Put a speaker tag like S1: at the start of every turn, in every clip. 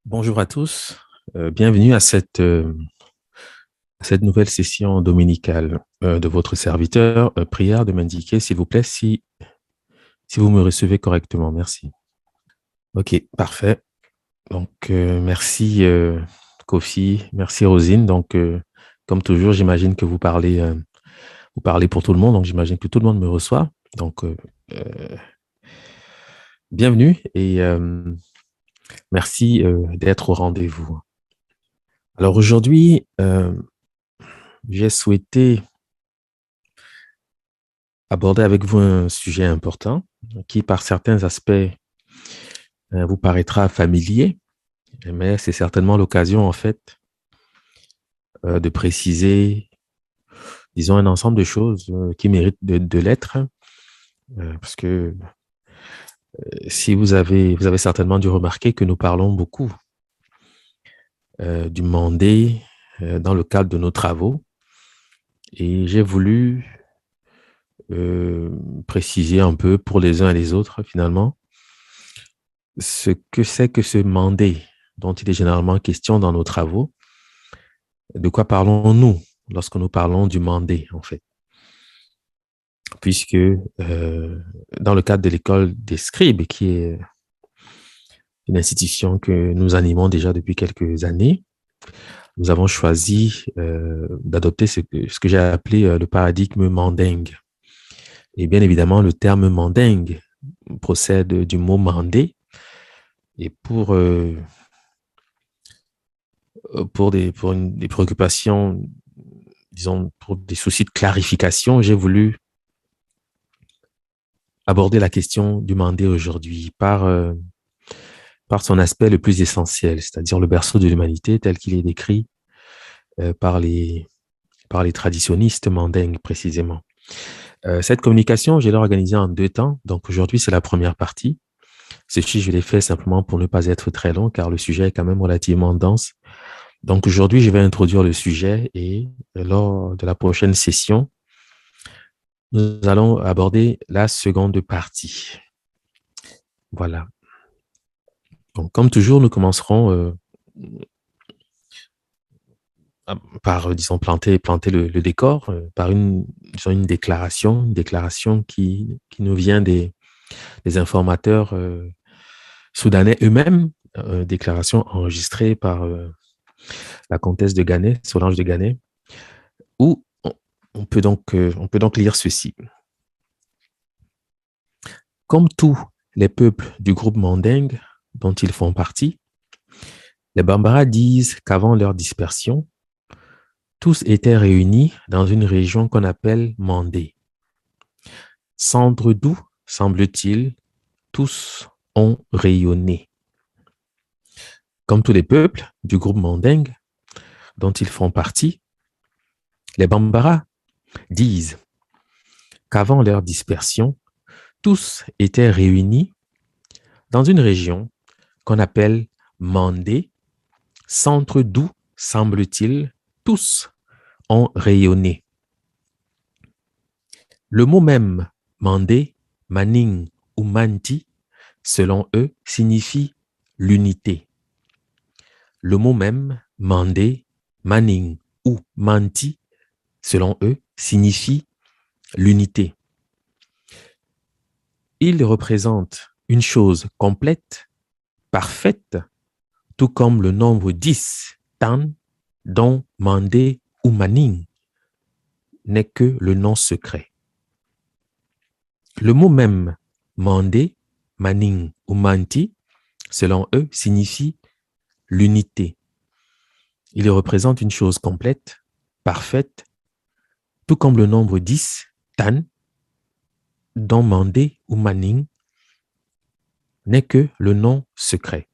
S1: Bonjour à tous. Bienvenue à cette nouvelle session dominicale de votre serviteur. Prière de m'indiquer, s'il vous plaît, si vous me recevez correctement. Merci. OK, parfait. Donc, merci Kofi, merci Rosine. Donc, comme toujours, j'imagine que vous parlez pour tout le monde. Donc, j'imagine que tout le monde me reçoit. Donc, bienvenue et merci d'être au rendez-vous. Alors aujourd'hui, j'ai souhaité aborder avec vous un sujet important qui, par certains aspects, vous paraîtra familier, mais c'est certainement l'occasion, en fait, de préciser, disons, un ensemble de choses qui méritent de l'être, parce que si vous avez certainement dû remarquer que nous parlons beaucoup du mandé dans le cadre de nos travaux, et j'ai voulu euh, préciser un peu pour les uns et les autres, finalement, ce que c'est que ce mandé dont il est généralement question dans nos travaux. De quoi parlons-nous lorsque nous parlons du mandé, en fait? Puisque dans le cadre de l'école des scribes, qui est une institution que nous animons déjà depuis quelques années, nous avons choisi d'adopter ce que j'ai appelé le paradigme mandingue. Et bien évidemment, le terme mandingue procède du mot mandé. Et pour des préoccupations, disons, pour des soucis de clarification, j'ai voulu aborder la question du mandé aujourd'hui par son aspect le plus essentiel, c'est-à-dire le berceau de l'humanité tel qu'il est décrit euh, par les, par les traditionnistes mandingues précisément. Cette communication, je l'ai organisée en deux temps. Donc aujourd'hui, c'est la première partie. Ceci, je l'ai fait simplement pour ne pas être très long car le sujet est quand même relativement dense. Donc aujourd'hui, je vais introduire le sujet et lors de la prochaine session, nous allons aborder la seconde partie. Voilà. Donc, comme toujours, nous commencerons par, disons, planter le décor, par disons, une déclaration qui nous vient des informateurs soudanais eux-mêmes, déclaration enregistrée par la comtesse de Ganay, Solange de Ganay, où on peut donc lire ceci. Comme tous les peuples du groupe mandingue dont ils font partie, les Bambara disent qu'avant leur dispersion, tous étaient réunis dans une région qu'on appelle Mandé. Centre d'où, semble-t-il, tous ont rayonné. Comme tous les peuples du groupe mandingue dont ils font partie, les Bambara disent qu'avant leur dispersion, tous étaient réunis dans une région qu'on appelle Mandé, centre d'où, semble-t-il, tous ont rayonné. Le mot même Mandé, Maning ou Manti, selon eux, signifie l'unité. Le mot même Mandé, Maning ou Manti, selon eux, signifie l'unité. Il représente une chose complète, parfaite, tout comme le nombre 10, Tan, dont Mandé ou Maning n'est que le nom secret. Le mot même Mandé, Maning ou Manti, selon eux, signifie l'unité. Il représente une chose complète, parfaite, tout comme le nombre 10, Tan, dont Mandé ou Maning n'est que le nom secret.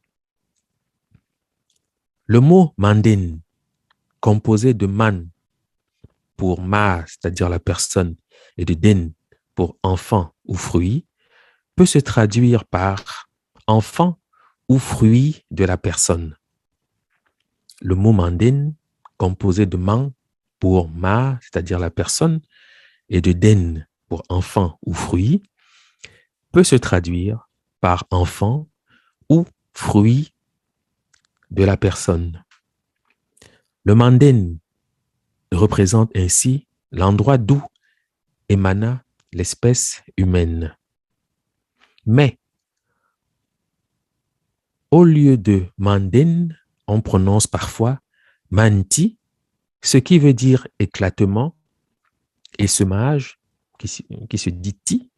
S1: Le mot Mandin, composé de Man pour ma, c'est-à-dire la personne, et de den pour enfant ou fruit, peut se traduire par enfant ou fruit de la personne. Le mot manden, composé de man pour ma, c'est-à-dire la personne, et de den pour enfant ou fruit, peut se traduire par enfant ou fruit de la personne. Le manden représente ainsi l'endroit d'où émana l'espèce humaine. Mais, au lieu de manden, on prononce parfois manti, ce qui veut dire éclatement, et semage, qui se dit ti,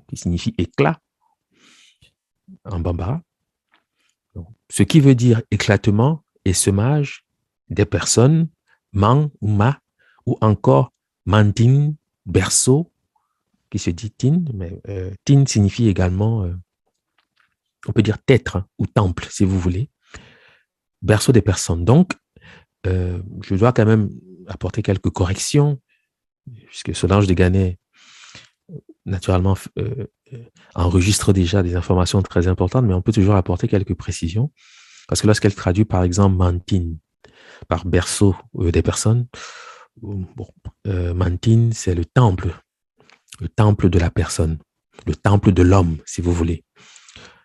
S1: qui signifie éclat en bambara. Ce qui veut dire éclatement et semage des personnes, man ou ma, ou encore mantin, berceau, qui se dit tin, mais tin signifie également, on peut dire têtre ou temple, si vous voulez, berceau des personnes. Donc, je dois quand même apporter quelques corrections, puisque Solange de Ganay, naturellement, enregistre déjà des informations très importantes, mais on peut toujours apporter quelques précisions. Parce que lorsqu'elle traduit, par exemple, mantine par berceau des personnes, bon, mantine, c'est le temple de la personne, le temple de l'homme, si vous voulez.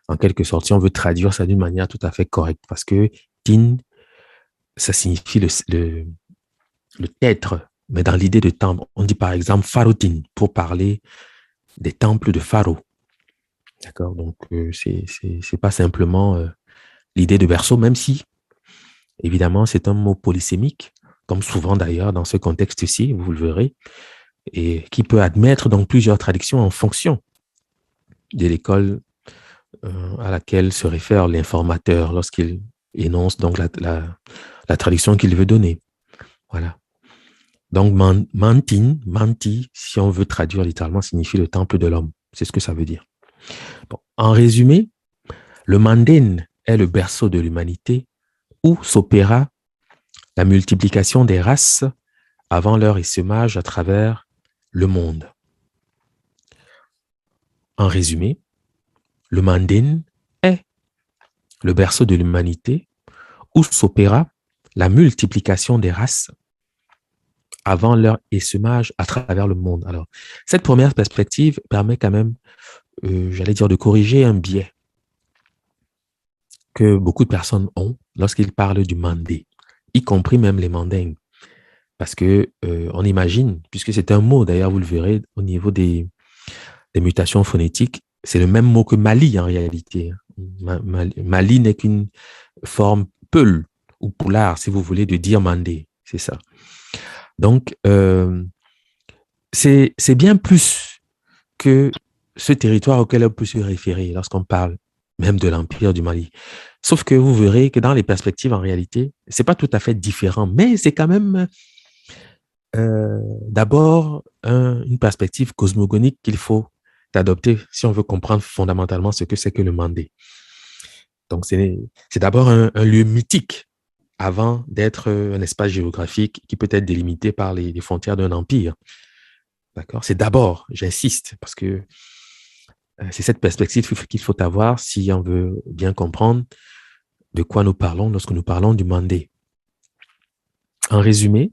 S1: En quelque sorte, si on veut traduire ça d'une manière tout à fait correcte, parce que tin, ça signifie le têtre, mais dans l'idée de temple, on dit par exemple Farotin pour parler des temples de Pharaon. D'accord? Donc, c'est pas simplement l'idée de berceau, même si, évidemment, c'est un mot polysémique, comme souvent d'ailleurs dans ce contexte-ci, vous le verrez, et qui peut admettre donc plusieurs traductions en fonction de l'école à laquelle se réfère l'informateur lorsqu'il énonce donc la traduction qu'il veut donner. Voilà. Donc, manti, si on veut traduire littéralement, signifie le temple de l'homme. C'est ce que ça veut dire. Bon. En résumé, le manden est le berceau de l'humanité où s'opéra la multiplication des races avant leur essaimage à travers le monde. En résumé, le manden est le berceau de l'humanité où s'opéra la multiplication des races avant leur essaimage à travers le monde. Alors, cette première perspective permet quand même, j'allais dire, de corriger un biais que beaucoup de personnes ont lorsqu'ils parlent du mandé, y compris même les mandingues. Parce que on imagine, puisque c'est un mot, d'ailleurs, vous le verrez au niveau des mutations phonétiques, c'est le même mot que Mali en réalité. Mali n'est qu'une forme peul ou poulard, si vous voulez, de dire mandé. C'est ça. Donc, c'est bien plus que ce territoire auquel on peut se référer lorsqu'on parle même de l'Empire du Mali. Sauf que vous verrez que dans les perspectives, en réalité, c'est pas tout à fait différent, mais c'est quand même d'abord une perspective cosmogonique qu'il faut adopter si on veut comprendre fondamentalement ce que c'est que le Mandé. Donc, c'est d'abord un lieu mythique avant d'être un espace géographique qui peut être délimité par les frontières d'un empire. D'accord? C'est d'abord, j'insiste, parce que c'est cette perspective qu'il faut avoir si on veut bien comprendre de quoi nous parlons lorsque nous parlons du Mandé. En résumé,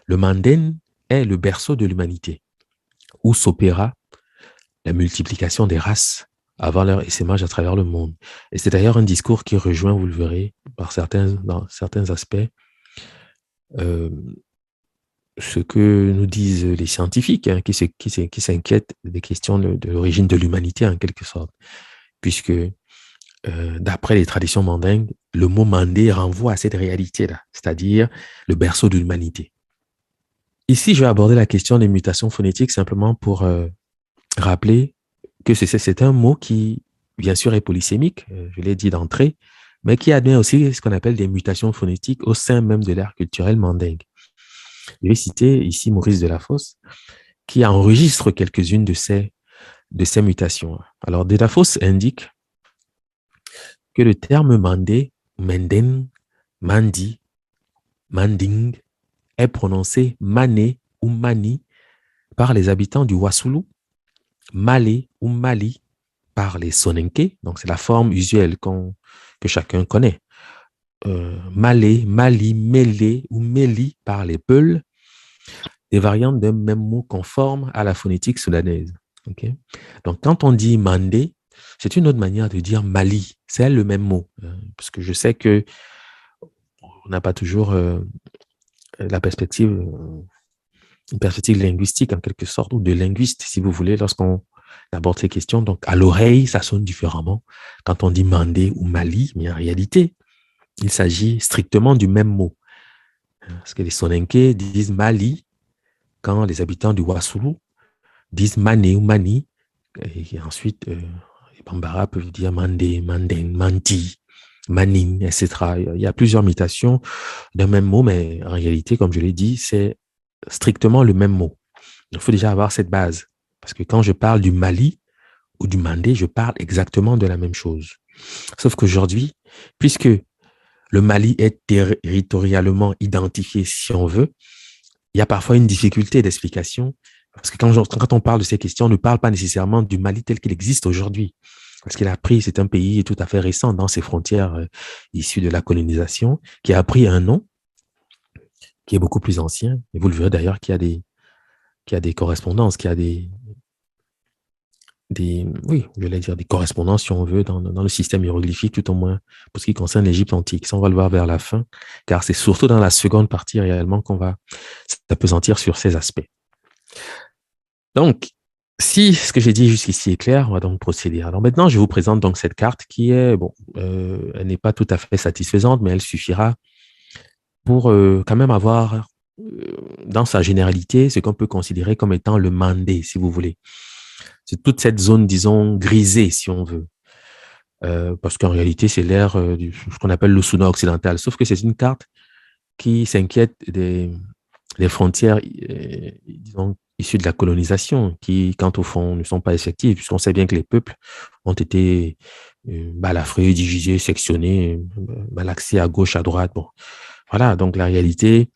S1: le Manden est le berceau de l'humanité, où s'opéra la multiplication des races avant leur essaimage à travers le monde. Et c'est d'ailleurs un discours qui rejoint, vous le verrez, dans certains aspects, ce que nous disent les scientifiques qui s'inquiètent des questions de l'origine de l'humanité en quelque sorte, puisque d'après les traditions mandingues, le mot mandé renvoie à cette réalité-là, c'est-à-dire le berceau de l'humanité. Ici, je vais aborder la question des mutations phonétiques simplement pour rappeler que c'est un mot qui, bien sûr, est polysémique, je l'ai dit d'entrée, mais qui admet aussi ce qu'on appelle des mutations phonétiques au sein même de l'ère culturelle mandingue. Je vais citer ici Maurice Delafosse, qui enregistre quelques-unes de ces mutations. Alors, Delafosse indique que le terme mandé, menden, mandi, manding, est prononcé mané ou Mani par les habitants du Wassoulou, Malé ou Mali par les Soninké, donc c'est la forme usuelle que chacun connaît. Malé, Mali, Mélé ou Méli par les Peuls, des variantes d'un même mot conforme à la phonétique soudanaise. Okay? Donc, quand on dit Mandé, c'est une autre manière de dire Mali. C'est le même mot. Parce que je sais que on n'a pas toujours la perspective, une perspective linguistique en quelque sorte, ou de linguiste, si vous voulez, lorsqu'on aborde ces questions. Donc, à l'oreille, ça sonne différemment quand on dit Mandé ou Mali, mais en réalité, il s'agit strictement du même mot. Parce que les Soninké disent Mali quand les habitants du Wassoulou disent Mané ou Mani, et ensuite, les Bambara peuvent dire Mandé, Mandeng, Manti, Manin, etc. Il y a plusieurs mutations d'un même mot, mais en réalité, comme je l'ai dit, c'est strictement le même mot. Il faut déjà avoir cette base. Parce que quand je parle du Mali ou du Mandé, je parle exactement de la même chose. Sauf qu'aujourd'hui, puisque le Mali est territorialement identifié, si on veut, il y a parfois une difficulté d'explication. Parce que quand on parle de ces questions, on ne parle pas nécessairement du Mali tel qu'il existe aujourd'hui. Parce qu'il a pris, c'est un pays tout à fait récent dans ses frontières issues de la colonisation, qui a pris un nom qui est beaucoup plus ancien. Et vous le verrez d'ailleurs qu'il y a des correspondances, qu'il y a oui, je vais dire des correspondances, si on veut, dans le système hiéroglyphique, tout au moins pour ce qui concerne l'Égypte antique. Ça, on va le voir vers la fin, car c'est surtout dans la seconde partie réellement qu'on va s'appesantir sur ces aspects. Donc, si ce que j'ai dit jusqu'ici est clair, on va donc procéder. Alors maintenant, je vous présente donc cette carte qui est, bon, elle n'est pas tout à fait satisfaisante, mais elle suffira pour quand même avoir dans sa généralité ce qu'on peut considérer comme étant le Mandé, si vous voulez. C'est toute cette zone, disons, grisée, si on veut. Parce qu'en réalité, c'est l'ère ce qu'on appelle le Soudan occidental. Sauf que c'est une carte qui s'inquiète des frontières, disons, issues de la colonisation, qui, quant au fond, ne sont pas effectives, puisqu'on sait bien que les peuples ont été balafrés, divisés, sectionnés, malaxés à gauche, à droite. Bon, voilà. Donc la réalité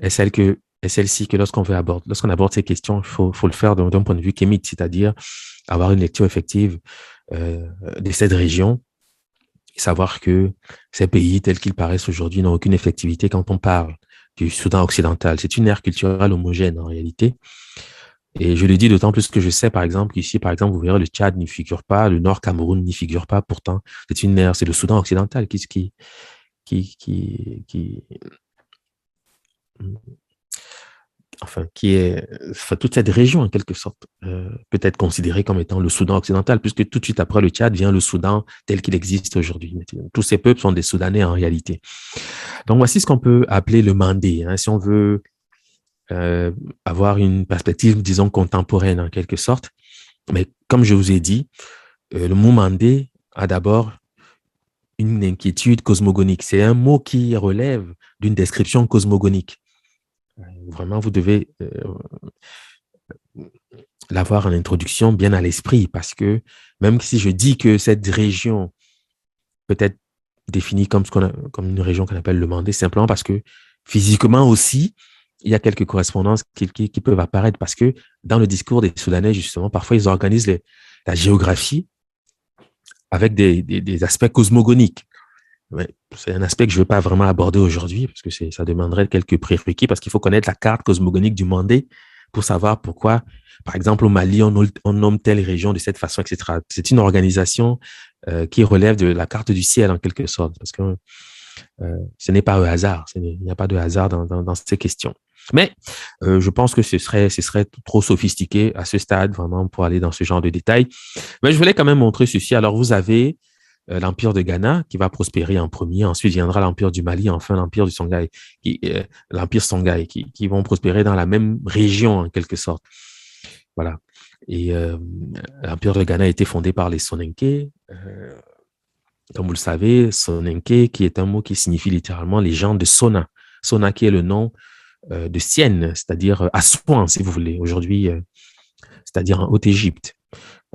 S1: est celle-ci que lorsqu'on aborde ces questions, il faut le faire d'un point de vue kémite, c'est-à-dire avoir une lecture effective de cette région et savoir que ces pays tels qu'ils paraissent aujourd'hui n'ont aucune effectivité quand on parle du Soudan occidental. C'est une ère culturelle homogène en réalité. Et je le dis d'autant plus que je sais, par exemple, qu'ici, par exemple, vous verrez, le Tchad n'y figure pas, le Nord Cameroun n'y figure pas. Pourtant, c'est une ère, c'est le Soudan occidental qui qui est, enfin, toute cette région, en quelque sorte, peut être considérée comme étant le Soudan occidental, puisque tout de suite après le Tchad vient le Soudan tel qu'il existe aujourd'hui. Tous ces peuples sont des Soudanais en réalité. Donc, voici ce qu'on peut appeler le Mandé, hein, si on veut avoir une perspective, disons, contemporaine, en quelque sorte. Mais comme je vous ai dit, le mot Mandé a d'abord une inquiétude cosmogonique. C'est un mot qui relève d'une description cosmogonique. Vraiment, vous devez l'avoir en introduction bien à l'esprit, parce que même si je dis que cette région peut être définie comme comme une région qu'on appelle le Mandé, simplement parce que physiquement aussi, il y a quelques correspondances qui peuvent apparaître, parce que dans le discours des Soudanais, justement, parfois ils organisent la géographie avec des aspects cosmogoniques. Ouais, c'est un aspect que je ne veux pas vraiment aborder aujourd'hui, parce que ça demanderait quelques prérequis, parce qu'il faut connaître la carte cosmogonique du Mandé pour savoir pourquoi, par exemple, au Mali, on nomme telle région de cette façon, etc. C'est une organisation qui relève de la carte du ciel, en quelque sorte, parce que ce n'est pas un hasard. Il n'y a pas de hasard dans ces questions. Mais je pense que ce serait trop sophistiqué à ce stade, vraiment, pour aller dans ce genre de détails. Mais je voulais quand même montrer ceci. Alors, vous avez l'empire de Ghana qui va prospérer en premier, ensuite viendra l'empire du Mali, enfin l'empire du Songhai, l'empire Songhai, qui vont prospérer dans la même région en quelque sorte. Voilà. Et l'empire de Ghana a été fondé par les Soninké. Comme vous le savez, Soninké, qui est un mot qui signifie littéralement les gens de Sona. Sona qui est le nom de Sienne, c'est-à-dire Assouan, si vous voulez, aujourd'hui, c'est-à-dire en Haute-Égypte.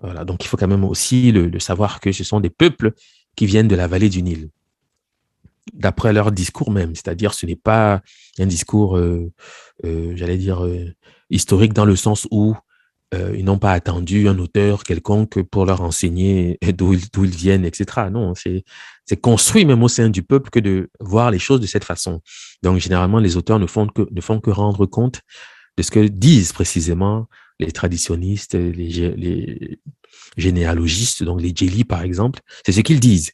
S1: Voilà, donc il faut quand même aussi le savoir que ce sont des peuples qui viennent de la vallée du Nil. d'après leur discours même. C'est-à-dire, ce n'est pas un discours, j'allais dire, historique dans le sens où ils n'ont pas attendu un auteur quelconque pour leur enseigner d'où ils viennent, etc. Non, c'est construit même au sein du peuple que de voir les choses de cette façon. Donc, généralement, les auteurs ne font que rendre compte de ce que disent précisément les traditionnistes, les généalogistes, donc les djélis, par exemple. C'est ce qu'ils disent.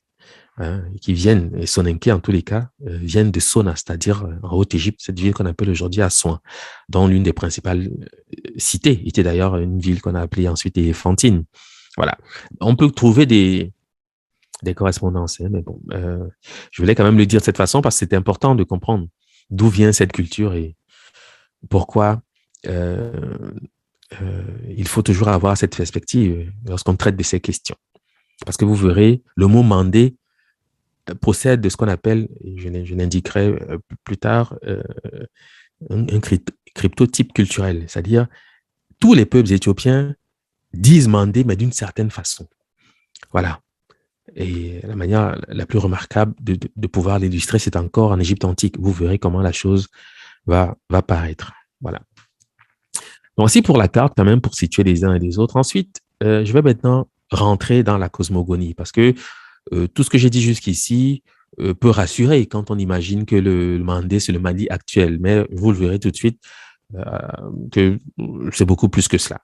S1: Hein, qui viennent, et Soninké en tous les cas, viennent de Sona, c'est-à-dire en Haute-Égypte, cette ville qu'on appelle aujourd'hui Assouan, dont l'une des principales cités était d'ailleurs une ville qu'on a appelée ensuite Éléphantine. Voilà. On peut trouver des correspondances, hein, mais bon, je voulais quand même le dire de cette façon parce que c'est important de comprendre d'où vient cette culture et pourquoi il faut toujours avoir cette perspective lorsqu'on traite de ces questions. Parce que vous verrez, le mot mandé possède de ce qu'on appelle, je l'indiquerai plus tard, un cryptotype culturel. C'est-à-dire, tous les peuples éthiopiens disent mandé, mais d'une certaine façon. Voilà. Et la manière la plus remarquable de pouvoir l'illustrer, c'est encore en Égypte antique. Vous verrez comment la chose va paraître. Voilà. Donc, aussi pour la carte, quand même, pour situer les uns et les autres. Ensuite, je vais maintenant rentrer dans la cosmogonie parce que tout ce que j'ai dit jusqu'ici peut rassurer quand on imagine que le Mandé, c'est le Mali actuel. Mais vous le verrez tout de suite que c'est beaucoup plus que cela.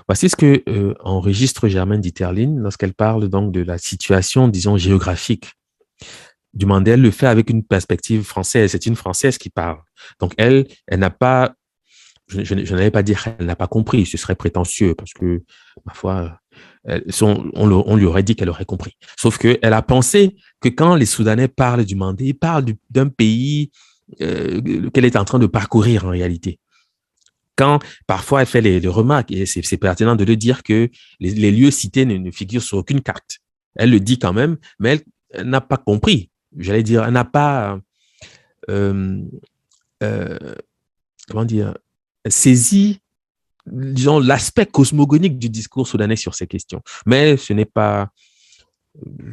S1: Voici ce que enregistre Germaine Dieterlen lorsqu'elle parle donc de la situation, disons, géographique du Mandé. Elle le fait avec une perspective française. C'est une Française qui parle. Donc, elle n'a pas, je n'allais pas dire qu'elle n'a pas compris, ce serait prétentieux parce que, ma foi, on lui aurait dit qu'elle aurait compris. Sauf qu'elle a pensé que quand les Soudanais parlent du Mandé, ils parlent d'un pays qu'elle est en train de parcourir en réalité. Quand parfois elle fait les remarques, et c'est pertinent de le dire que les lieux cités ne figurent sur aucune carte. Elle le dit quand même, mais elle n'a pas compris. J'allais dire, elle n'a pas, euh, euh, comment dire, saisi, disons, l'aspect cosmogonique du discours soudanais sur ces questions. Mais ce n'est pas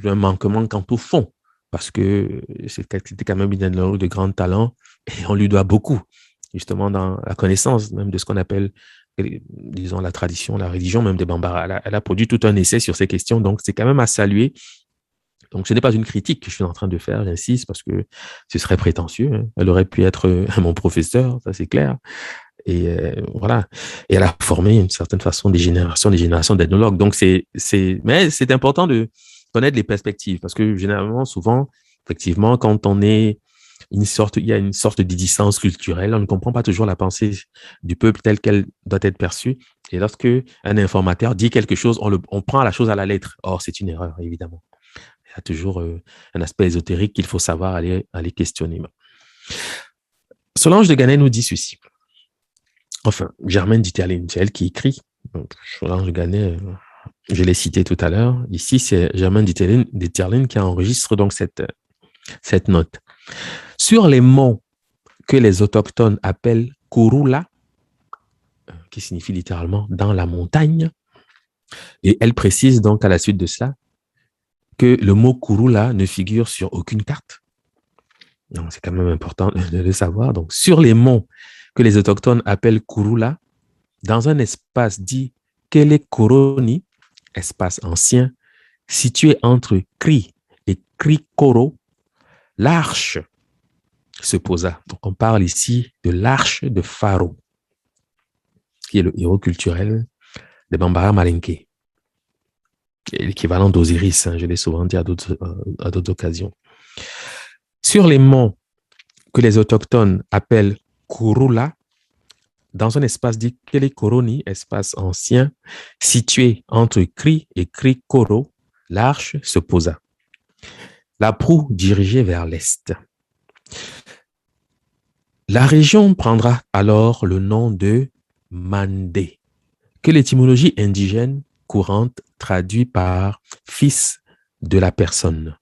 S1: un manquement quant au fond, parce que c'était quand même une analogue de grand talent et on lui doit beaucoup, justement dans la connaissance même de ce qu'on appelle, disons, la tradition, la religion même des Bambara. Elle a produit tout un essai sur ces questions, donc c'est quand même à saluer. Donc, ce n'est pas une critique que je suis en train de faire, j'insiste, parce que ce serait prétentieux. Hein. Elle aurait pu être mon professeur, ça c'est clair. Et voilà. Et elle a formé d'une certaine façon des générations d'ethnologues. Donc, mais c'est important de connaître les perspectives parce que généralement, souvent, effectivement, quand il y a une sorte de distance culturelle, on ne comprend pas toujours la pensée du peuple telle qu'elle doit être perçue. Et lorsque un informateur dit quelque chose, on prend la chose à la lettre. Or, c'est une erreur, évidemment. Il y a toujours un aspect ésotérique qu'il faut savoir aller questionner. Solange de Ganay nous dit ceci. Enfin, Germaine Dieterlen, c'est elle qui écrit. Solange de Ganay, je l'ai cité tout à l'heure. Ici, c'est Germaine Dieterlen qui enregistre donc cette note. Sur les monts que les autochtones appellent Kurula, qui signifie littéralement dans la montagne, et elle précise donc à la suite de cela que le mot Kurula ne figure sur aucune carte. Donc, c'est quand même important de le savoir. Donc, sur les monts que les autochtones appellent Kurula, dans un espace dit Kelekoroni, espace ancien, situé entre Kri et Krikoro, l'arche se posa. Donc, on parle ici de l'arche de Pharaon, qui est le héros culturel des Bambara Malinké, l'équivalent d'Osiris, hein, je l'ai souvent dit à d'autres occasions. Sur les monts que les autochtones appellent Kurula, dans un espace dit Kelekoroni, espace ancien, situé entre Kri et Krikoro, l'arche se posa. La proue dirigeait vers l'est. La région prendra alors le nom de Mandé, que l'étymologie indigène courante traduit par fils de la personne.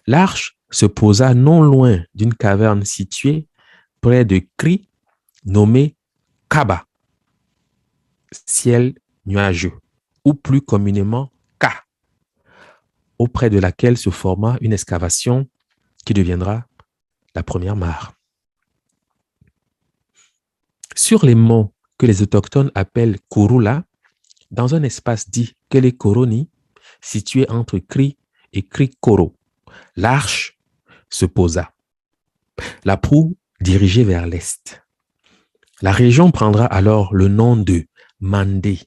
S1: L'arche se posa non loin d'une caverne située près de Kri, nommée Kaba, ciel nuageux, ou plus communément Ka, auprès de laquelle se forma une excavation qui deviendra la première mare. Sur les monts que les autochtones appellent Kurula, dans un espace dit Kele Koroni, situé entre Kri et Kri-Koro, l'arche se posa, la proue dirigée vers l'est. La région prendra alors le nom de Mandé.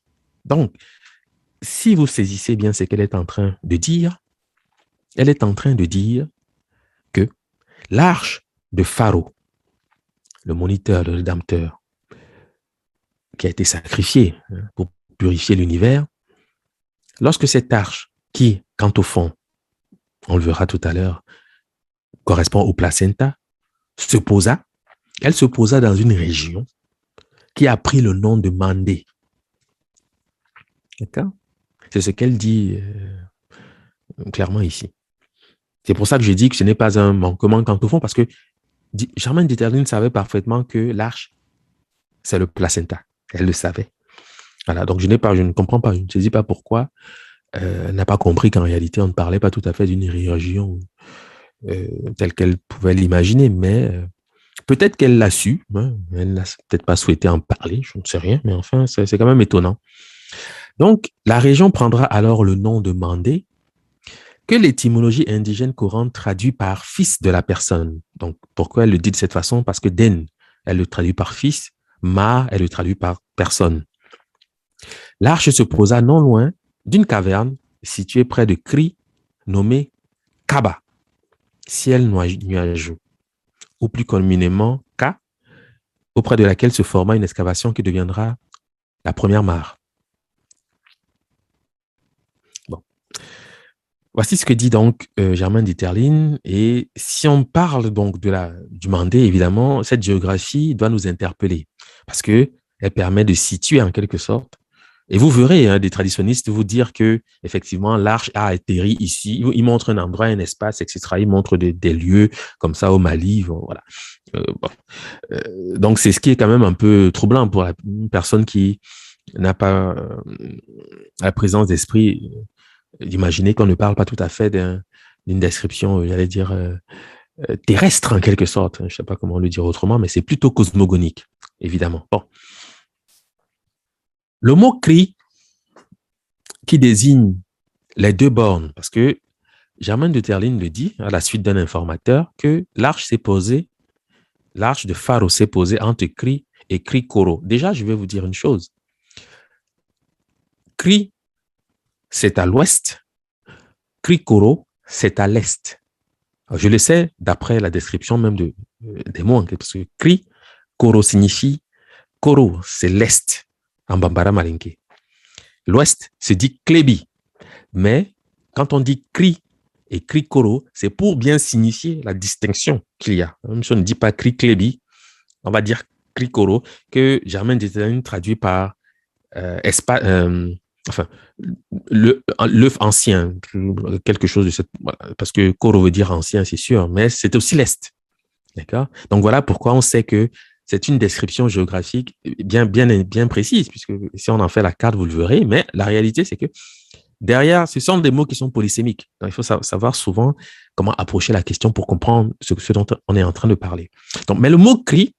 S1: Donc, si vous saisissez bien ce qu'elle est en train de dire, elle est en train de dire que l'arche de Pharaon, le moniteur, le rédempteur, qui a été sacrifié pour purifier l'univers, lorsque cette arche, qui, quant au fond, on le verra tout à l'heure, correspond au placenta, se posa, elle se posa dans une région qui a pris le nom de Mandé. D'accord? C'est ce qu'elle dit clairement ici. C'est pour ça que je dis que ce n'est pas un manquement quant au fond, parce que Germaine d'Éternel savait parfaitement que l'arche, c'est le placenta. Elle le savait. Voilà, donc je ne comprends pas, je ne saisis pas pourquoi elle n'a pas compris qu'en réalité, on ne parlait pas tout à fait d'une région telle qu'elle pouvait l'imaginer, mais peut-être qu'elle l'a su, hein, elle n'a peut-être pas souhaité en parler, je ne sais rien, mais enfin, c'est quand même étonnant. Donc, la région prendra alors le nom de Mandé, que l'étymologie indigène courante traduit par fils de la personne. Donc, pourquoi elle le dit de cette façon? Parce que Den, elle le traduit par fils, Ma, elle le traduit par personne. L'arche se posa non loin d'une caverne située près de Kri, nommée Kaba, ciel nuageux, ou plus communément Ka, auprès de laquelle se forma une excavation qui deviendra la première mare. Bon. Voici ce que dit donc Germaine d'Iterline. Et si on parle donc du Mandé, évidemment, cette géographie doit nous interpeller parce qu'elle permet de situer en quelque sorte. Et vous verrez des traditionnistes vous dire que effectivement l'arche a atterri ici. Ils montrent un endroit, un espace, etc. Ils montrent des lieux comme ça au Mali. Voilà. Donc c'est ce qui est quand même un peu troublant pour une personne qui n'a pas la présence d'esprit d'imaginer qu'on ne parle pas tout à fait d'une description, j'allais dire, terrestre en quelque sorte. Je ne sais pas comment le dire autrement, mais c'est plutôt cosmogonique, évidemment. Bon. Le mot cri qui désigne les deux bornes, parce que Germaine de Terline le dit à la suite d'un informateur que l'arche de Pharaon s'est posée entre Cri et Cri-Koro. Déjà, je vais vous dire une chose. Cri, c'est à l'ouest. Cri-Koro, c'est à l'est. Alors, je le sais d'après la description même des mots, parce que Cri, Koro signifie Koro, c'est l'est en Bambara Malinké. L'ouest se dit Klebi. Mais quand on dit Cri et Cri-Koro, c'est pour bien signifier la distinction qu'il y a. Même si on ne dit pas Cri-Klebi, on va dire Cri-Koro, que Germaine d'Éternel traduit par l'œuf ancien, quelque chose de cette... Parce que Koro veut dire ancien, c'est sûr, mais c'est aussi l'Est. D'accord? Donc voilà pourquoi on sait que c'est une description géographique bien précise, puisque si on en fait la carte, vous le verrez, mais la réalité, c'est que derrière, ce sont des mots qui sont polysémiques. Donc, il faut savoir souvent comment approcher la question pour comprendre ce dont on est en train de parler. Donc, mais le mot cri,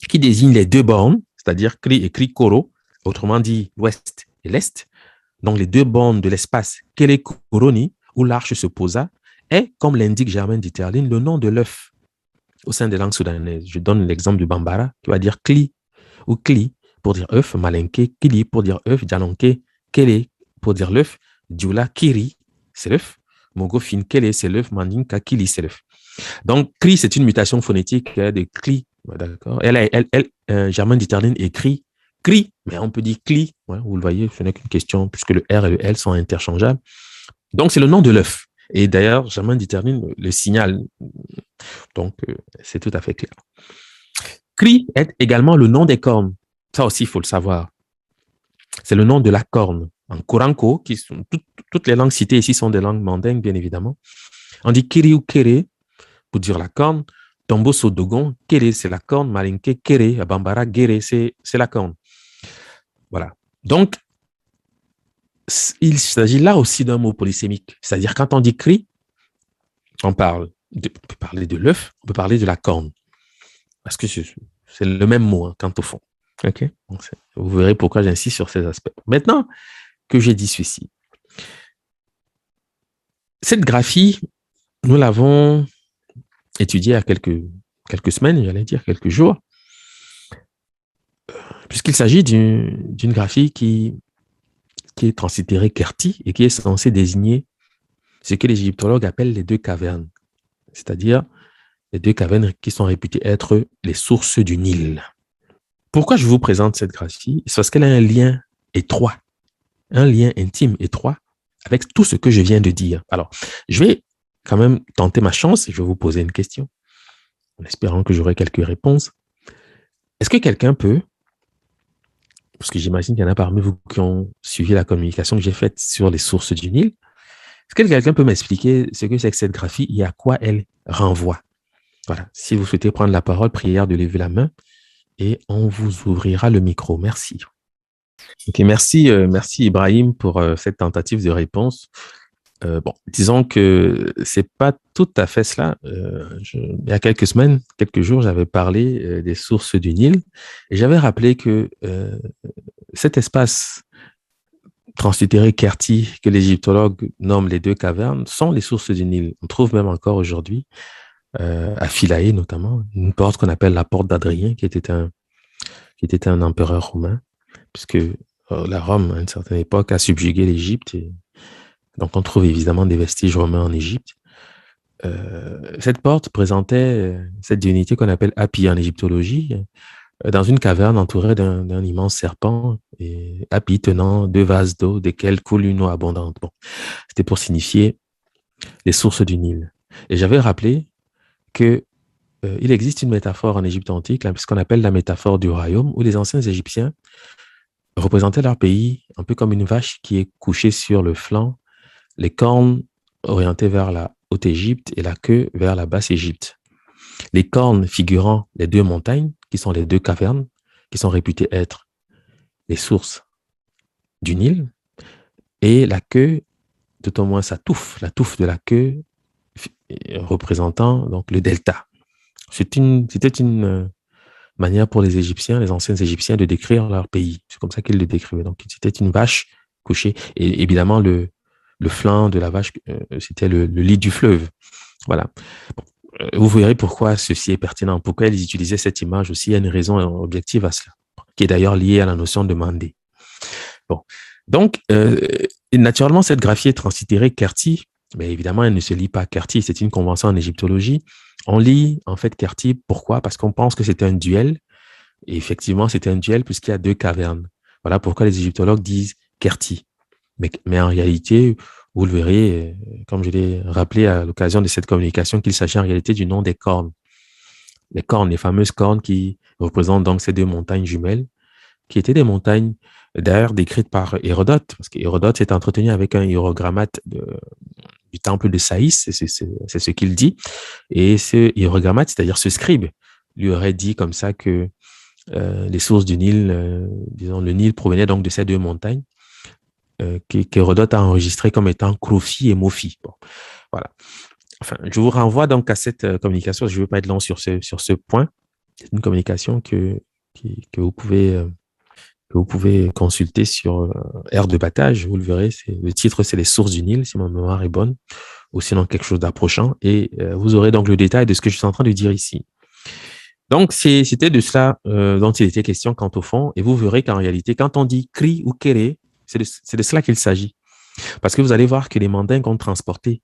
S1: qui désigne les deux bornes, c'est-à-dire cri et cri-koro, autrement dit l'ouest et l'est, donc les deux bornes de l'espace Kele-Koroni, où l'arche se posa, est, comme l'indique Germaine d'Iterline, le nom de l'œuf au sein des langues soudanaises. Je donne l'exemple du Bambara, qui va dire Kli ou Kli pour dire œuf, Malinké, Kili pour dire œuf, Djanonké, Kele pour dire l'œuf, Dioula, Kiri, c'est l'œuf, Mogo Fin, Kele, c'est l'œuf, Mandinka, Kili, c'est l'œuf. Donc, Kli, c'est une mutation phonétique de Kli, d'accord. Germaine d'Iterline écrit Kri, mais on peut dire Kli, ouais, vous le voyez, ce n'est qu'une question, puisque le R et le L sont interchangeables. Donc, c'est le nom de l'œuf. Et d'ailleurs, Germaine d'Iterline le signale. Donc, c'est tout à fait clair. Kri est également le nom des cornes. Ça aussi, il faut le savoir. C'est le nom de la corne. En Koranko, toutes les langues citées ici sont des langues mandingues, bien évidemment. On dit Kiri ou Kere pour dire la corne. Tombo Sodogon, Kere, c'est la corne. Malinke, Kere, Bambara, Gere, c'est la corne. Voilà. Donc, il s'agit là aussi d'un mot polysémique. C'est-à-dire, quand on dit cri, on parle On peut parler de l'œuf, on peut parler de la corne. Parce que c'est le même mot, hein, quant au fond. OK? Donc, vous verrez pourquoi j'insiste sur ces aspects. Maintenant que j'ai dit ceci, cette graphie, nous l'avons étudiée il y a quelques semaines, j'allais dire quelques jours, puisqu'il s'agit d'une graphie qui est translitérée Kerti et qui est censée désigner ce que les égyptologues appellent les deux cavernes, c'est-à-dire les deux cavernes qui sont réputées être les sources du Nil. Pourquoi je vous présente cette graphie? C'est parce qu'elle a un lien étroit, un lien intime étroit avec tout ce que je viens de dire. Alors, je vais quand même tenter ma chance et je vais vous poser une question, en espérant que j'aurai quelques réponses. Est-ce que quelqu'un peut, parce que j'imagine qu'il y en a parmi vous qui ont suivi la communication que j'ai faite sur les sources du Nil, est-ce que quelqu'un peut m'expliquer ce que c'est que cette graphie et à quoi elle renvoie? Voilà. Si vous souhaitez prendre la parole, prière de lever la main et on vous ouvrira le micro. Merci. Ok, merci Ibrahim pour cette tentative de réponse. Bon, disons que c'est pas tout à fait cela. Il y a quelques semaines, quelques jours, j'avais parlé des sources du Nil et j'avais rappelé que cet espace translitéré Kerti, que les égyptologues nomment les deux cavernes, sont les sources du Nil. On trouve même encore aujourd'hui, à Philae notamment, une porte qu'on appelle la porte d'Adrien, qui était un empereur romain, puisque la Rome, à une certaine époque, a subjugué l'Égypte. Donc, on trouve évidemment des vestiges romains en Égypte. Cette porte présentait cette divinité qu'on appelle Hapi en égyptologie, dans une caverne entourée d'un immense serpent, et Hapi tenant deux vases d'eau, desquels coule une eau abondante. Bon, c'était pour signifier les sources du Nil. Et j'avais rappelé que il existe une métaphore en Égypte antique, ce qu'on appelle la métaphore du royaume, où les anciens Égyptiens représentaient leur pays un peu comme une vache qui est couchée sur le flanc, les cornes orientées vers la Haute-Égypte et la queue vers la Basse-Égypte. Les cornes figurant les deux montagnes, qui sont les deux cavernes, qui sont réputées être les sources du Nil, et la queue, tout au moins sa touffe, la touffe de la queue représentant donc le delta. C'était une manière pour les Égyptiens, les anciens Égyptiens, de décrire leur pays. C'est comme ça qu'ils le décrivaient. Donc, c'était une vache couchée. Et évidemment, le flanc de la vache, c'était le lit du fleuve. Voilà. Bon, vous verrez pourquoi ceci est pertinent, pourquoi ils utilisaient cette image aussi. Il y a une raison objective à cela, qui est d'ailleurs liée à la notion de mandé. Bon. Donc, naturellement, cette graphie est translitérée Kerti, mais évidemment, elle ne se lit pas Kerti, c'est une convention en égyptologie. On lit en fait Kerti, pourquoi? Parce qu'on pense que c'était un duel, et effectivement, c'était un duel puisqu'il y a deux cavernes. Voilà pourquoi les égyptologues disent Kerti. Mais en réalité, vous le verrez, comme je l'ai rappelé à l'occasion de cette communication, qu'il s'agit en réalité du nom des cornes. Les cornes, les fameuses cornes qui représentent donc ces deux montagnes jumelles, qui étaient des montagnes d'ailleurs décrites par Hérodote, parce qu'Hérodote s'est entretenu avec un hiérogrammate du temple de Saïs, c'est ce qu'il dit. Et ce hiérogrammate, c'est-à-dire ce scribe, lui aurait dit comme ça que les sources du Nil, disons, le Nil provenait donc de ces deux montagnes, qu'Hérodote a enregistré comme étant Crofi et Mofi. Bon, voilà. Enfin, je vous renvoie donc à cette communication. Je ne veux pas être long sur ce point. C'est une communication que vous pouvez consulter sur Air de Battage. Vous le verrez. Le titre, c'est Les sources du Nil, si ma mémoire est bonne, ou sinon quelque chose d'approchant. Et vous aurez donc le détail de ce que je suis en train de dire ici. Donc, c'était de cela dont il était question quant au fond. Et vous verrez qu'en réalité, quand on dit cri ou kéré, c'est de cela qu'il s'agit. Parce que vous allez voir que les Mandingues ont transporté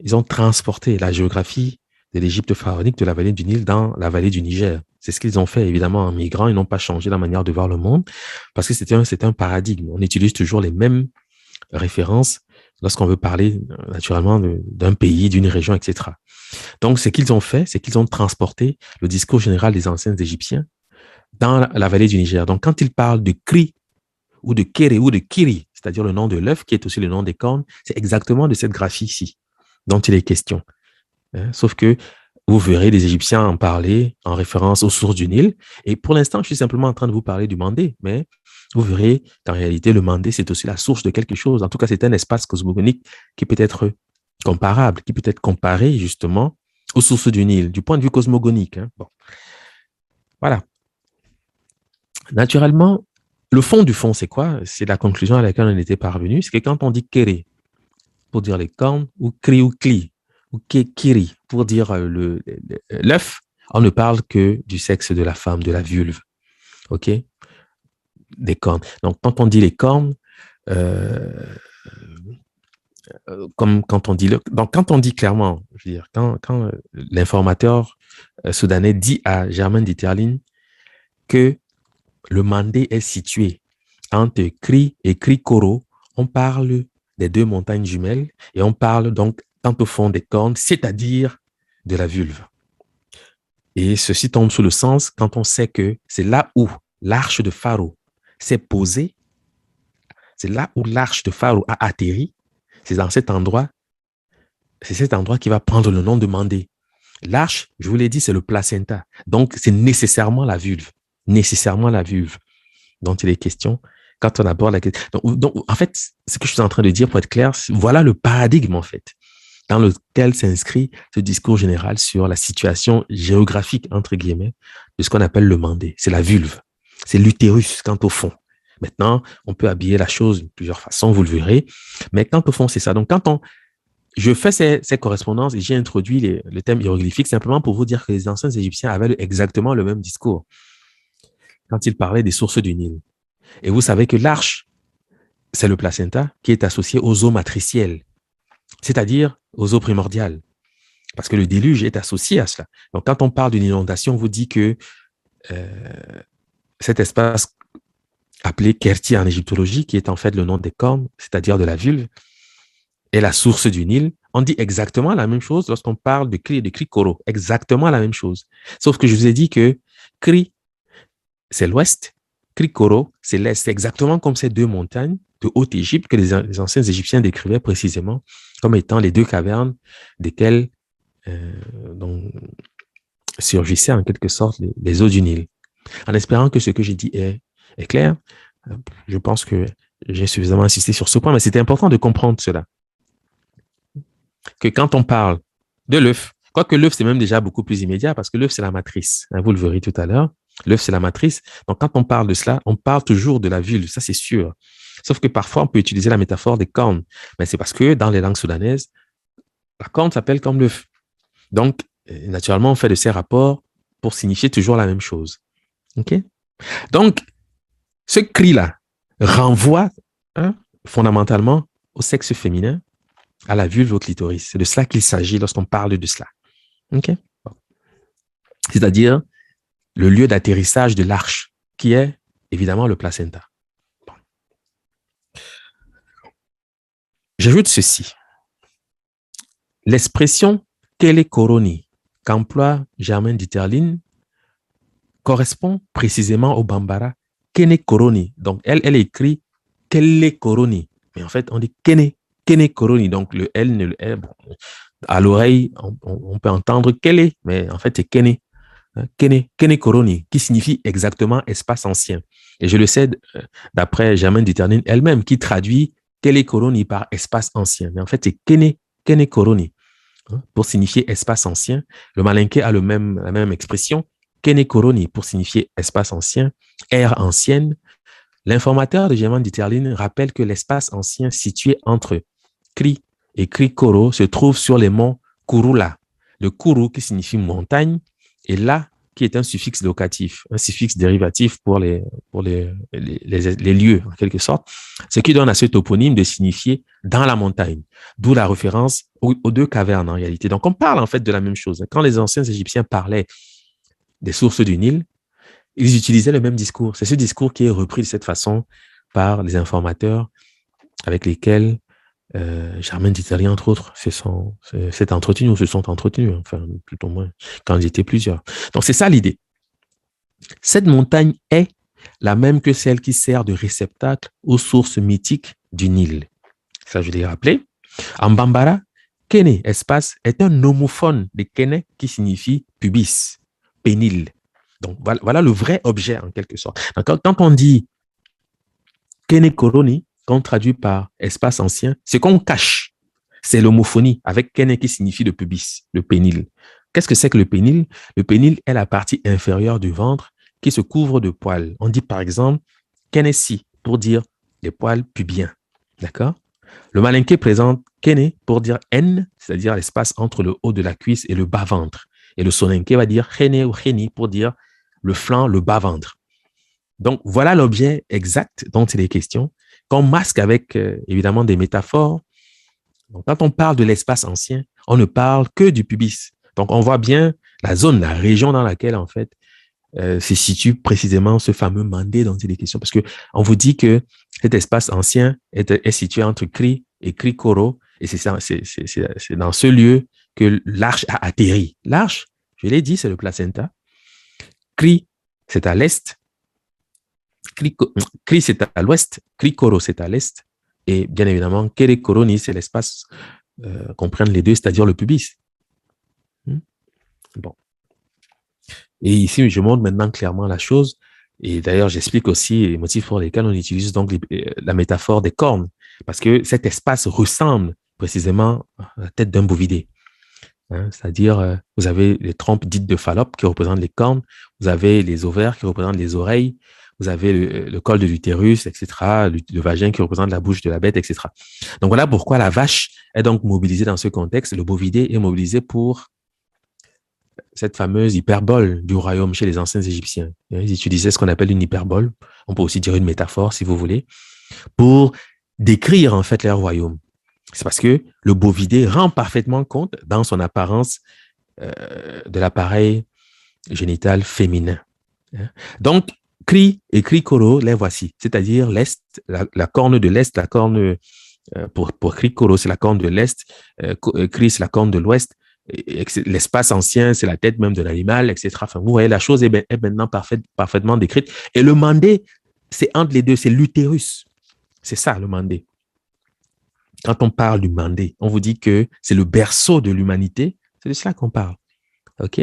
S1: la géographie de l'Égypte pharaonique de la vallée du Nil dans la vallée du Niger. C'est ce qu'ils ont fait, évidemment, en migrant. Ils n'ont pas changé la manière de voir le monde parce que c'est un paradigme. On utilise toujours les mêmes références lorsqu'on veut parler, naturellement, d'un pays, d'une région, etc. Donc, ce qu'ils ont fait, c'est qu'ils ont transporté le discours général des anciens Égyptiens dans la vallée du Niger. Donc, quand ils parlent de cri ou de kéré ou de kiri, c'est-à-dire le nom de l'œuf qui est aussi le nom des cornes, c'est exactement de cette graphie ici dont il est question. Sauf que vous verrez les Égyptiens en parler en référence aux sources du Nil. Et pour l'instant, je suis simplement en train de vous parler du Mandé, mais vous verrez qu'en réalité, le Mandé, c'est aussi la source de quelque chose. En tout cas, c'est un espace cosmogonique qui peut être comparable, qui peut être comparé justement aux sources du Nil, du point de vue cosmogonique. Hein. Bon. Voilà. Naturellement, le fond du fond, c'est quoi? C'est la conclusion à laquelle on était parvenu. C'est que quand on dit kéré pour dire les cornes, ou kri ou kli, ou kiri pour dire l'œuf, on ne parle que du sexe de la femme, de la vulve. OK? Des cornes. Donc, quand on dit les cornes, comme quand on dit donc quand on dit clairement, je veux dire, quand l'informateur soudanais dit à Germaine Dieterlen que le Mandé est situé entre Kri et Krikoro, on parle des deux montagnes jumelles et on parle donc tant au fond des cornes, c'est-à-dire de la vulve. Et ceci tombe sous le sens quand on sait que c'est là où l'arche de Pharaon s'est posée, c'est là où l'arche de Pharaon a atterri, c'est dans cet endroit, c'est cet endroit qui va prendre le nom de Mandé. L'arche, je vous l'ai dit, c'est le placenta. Donc, c'est nécessairement la vulve dont il est question quand on aborde la question. Donc, en fait, ce que je suis en train de dire, pour être clair, voilà le paradigme, en fait, dans lequel s'inscrit ce discours général sur la situation géographique, entre guillemets, de ce qu'on appelle le mandé. C'est la vulve, c'est l'utérus, quant au fond. Maintenant, on peut habiller la chose de plusieurs façons, vous le verrez, mais quant au fond, c'est ça. Donc, je fais ces correspondances et j'ai introduit le thème hiéroglyphique simplement pour vous dire que les anciens Égyptiens avaient exactement le même discours quand ils parlaient des sources du Nil. Et vous savez que l'arche, c'est le placenta qui est associé aux eaux matricielles, c'est-à-dire aux eaux primordiales, parce que le déluge est associé à cela. Donc, quand on parle d'une inondation, on vous dit que cet espace appelé Kerti en égyptologie, qui est en fait le nom des cornes, c'est-à-dire de la vulve, est la source du Nil. On dit exactement la même chose lorsqu'on parle de Kri et de Krikoro, exactement la même chose. Sauf que je vous ai dit que Kri, c'est l'ouest, Krikoro, c'est l'est. C'est exactement comme ces deux montagnes de Haute-Égypte que les anciens Égyptiens décrivaient précisément comme étant les deux cavernes desquelles donc, surgissaient en quelque sorte les eaux du Nil. En espérant que ce que j'ai dit est clair, je pense que j'ai suffisamment insisté sur ce point, mais c'était important de comprendre cela. Que quand on parle de l'œuf, quoique l'œuf, c'est même déjà beaucoup plus immédiat parce que l'œuf, c'est la matrice. Vous le verrez tout à l'heure. L'œuf, c'est la matrice. Donc, quand on parle de cela, on parle toujours de la vulve, ça c'est sûr. Sauf que parfois, on peut utiliser la métaphore des cornes. Mais c'est parce que dans les langues soudanaises, la corne s'appelle comme l'œuf. Donc, naturellement, on fait de ces rapports pour signifier toujours la même chose. OK? Donc, ce cri-là renvoie fondamentalement au sexe féminin, à la vulve, au clitoris. C'est de cela qu'il s'agit lorsqu'on parle de cela. OK? C'est-à-dire le lieu d'atterrissage de l'arche, qui est évidemment le placenta. Bon. J'ajoute ceci. L'expression telekoroni qu'emploie Germaine Dieterlen correspond précisément au bambara kene koroni. Donc, elle écrit kele koroni. Mais en fait, on dit kene koroni. Donc, le L, bon, à l'oreille, on peut entendre kele, mais en fait, c'est kene. Kene koroni, qui signifie exactement espace ancien. Et je le sais d'après Germaine Dieterlen elle-même, qui traduit kele koroni par espace ancien. Mais en fait, c'est kene koroni. Pour signifier espace ancien. Le malinké a la même expression. Kene koroni pour signifier espace ancien, ère ancienne. L'informateur de Germaine Dieterlen rappelle que l'espace ancien situé entre Kri et Krikoro se trouve sur les monts Kurula. Le Kuru qui signifie montagne et La qui est un suffixe locatif, un suffixe dérivatif pour les lieux en quelque sorte, ce qui donne à ce toponyme de signifier dans la montagne, d'où la référence aux deux cavernes en réalité. Donc on parle en fait de la même chose. Quand les anciens Égyptiens parlaient des sources du Nil, ils utilisaient le même discours. C'est ce discours qui est repris de cette façon par les informateurs avec lesquels Germaine Dieterlen, entre autres, s'est entretenu ou se sont entretenus, enfin, plutôt moins, quand ils étaient plusieurs. Donc, c'est ça l'idée. Cette montagne est la même que celle qui sert de réceptacle aux sources mythiques du Nil. Ça, je l'ai rappelé. En bambara, Kene, espace, est un homophone de Kene qui signifie pubis, pénile. Donc, voilà le vrai objet en quelque sorte. Donc, quand on dit Kene Koroni, qu'on traduit par espace ancien, ce qu'on cache, c'est l'homophonie avec Kene qui signifie le pubis, le pénile. Qu'est-ce que c'est que le pénile? Le pénile est la partie inférieure du ventre qui se couvre de poils. On dit par exemple Kennesi pour dire les poils pubiens. D'accord? Le malinké présente Kene pour dire N, c'est-à-dire l'espace entre le haut de la cuisse et le bas-ventre. Et le soninké va dire Kene ou Keni pour dire le flanc, le bas-ventre. Donc, voilà l'objet exact dont il est question, qu'on masque avec évidemment des métaphores. Donc, quand on parle de l'espace ancien, on ne parle que du pubis. Donc, on voit bien la zone, la région dans laquelle, en fait, se situe précisément ce fameux mandé dont il est question. Parce que on vous dit que cet espace ancien est situé entre Kri et Kri-Koro. Et c'est dans ce lieu que l'arche a atterri. L'arche, je l'ai dit, c'est le placenta. Kri, c'est à l'est. Kri, c'est à l'ouest. Kri-Koro, c'est à l'est. Et bien évidemment, Kere-Koroni, c'est l'espace qu'on prenne les deux, c'est-à-dire le pubis. Bon. Et ici, je montre maintenant clairement la chose. Et d'ailleurs, j'explique aussi les motifs pour lesquels on utilise donc la métaphore des cornes. Parce que cet espace ressemble précisément à la tête d'un bovidé. C'est-à-dire, vous avez les trompes dites de Fallope qui représentent les cornes. Vous avez les ovaires qui représentent les oreilles. Vous avez le col de l'utérus, etc. Le vagin qui représente la bouche de la bête, etc. Donc voilà pourquoi la vache est donc mobilisée dans ce contexte. Le bovidé est mobilisé pour cette fameuse hyperbole du royaume chez les anciens Égyptiens. Ils utilisaient ce qu'on appelle une hyperbole, on peut aussi dire une métaphore si vous voulez, pour décrire en fait leur royaume. C'est parce que le bovidé rend parfaitement compte dans son apparence de l'appareil génital féminin. Donc, Kri et Kri-Koro, les voici, c'est-à-dire l'Est, la corne de l'Est, la corne, pour Kri-Koro, c'est la corne de l'Est, Kri, c'est la corne de l'Ouest, l'espace ancien, c'est la tête même de l'animal, etc. Enfin, vous voyez, la chose est maintenant parfaitement décrite. Et le mandé, c'est entre les deux, c'est l'utérus. C'est ça, le mandé. Quand on parle du mandé, on vous dit que c'est le berceau de l'humanité. C'est de cela qu'on parle. OK?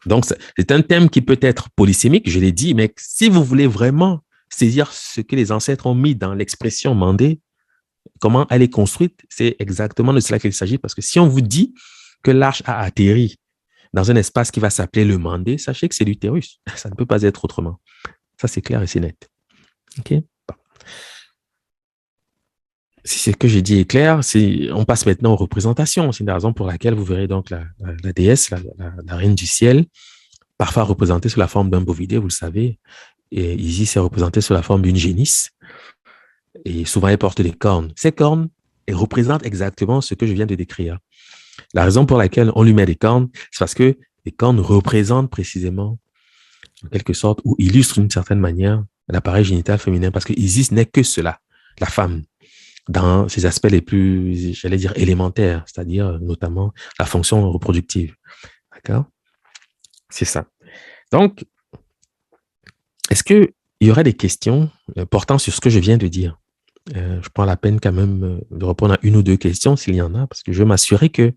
S1: Donc, c'est un thème qui peut être polysémique, je l'ai dit, mais si vous voulez vraiment saisir ce que les ancêtres ont mis dans l'expression mandé, comment elle est construite, c'est exactement de cela qu'il s'agit. Parce que si on vous dit que l'arche a atterri dans un espace qui va s'appeler le mandé, sachez que c'est l'utérus. Ça ne peut pas être autrement. Ça, c'est clair et c'est net. OK? Bon. Si ce que j'ai dit est clair, on passe maintenant aux représentations. C'est une raison pour laquelle vous verrez donc la déesse, la reine du ciel, parfois représentée sous la forme d'un bovidé, vous le savez. Et Isis est représentée sous la forme d'une génisse. Et souvent, elle porte des cornes. Ces cornes, elles représentent exactement ce que je viens de décrire. La raison pour laquelle on lui met des cornes, c'est parce que les cornes représentent précisément, en quelque sorte, ou illustrent d'une certaine manière l'appareil génital féminin, parce que Isis n'est que cela, la femme, dans ses aspects les plus, j'allais dire, élémentaires, c'est-à-dire notamment la fonction reproductive. D'accord? C'est ça. Donc, est-ce qu'il y aurait des questions portant sur ce que je viens de dire? Je prends la peine quand même de répondre à une ou deux questions s'il y en a, parce que je veux m'assurer que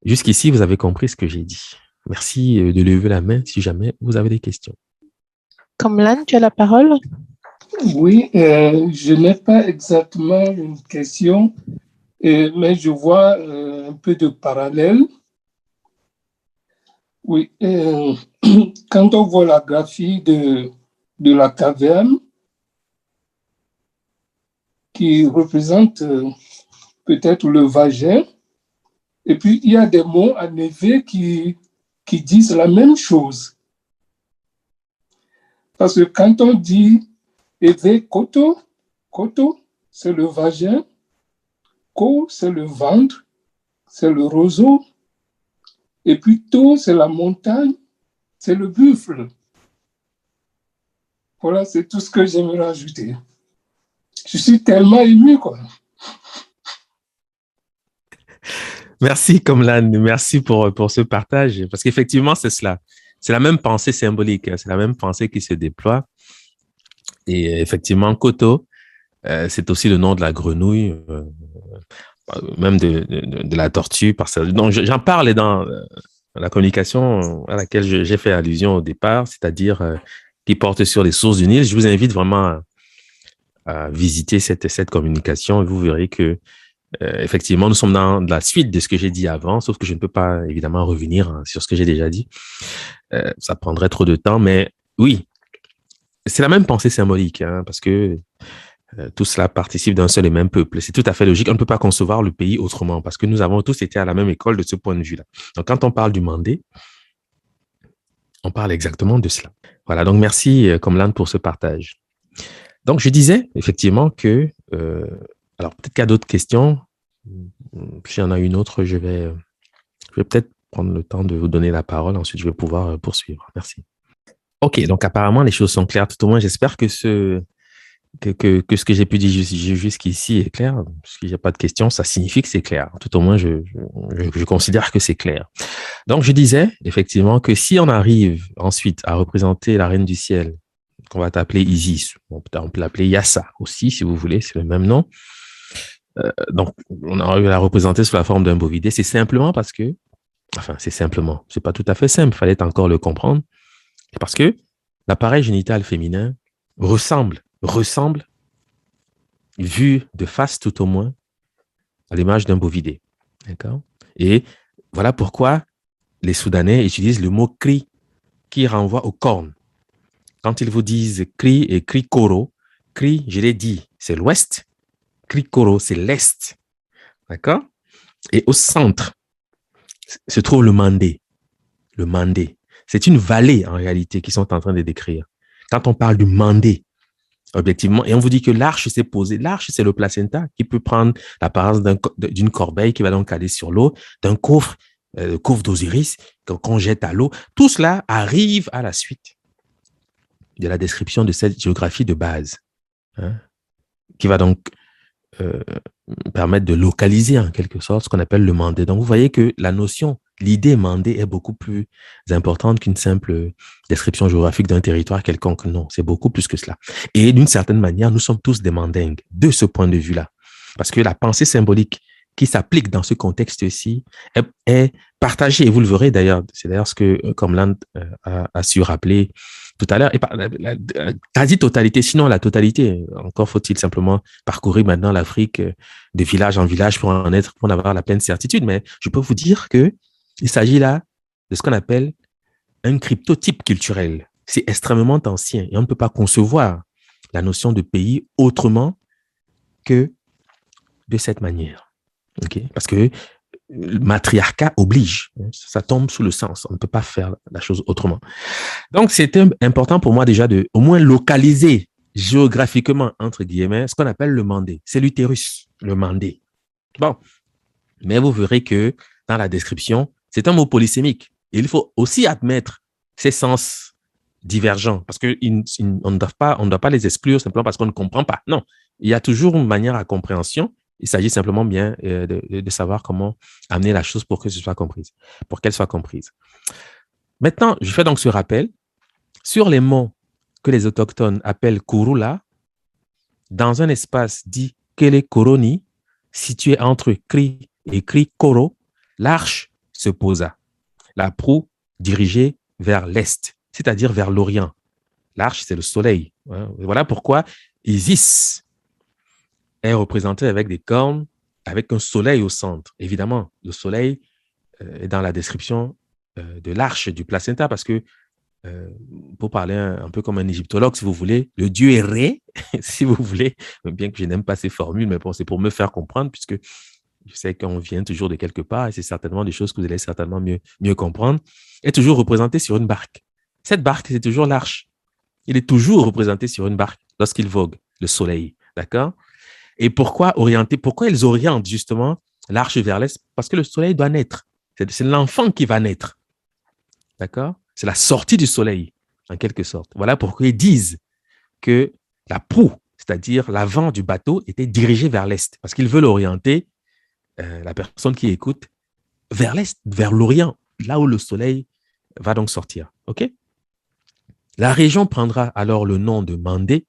S1: jusqu'ici, vous avez compris ce que j'ai dit. Merci de lever la main si jamais vous avez des questions.
S2: Kamlan, tu as la parole.
S3: Oui, je n'ai pas exactement une question, mais je vois un peu de parallèle. Oui, quand on voit la graphie de la caverne, qui représente peut-être le vagin, et puis il y a des mots en effet qui disent la même chose. Parce que quand on dit Eve Koto, Koto, c'est le vagin, Ko, c'est le ventre, c'est le roseau, et puis To, c'est la montagne, c'est le buffle. Voilà, c'est tout ce que j'aimerais ajouter. Je suis tellement ému, quoi.
S1: Merci, Kamlan. Merci pour ce partage, parce qu'effectivement, c'est cela. C'est la même pensée symbolique, c'est la même pensée qui se déploie. Et effectivement, Koto, c'est aussi le nom de la grenouille, même de la tortue. Donc, j'en parle dans la communication à laquelle j'ai fait allusion au départ, c'est-à-dire qui porte sur les sources du Nil. Je vous invite vraiment à visiter cette communication et vous verrez que effectivement, nous sommes dans la suite de ce que j'ai dit avant, sauf que je ne peux pas évidemment revenir sur ce que j'ai déjà dit. Ça prendrait trop de temps, mais oui, c'est la même pensée symbolique, hein, parce que tout cela participe d'un seul et même peuple. C'est tout à fait logique. On ne peut pas concevoir le pays autrement, parce que nous avons tous été à la même école de ce point de vue-là. Donc, quand on parle du Mandé, on parle exactement de cela. Voilà, donc merci, Komlan, pour ce partage. Donc, je disais effectivement que, alors peut-être qu'il y a d'autres questions. S'il y en a une autre, je vais peut-être prendre le temps de vous donner la parole. Ensuite, je vais pouvoir poursuivre. Merci. OK, donc apparemment, les choses sont claires. Tout au moins, j'espère que ce que j'ai pu dire jusqu'ici est clair. Si j'ai pas de questions, ça signifie que c'est clair. Tout au moins, je considère que c'est clair. Donc, je disais effectivement que si on arrive ensuite à représenter la reine du ciel, qu'on va t'appeler Isis, on peut l'appeler Yassa aussi, si vous voulez, c'est le même nom. Donc, on a eu à la représenter sous la forme d'un bovidé. C'est simplement parce que, enfin, c'est pas tout à fait simple, il fallait encore le comprendre. C'est parce que l'appareil génital féminin ressemble, vu de face tout au moins, à l'image d'un bovidé. D'accord? Et voilà pourquoi les Soudanais utilisent le mot cri qui renvoie aux cornes. Quand ils vous disent cri et cri koro, cri, je l'ai dit, c'est l'ouest, cri koro, c'est l'est. D'accord? Et au centre se trouve le Mandé. Le Mandé. C'est une vallée en réalité qu'ils sont en train de décrire. Quand on parle du Mandé, objectivement, et on vous dit que l'arche s'est posée. L'arche, c'est le placenta qui peut prendre l'apparence d'une corbeille qui va donc aller sur l'eau, d'un coffre, coffre d'Osiris qu'on jette à l'eau. Tout cela arrive à la suite de la description de cette géographie de base, hein, qui va donc permettre de localiser en quelque sorte ce qu'on appelle le mandé. Donc, vous voyez que la notion, l'idée mandé est beaucoup plus importante qu'une simple description géographique d'un territoire quelconque. Non, c'est beaucoup plus que cela. Et d'une certaine manière, nous sommes tous des mandingues de ce point de vue-là. Parce que la pensée symbolique qui s'applique dans ce contexte-ci est partagée. Et vous le verrez d'ailleurs, c'est d'ailleurs ce que Komlan a su rappeler tout à l'heure, et la quasi-totalité, sinon la totalité. Encore faut-il simplement parcourir maintenant l'Afrique de village en village pour en avoir la pleine certitude. Mais je peux vous dire que il s'agit là de ce qu'on appelle un cryptotype culturel. C'est extrêmement ancien et on ne peut pas concevoir la notion de pays autrement que de cette manière. Okay? Parce que le matriarcat oblige. Ça tombe sous le sens. On ne peut pas faire la chose autrement. Donc, c'était important pour moi déjà de au moins localiser géographiquement, entre guillemets, ce qu'on appelle le mandé. C'est l'utérus, le mandé. Bon, mais vous verrez que dans la description, c'est un mot polysémique. Et il faut aussi admettre ces sens divergents parce qu'on ne doit pas les exclure simplement parce qu'on ne comprend pas. Non, il y a toujours une manière à compréhension. Il s'agit simplement bien de savoir comment amener la chose pour que ce soit comprise, pour qu'elle soit comprise. Maintenant, je fais donc ce rappel sur les mots que les autochtones appellent Kurula, dans un espace dit Kele Koroni, situé entre Kri et Kri Koro, l'arche se posa, la proue dirigée vers l'est, c'est-à-dire vers l'Orient. L'arche, c'est le soleil. Voilà pourquoi Isis est représenté avec des cornes, avec un soleil au centre. Évidemment, le soleil est dans la description de l'arche du placenta parce que, pour parler un peu comme un égyptologue, si vous voulez, le dieu est Ré, si vous voulez, bien que je n'aime pas ces formules, mais bon, c'est pour me faire comprendre puisque je sais qu'on vient toujours de quelque part et c'est certainement des choses que vous allez certainement mieux comprendre, est toujours représenté sur une barque. Cette barque, c'est toujours l'arche. Il est toujours représenté sur une barque lorsqu'il vogue, le soleil, d'accord? Et pourquoi ils orientent justement l'arche vers l'est? Parce que le soleil doit naître. C'est l'enfant qui va naître. D'accord? C'est la sortie du soleil, en quelque sorte. Voilà pourquoi ils disent que la proue, c'est-à-dire l'avant du bateau, était dirigée vers l'est. Parce qu'ils veulent orienter la personne qui écoute vers l'est, vers l'Orient, là où le soleil va donc sortir. OK? La région prendra alors le nom de Mandé,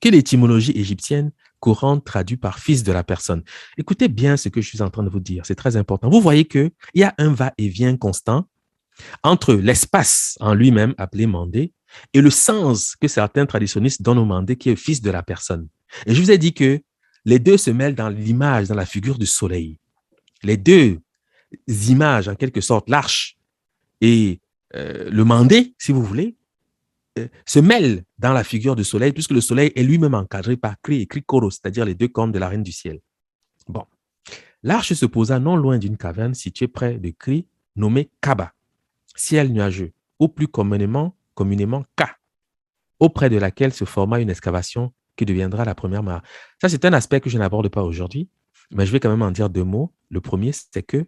S1: que l'étymologie égyptienne courante traduit par fils de la personne. Écoutez bien ce que je suis en train de vous dire, c'est très important. Vous voyez qu'il y a un va-et-vient constant entre l'espace en lui-même appelé Mandé et le sens que certains traditionnistes donnent au Mandé qui est fils de la personne. Et je vous ai dit que les deux se mêlent dans l'image, dans la figure du soleil. Les deux images, en quelque sorte, l'arche et le mandé, si vous voulez, se mêlent dans la figure du soleil, puisque le soleil est lui-même encadré par Kri et Krikoro, c'est-à-dire les deux cornes de la reine du ciel. Bon. L'arche se posa non loin d'une caverne située près de Kri, nommée Kaba, ciel nuageux, ou plus communément Ka, auprès de laquelle se forma une excavation qui deviendra la première mare. Ça, c'est un aspect que je n'aborde pas aujourd'hui, mais je vais quand même en dire deux mots. Le premier, c'est que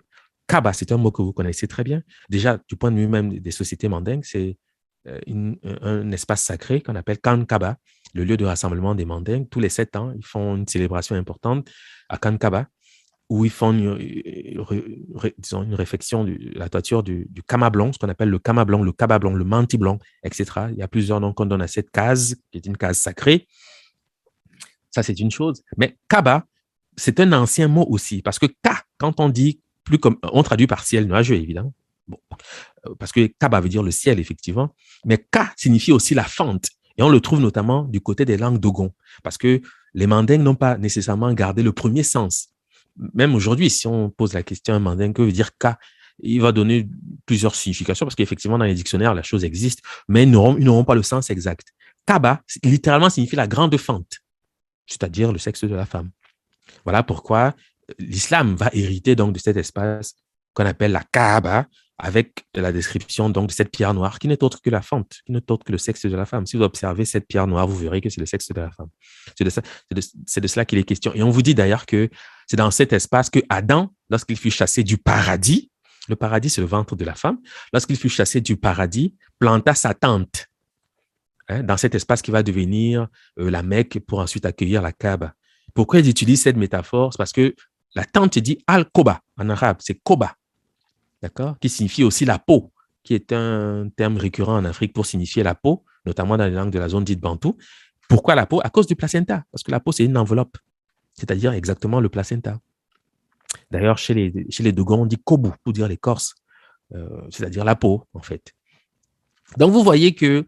S1: Kaba, c'est un mot que vous connaissez très bien. Déjà, du point de vue même des sociétés mandingues, c'est un espace sacré qu'on appelle Kan Kaba, le lieu de rassemblement des mandingues. Tous les 7 ans, ils font une célébration importante à Kan Kaba, où ils font disons, une réfection de la toiture du Kama blanc, ce qu'on appelle le Kama blanc, le Kaba blanc, le Manti blanc, etc. Il y a plusieurs noms qu'on donne à cette case, qui est une case sacrée. Ça, c'est une chose. Mais Kaba, c'est un ancien mot aussi, parce que Ka, quand on dit, on traduit par ciel nuageux, évidemment. Bon, parce que Kaba veut dire le ciel, effectivement. Mais Ka signifie aussi la fente. Et on le trouve notamment du côté des langues Dogon, parce que les mandingues n'ont pas nécessairement gardé le premier sens. Même aujourd'hui, si on pose la question à un mandingue, que veut dire Ka, il va donner plusieurs significations, parce qu'effectivement, dans les dictionnaires, la chose existe, mais ils n'auront pas le sens exact. Kaba, littéralement, signifie la grande fente, c'est-à-dire le sexe de la femme. Voilà pourquoi l'islam va hériter donc de cet espace qu'on appelle la Kaaba, avec la description donc de cette pierre noire qui n'est autre que la fente, qui n'est autre que le sexe de la femme. Si vous observez cette pierre noire, vous verrez que c'est le sexe de la femme. C'est de cela qu'il est question. Et on vous dit d'ailleurs que c'est dans cet espace que Adam, lorsqu'il fut chassé du paradis, le paradis c'est le ventre de la femme, lorsqu'il fut chassé du paradis, planta sa tente dans cet espace qui va devenir la Mecque pour ensuite accueillir la Kaaba. Pourquoi ils utilisent cette métaphore? C'est parce que la tente dit Al-Koba en arabe, c'est Koba. D'accord, qui signifie aussi la peau, qui est un terme récurrent en Afrique pour signifier la peau, notamment dans les langues de la zone dite bantou. Pourquoi la peau? À cause du placenta, parce que la peau, c'est une enveloppe, c'est-à-dire exactement le placenta. D'ailleurs, chez les Dogons, on dit kobu pour dire l'écorce, c'est-à-dire la peau, en fait. Donc, vous voyez que,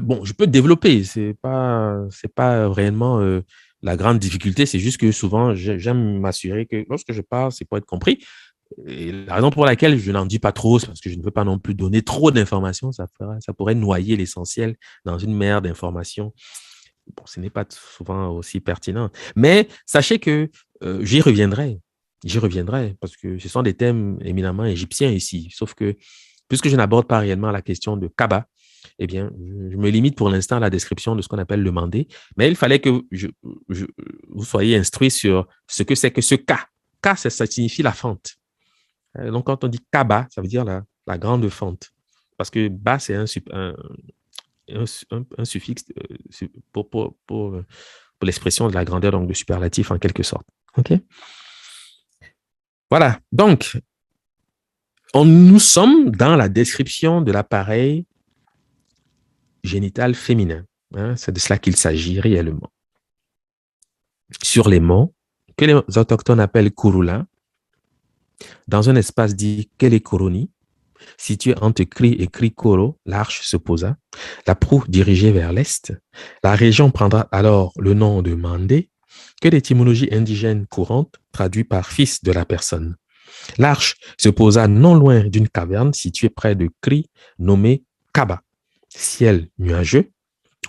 S1: bon, je peux développer, c'est pas réellement la grande difficulté, c'est juste que souvent, j'aime m'assurer que lorsque je parle, c'est pour être compris. Et la raison pour laquelle je n'en dis pas trop, c'est parce que je ne veux pas non plus donner trop d'informations. Ça pourrait noyer l'essentiel dans une mer d'informations. Bon, ce n'est pas souvent aussi pertinent. Mais sachez que j'y reviendrai. J'y reviendrai parce que ce sont des thèmes éminemment égyptiens ici. Sauf que, puisque je n'aborde pas réellement la question de Kaba, eh bien, je me limite pour l'instant à la description de ce qu'on appelle le mandé. Mais il fallait que vous soyez instruits sur ce que c'est que ce Ka. Ka, ça signifie la fente. Donc, quand on dit Kaba, ça veut dire la grande fente. Parce que Ba, c'est un suffixe pour l'expression de la grandeur, donc le superlatif en quelque sorte. OK? Voilà. Donc, nous sommes dans la description de l'appareil génital féminin. C'est de cela qu'il s'agit réellement. Sur les monts, que les autochtones appellent Kurula, dans un espace dit Kelekoroni, situé entre Kri et Krikoro, l'arche se posa, la proue dirigée vers l'est. La région prendra alors le nom de Mandé, que l'étymologie indigène courante traduit par fils de la personne. L'arche se posa non loin d'une caverne située près de Kri, nommée Kaba, ciel nuageux,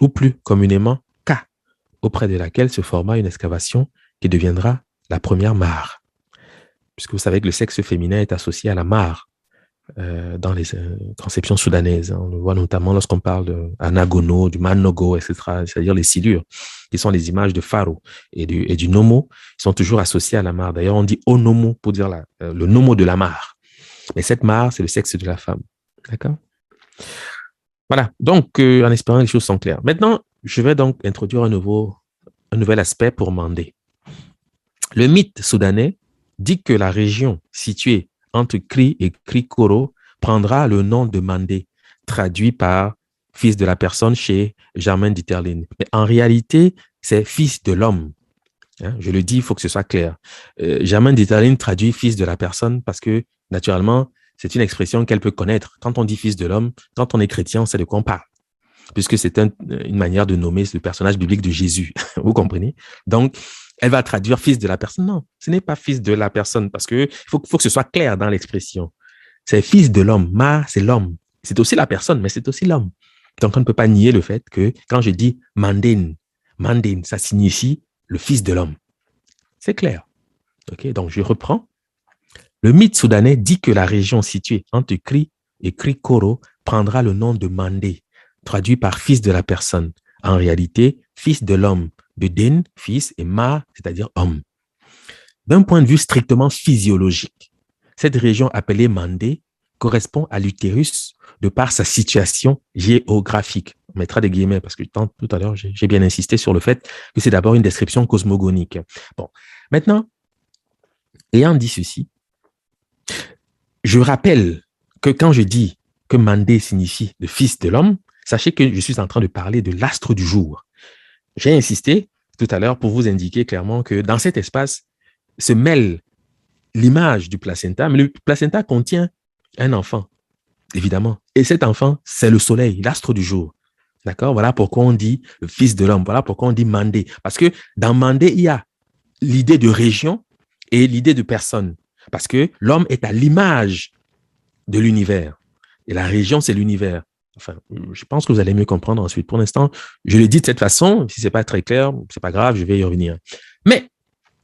S1: ou plus communément Ka, auprès de laquelle se forma une excavation qui deviendra la première mare. Puisque vous savez que le sexe féminin est associé à la mare dans les conceptions soudanaises. On le voit notamment lorsqu'on parle de Anagono, du Manogo, etc., c'est-à-dire les silures, qui sont les images de Pharaon et du Nomo, ils sont toujours associés à la mare. D'ailleurs, on dit Onomo pour dire le Nomo de la mare. Mais cette mare, c'est le sexe de la femme. D'accord? Voilà. Donc, en espérant que les choses sont claires. Maintenant, je vais donc introduire un nouvel aspect pour Mandé. Le mythe soudanais dit que la région située entre Kri et Krikoro prendra le nom de Mandé, traduit par fils de la personne chez Germain Dieterlen. Mais en réalité, c'est fils de l'homme. Je le dis, il faut que ce soit clair. Germain Dieterlen traduit fils de la personne parce que, naturellement, c'est une expression qu'elle peut connaître. Quand on dit fils de l'homme, quand on est chrétien, on sait de quoi on parle, puisque c'est une manière de nommer le personnage biblique de Jésus. Vous comprenez? Donc, elle va traduire fils de la personne. Non, ce n'est pas fils de la personne parce que faut que ce soit clair dans l'expression. C'est fils de l'homme. Ma, c'est l'homme. C'est aussi la personne, mais c'est aussi l'homme. Donc, on ne peut pas nier le fait que quand je dis Mandin, ça signifie le fils de l'homme. C'est clair. Ok, donc je reprends. Le mythe soudanais dit que la région située entre Kri et Krikoro prendra le nom de Mandé, traduit par fils de la personne. En réalité, fils de l'homme, de Den, fils, et Ma, c'est-à-dire homme. D'un point de vue strictement physiologique, cette région appelée Mandé correspond à l'utérus de par sa situation géographique. On mettra des guillemets parce que tout à l'heure, j'ai bien insisté sur le fait que c'est d'abord une description cosmogonique. Bon, maintenant, ayant dit ceci, je rappelle que quand je dis que Mandé signifie le fils de l'homme, sachez que je suis en train de parler de l'astre du jour. J'ai insisté tout à l'heure pour vous indiquer clairement que dans cet espace se mêle l'image du placenta, mais le placenta contient un enfant, évidemment. Et cet enfant, c'est le soleil, l'astre du jour. D'accord? Voilà pourquoi on dit le fils de l'homme. Voilà pourquoi on dit Mandé. Parce que dans Mandé, il y a l'idée de région et l'idée de personne. Parce que l'homme est à l'image de l'univers. Et la région, c'est l'univers. Enfin, je pense que vous allez mieux comprendre ensuite. Pour l'instant, je le dis de cette façon. Si ce n'est pas très clair, ce n'est pas grave, je vais y revenir. Mais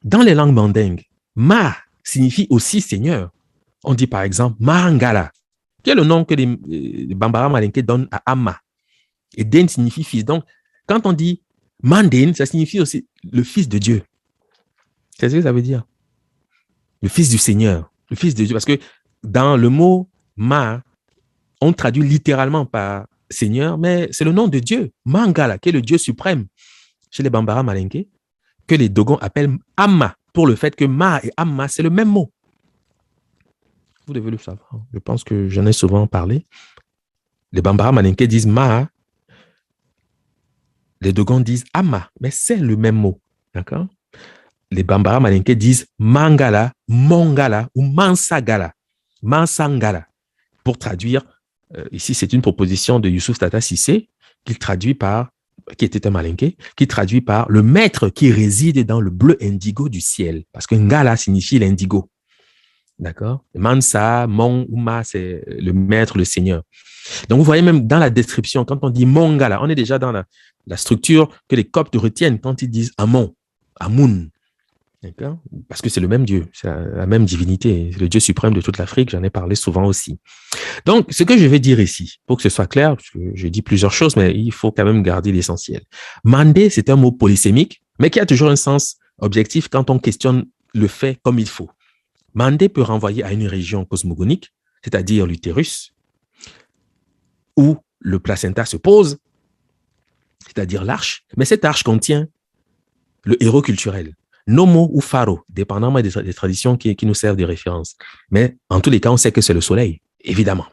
S1: dans les langues mandingues, Ma signifie aussi Seigneur. On dit par exemple Mahangala, qui est le nom que les Bambara Malinké donnent à Amma. Et Den signifie fils. Donc, quand on dit Mandin, ça signifie aussi le fils de Dieu. C'est ce que ça veut dire. Le fils du Seigneur, le fils de Dieu. Parce que dans le mot Ma, on traduit littéralement par Seigneur, mais c'est le nom de Dieu, Mangala, qui est le Dieu suprême chez les Bambara Malinké, que les Dogons appellent Amma, pour le fait que Ma et Amma, c'est le même mot. Vous devez le savoir. Je pense que j'en ai souvent parlé. Les Bambara Malinké disent Ma, les Dogons disent Amma, mais c'est le même mot. D'accord? Les Bambara Malinké disent Mangala, Mongala ou Mansagala. Mansangala. Pour traduire, ici c'est une proposition de Youssouf Tata Sissé, qui était un Malinké, qui traduit par le maître qui réside dans le bleu indigo du ciel. Parce que Ngala signifie l'indigo. D'accord? Mansa, Mon ou Ma, c'est le maître, le seigneur. Donc vous voyez même dans la description, quand on dit Mongala, on est déjà dans la structure que les Coptes retiennent quand ils disent Amon, Amun. D'accord? Parce que c'est le même Dieu, c'est la même divinité, c'est le Dieu suprême de toute l'Afrique, j'en ai parlé souvent aussi. Donc, ce que je vais dire ici, pour que ce soit clair, parce que j'ai dit plusieurs choses, mais il faut quand même garder l'essentiel. Mandé, c'est un mot polysémique, mais qui a toujours un sens objectif quand on questionne le fait comme il faut. Mandé peut renvoyer à une région cosmogonique, c'est-à-dire l'utérus, où le placenta se pose, c'est-à-dire l'arche, mais cette arche contient le héros culturel. Nomo ou Faro, dépendamment des traditions qui nous servent de référence. Mais en tous les cas, on sait que c'est le soleil, évidemment.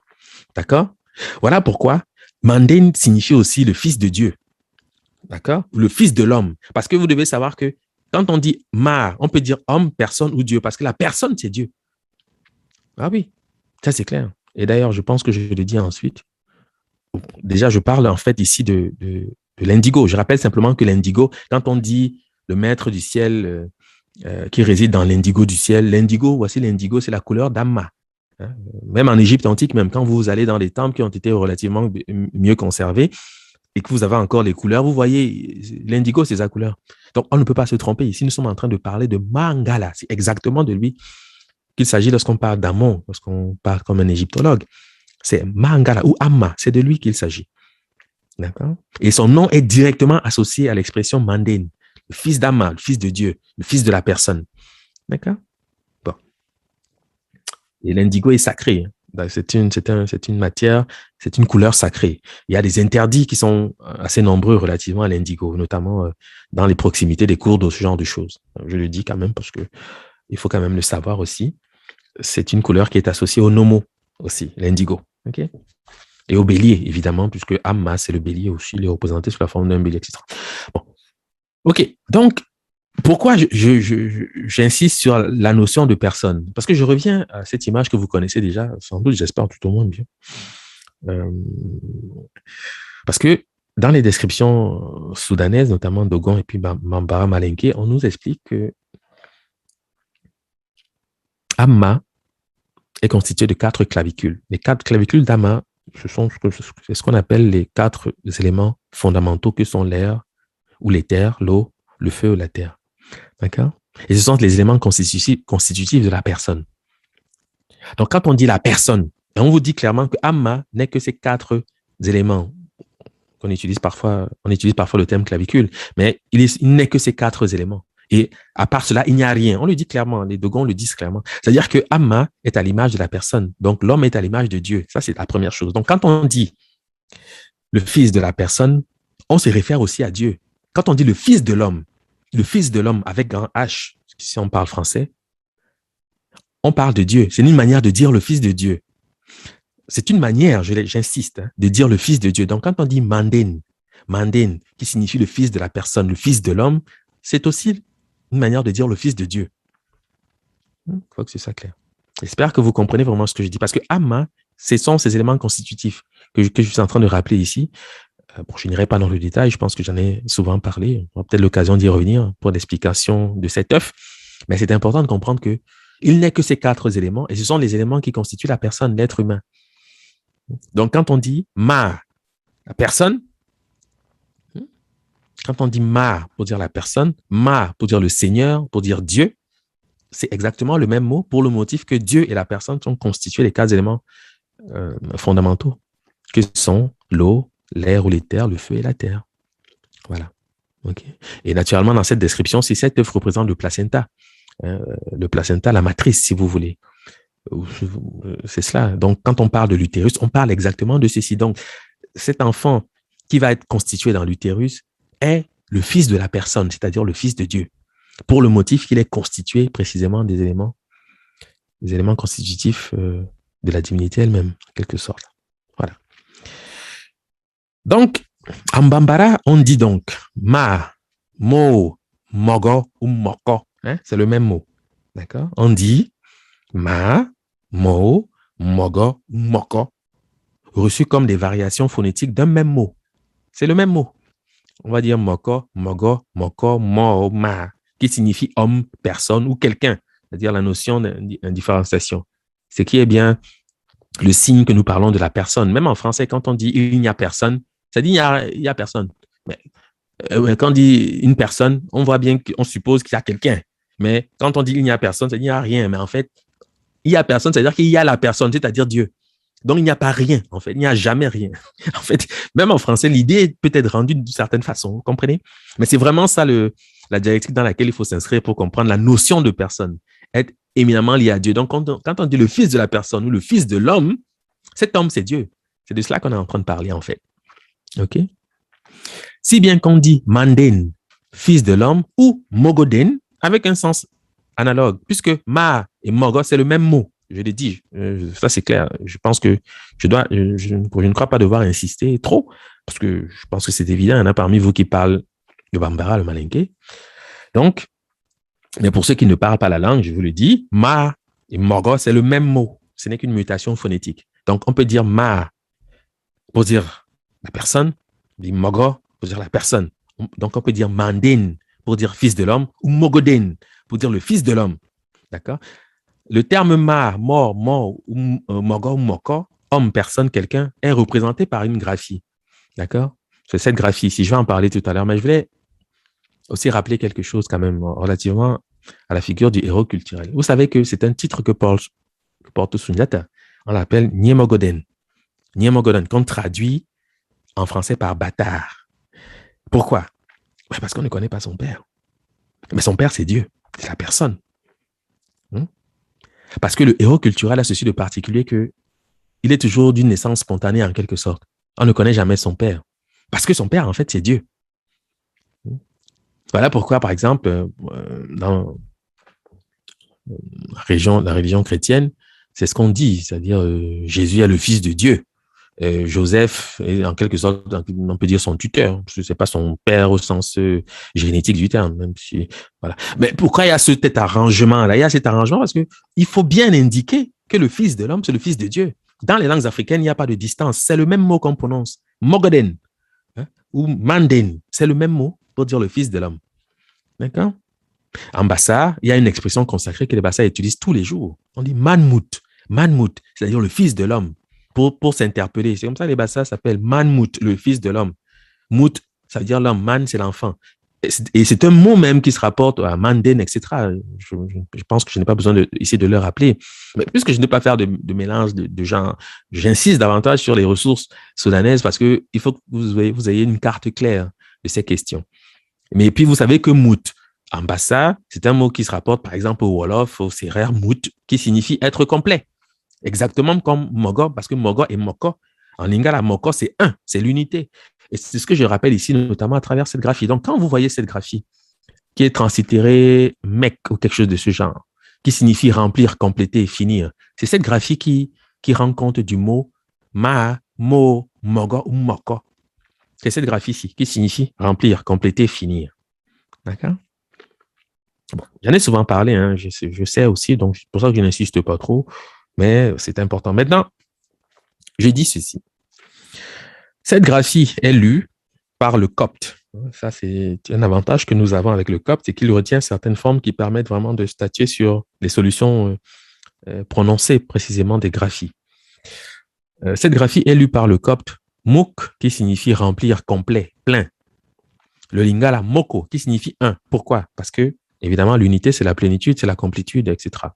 S1: D'accord? Voilà pourquoi Mandin signifie aussi le fils de Dieu. D'accord? Le fils de l'homme. Parce que vous devez savoir que quand on dit Ma, on peut dire homme, personne ou Dieu, parce que la personne, c'est Dieu. Ah oui, ça c'est clair. Et d'ailleurs, je pense que je le dis ensuite. Déjà, je parle en fait ici de l'indigo. Je rappelle simplement que l'indigo, quand on dit le maître du ciel qui réside dans l'indigo du ciel. L'indigo, voici l'indigo, c'est la couleur d'Amma. Hein? Même en Égypte antique, même quand vous allez dans les temples qui ont été relativement mieux conservés et que vous avez encore les couleurs, vous voyez, l'indigo, c'est sa couleur. Donc, on ne peut pas se tromper. Ici, nous sommes en train de parler de Mangala. C'est exactement de lui qu'il s'agit lorsqu'on parle d'Amon, lorsqu'on parle comme un égyptologue. C'est Mangala ou Amma, c'est de lui qu'il s'agit. D'accord? Et son nom est directement associé à l'expression Mandin. Le fils d'Amma, le fils de Dieu, le fils de la personne. D'accord? Bon. Et l'indigo est sacré. C'est une matière, c'est une couleur sacrée. Il y a des interdits qui sont assez nombreux relativement à l'indigo, notamment dans les proximités des cours d'eau, ce genre de choses. Je le dis quand même parce que il faut quand même le savoir aussi. C'est une couleur qui est associée au nomo aussi, l'indigo. OK? Et au bélier, évidemment, puisque Amma, c'est le bélier aussi, il est représenté sous la forme d'un bélier, etc. Bon. OK, donc, pourquoi j'insiste sur la notion de personne? Parce que je reviens à cette image que vous connaissez déjà, sans doute, j'espère tout au moins bien. Parce que dans les descriptions soudanaises, notamment Dogon et puis Bambara Malinké, on nous explique que Amma est constitué de 4 clavicules. Les 4 clavicules d'Amma, c'est ce qu'on appelle les 4 éléments fondamentaux que sont l'air ou l'éther, l'eau, le feu ou la terre. D'accord? Et ce sont les éléments constitutifs de la personne. Donc, quand on dit la personne, on vous dit clairement que Amma n'est que ces 4 éléments. On utilise parfois le terme clavicule, mais il n'est que ces 4 éléments. Et à part cela, il n'y a rien. On le dit clairement, les Dogons le disent clairement. C'est-à-dire que Amma est à l'image de la personne. Donc, l'homme est à l'image de Dieu. Ça, c'est la première chose. Donc, quand on dit le fils de la personne, on se réfère aussi à Dieu. Quand on dit le fils de l'homme avec grand H, si on parle français, on parle de Dieu. C'est une manière de dire le fils de Dieu. C'est une manière, j'insiste, de dire le fils de Dieu. Donc, quand on dit Mandin, qui signifie le fils de la personne, le fils de l'homme, c'est aussi une manière de dire le fils de Dieu. Il faut que c'est ça clair. J'espère que vous comprenez vraiment ce que je dis. Parce que Amma, ce sont ces éléments constitutifs que je suis en train de rappeler ici. Bon, je n'irai pas dans le détail, je pense que j'en ai souvent parlé. On aura peut-être l'occasion d'y revenir pour l'explication de cet œuf. Mais c'est important de comprendre que il n'est que ces 4 éléments et ce sont les éléments qui constituent la personne, l'être humain. Donc, quand on dit ma, la personne, quand on dit ma pour dire la personne, ma pour dire le Seigneur, pour dire Dieu, c'est exactement le même mot pour le motif que Dieu et la personne sont constitués les 4 éléments fondamentaux, que sont l'eau, l'air ou l'éther, le feu et la terre. Voilà. Okay. Et naturellement, dans cette description, si cette œuvre représente le placenta, la matrice, si vous voulez. C'est cela. Donc, quand on parle de l'utérus, on parle exactement de ceci. Donc, cet enfant qui va être constitué dans l'utérus est le fils de la personne, c'est-à-dire le fils de Dieu, pour le motif qu'il est constitué précisément des éléments constitutifs de la divinité elle-même, en quelque sorte. Voilà. Donc, en Bambara, on dit donc ma, mo, mogo ou moko. C'est le même mot. D'accord? On dit ma, mo, mogo, moko, reçus comme des variations phonétiques d'un même mot. C'est le même mot. On va dire moko, mogo, moko, mo, ma, qui signifie homme, personne ou quelqu'un. C'est-à-dire la notion d'indifférenciation. Ce qui est bien le signe que nous parlons de la personne. Même en français, quand on dit il n'y a personne, ça dit il y a personne. Mais quand on dit une personne, on voit bien qu'on suppose qu'il y a quelqu'un. Mais quand on dit il n'y a personne, ça dit il n'y a rien. Mais en fait, il n'y a personne, c'est-à-dire qu'il y a la personne, c'est-à-dire Dieu. Donc, il n'y a pas rien, en fait. Il n'y a jamais rien. En fait, même en français, l'idée peut être rendue d'une certaine façon, vous comprenez? Mais c'est vraiment ça la dialectique dans laquelle il faut s'inscrire pour comprendre la notion de personne, être éminemment lié à Dieu. Donc, quand on dit le fils de la personne ou le fils de l'homme, cet homme, c'est Dieu. C'est de cela qu'on est en train de parler, en fait. OK? Si bien qu'on dit Mandin, fils de l'homme, ou Mogoden, avec un sens analogue, puisque Ma et Mogo, c'est le même mot. Je l'ai dit, ça c'est clair. Je pense que je ne crois pas devoir insister trop, parce que je pense que c'est évident. Il y en a parmi vous qui parlent le Bambara, le Malinké. Donc, mais pour ceux qui ne parlent pas la langue, je vous le dis, Ma et Mogo, c'est le même mot. Ce n'est qu'une mutation phonétique. Donc, on peut dire Ma pour dire la personne, dit Mogo pour dire la personne. Donc, on peut dire Mandin pour dire fils de l'homme, ou Mogoden pour dire le fils de l'homme. D'accord? Le terme ma, mort, ou mogo, moko, homme, personne, quelqu'un, est représenté par une graphie. D'accord? C'est cette graphie ici. Je vais en parler tout à l'heure, mais je voulais aussi rappeler quelque chose quand même relativement à la figure du héros culturel. Vous savez que c'est un titre que porte Sundiata. On l'appelle Niemogoden. Niemogoden, qu'on traduit en français par bâtard. Pourquoi? Parce qu'on ne connaît pas son père. Mais son père, c'est Dieu. C'est la personne. Parce que le héros culturel a ceci de particulier que il est toujours d'une naissance spontanée en quelque sorte. On ne connaît jamais son père. Parce que son père, en fait, c'est Dieu. Voilà pourquoi, par exemple, dans la religion chrétienne, c'est ce qu'on dit, c'est-à-dire Jésus est le fils de Dieu. Joseph est en quelque sorte, on peut dire son tuteur. Ce n'est pas son père au sens génétique du terme, même si, voilà. Mais pourquoi il y a cet arrangement-là? Il y a cet arrangement parce que il faut bien indiquer que le fils de l'homme, c'est le fils de Dieu. Dans les langues africaines, il n'y a pas de distance. C'est le même mot qu'on prononce. Mogoden. ou Manden, c'est le même mot pour dire le fils de l'homme. D'accord? En Bassa, il y a une expression consacrée que les Bassa utilisent tous les jours. On dit Manmout, Manmout, c'est-à-dire le fils de l'homme, pour s'interpeller. C'est comme ça que les Bassa s'appellent Manmout, le fils de l'homme. Mout, ça veut dire l'homme, Man, c'est l'enfant. Et c'est un mot même qui se rapporte à Manden, etc. Je pense que je n'ai pas besoin ici de le rappeler. Mais puisque je ne peux pas faire de mélange de gens, j'insiste davantage sur les ressources soudanaises parce qu'il faut que vous ayez une carte claire de ces questions. Mais puis, vous savez que Mout, en Bassa, c'est un mot qui se rapporte, par exemple, au Wolof, au Serer, Mout, qui signifie être complet. Exactement comme Mogo, parce que Mogo et Moko, en lingala, Moko, c'est un, c'est l'unité. Et c'est ce que je rappelle ici, notamment à travers cette graphie. Donc, quand vous voyez cette graphie, qui est translittérée mec ou quelque chose de ce genre, qui signifie remplir, compléter, finir, c'est cette graphie qui rend compte du mot ma, mo, mogo ou moko. C'est cette graphie-ci qui signifie remplir, compléter, finir. D'accord? Bon, j'en ai souvent parlé, hein, je sais aussi, donc c'est pour ça que je n'insiste pas trop, mais c'est important. Maintenant, je dis ceci. Cette graphie est lue par le copte. Ça, c'est un avantage que nous avons avec le copte, c'est qu'il retient certaines formes qui permettent vraiment de statuer sur les solutions prononcées précisément des graphies. Cette graphie est lue par le copte Mouk, qui signifie remplir, complet, plein. Le lingala Moko, qui signifie un. Pourquoi? Parce que, évidemment, l'unité, c'est la plénitude, c'est la complétude, etc.